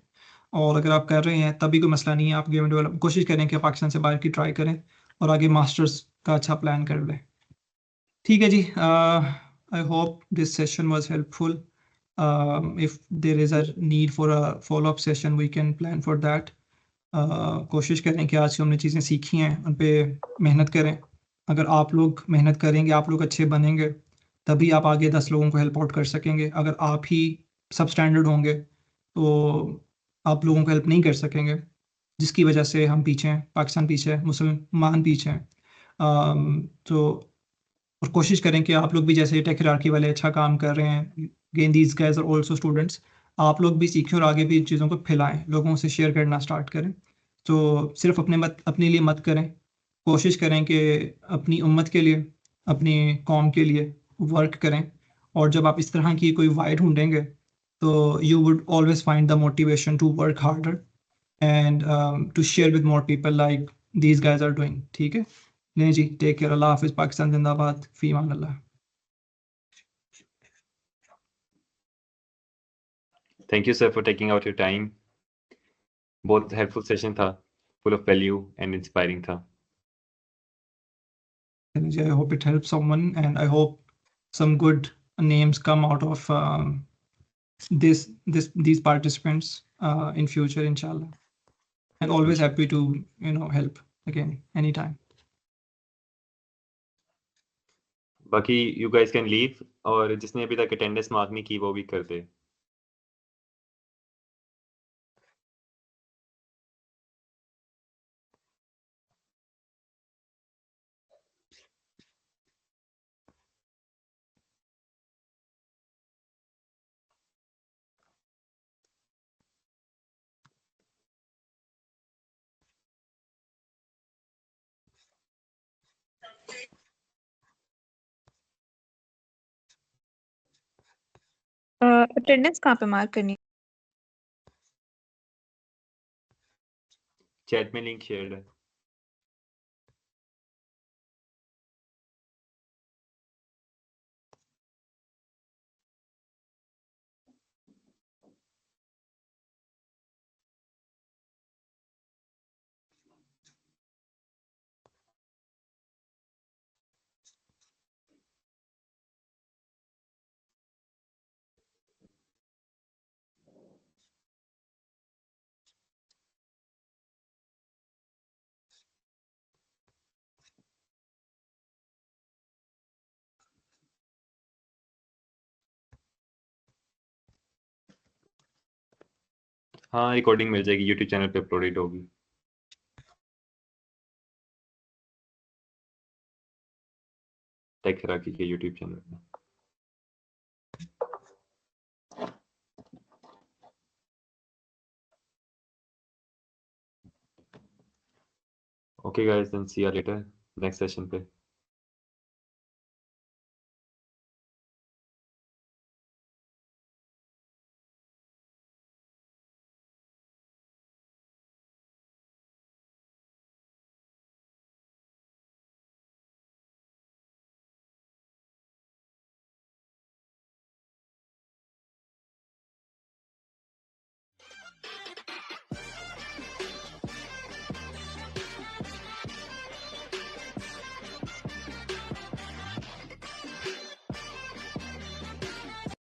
और अगर आप कर रहे हैं तभी कोई मसला नहीं है। आप गेम डेवलप कोशिश करें कि पाकिस्तान से बाहर की ट्राई करें और आगे मास्टर्स का अच्छा प्लान कर लें। ठीक है जी। I hope this session was helpful. If there is a need for a follow up session we can plan for that. कोशिश करें कि आज जो हमने चीज़ें सीखी हैं उन पे मेहनत करें। अगर आप लोग मेहनत करेंगे, आप लोग अच्छे बनेंगे, तभी आप आगे 10 लोगों को हेल्प आउट कर सकेंगे। अगर आप ही सब स्टैंडर्ड होंगे तो आप लोगों को हेल्प नहीं कर सकेंगे, जिसकी वजह से हम पीछे हैं, पाकिस्तान पीछे है, मुसलमान पीछे हैं। तो और कोशिश करें कि आप लोग भी जैसे टेक हिरार्की वाले अच्छा काम कर रहे हैं, again these guys are also students, आप लोग भी सीखें और आगे भी इन चीज़ों को फैलाएं, लोगों से शेयर करना स्टार्ट करें। तो सिर्फ अपने लिए मत करें, कोशिश करें कि अपनी उम्मत के लिए, अपनी कौम के लिए वर्क करें। और जब आप इस तरह की कोई वाई ढूंढेंगे तो you would always find the motivation to work harder and to share with more people like these guys are doing. ठीक है, नहीं जी, टेक केयर, अल्लाह हाफिज़, पाकिस्तान जिंदाबाद, फी अमान अल्लाह।
Thank you, sir, for taking out your time. बहुत helpful session था, full of value and inspiring था।
I hope it helps someone, and I hope some good names come out of these participants in future, inshallah. And always happy to help again anytime.
बाकी you guys can leave, और जिसने अभी तक attendance mark नहीं की वो भी कर दे।
अटेंडेंस कहाँ पे मार्क करनी?
चैट में लिंक शेयर है। हाँ, रिकॉर्डिंग मिल जाएगी, यूट्यूब चैनल पे अपलोडेड होगी। टेक हिरार्की के यूट्यूब चैनल पे। Okay guys, then see you later next session पे।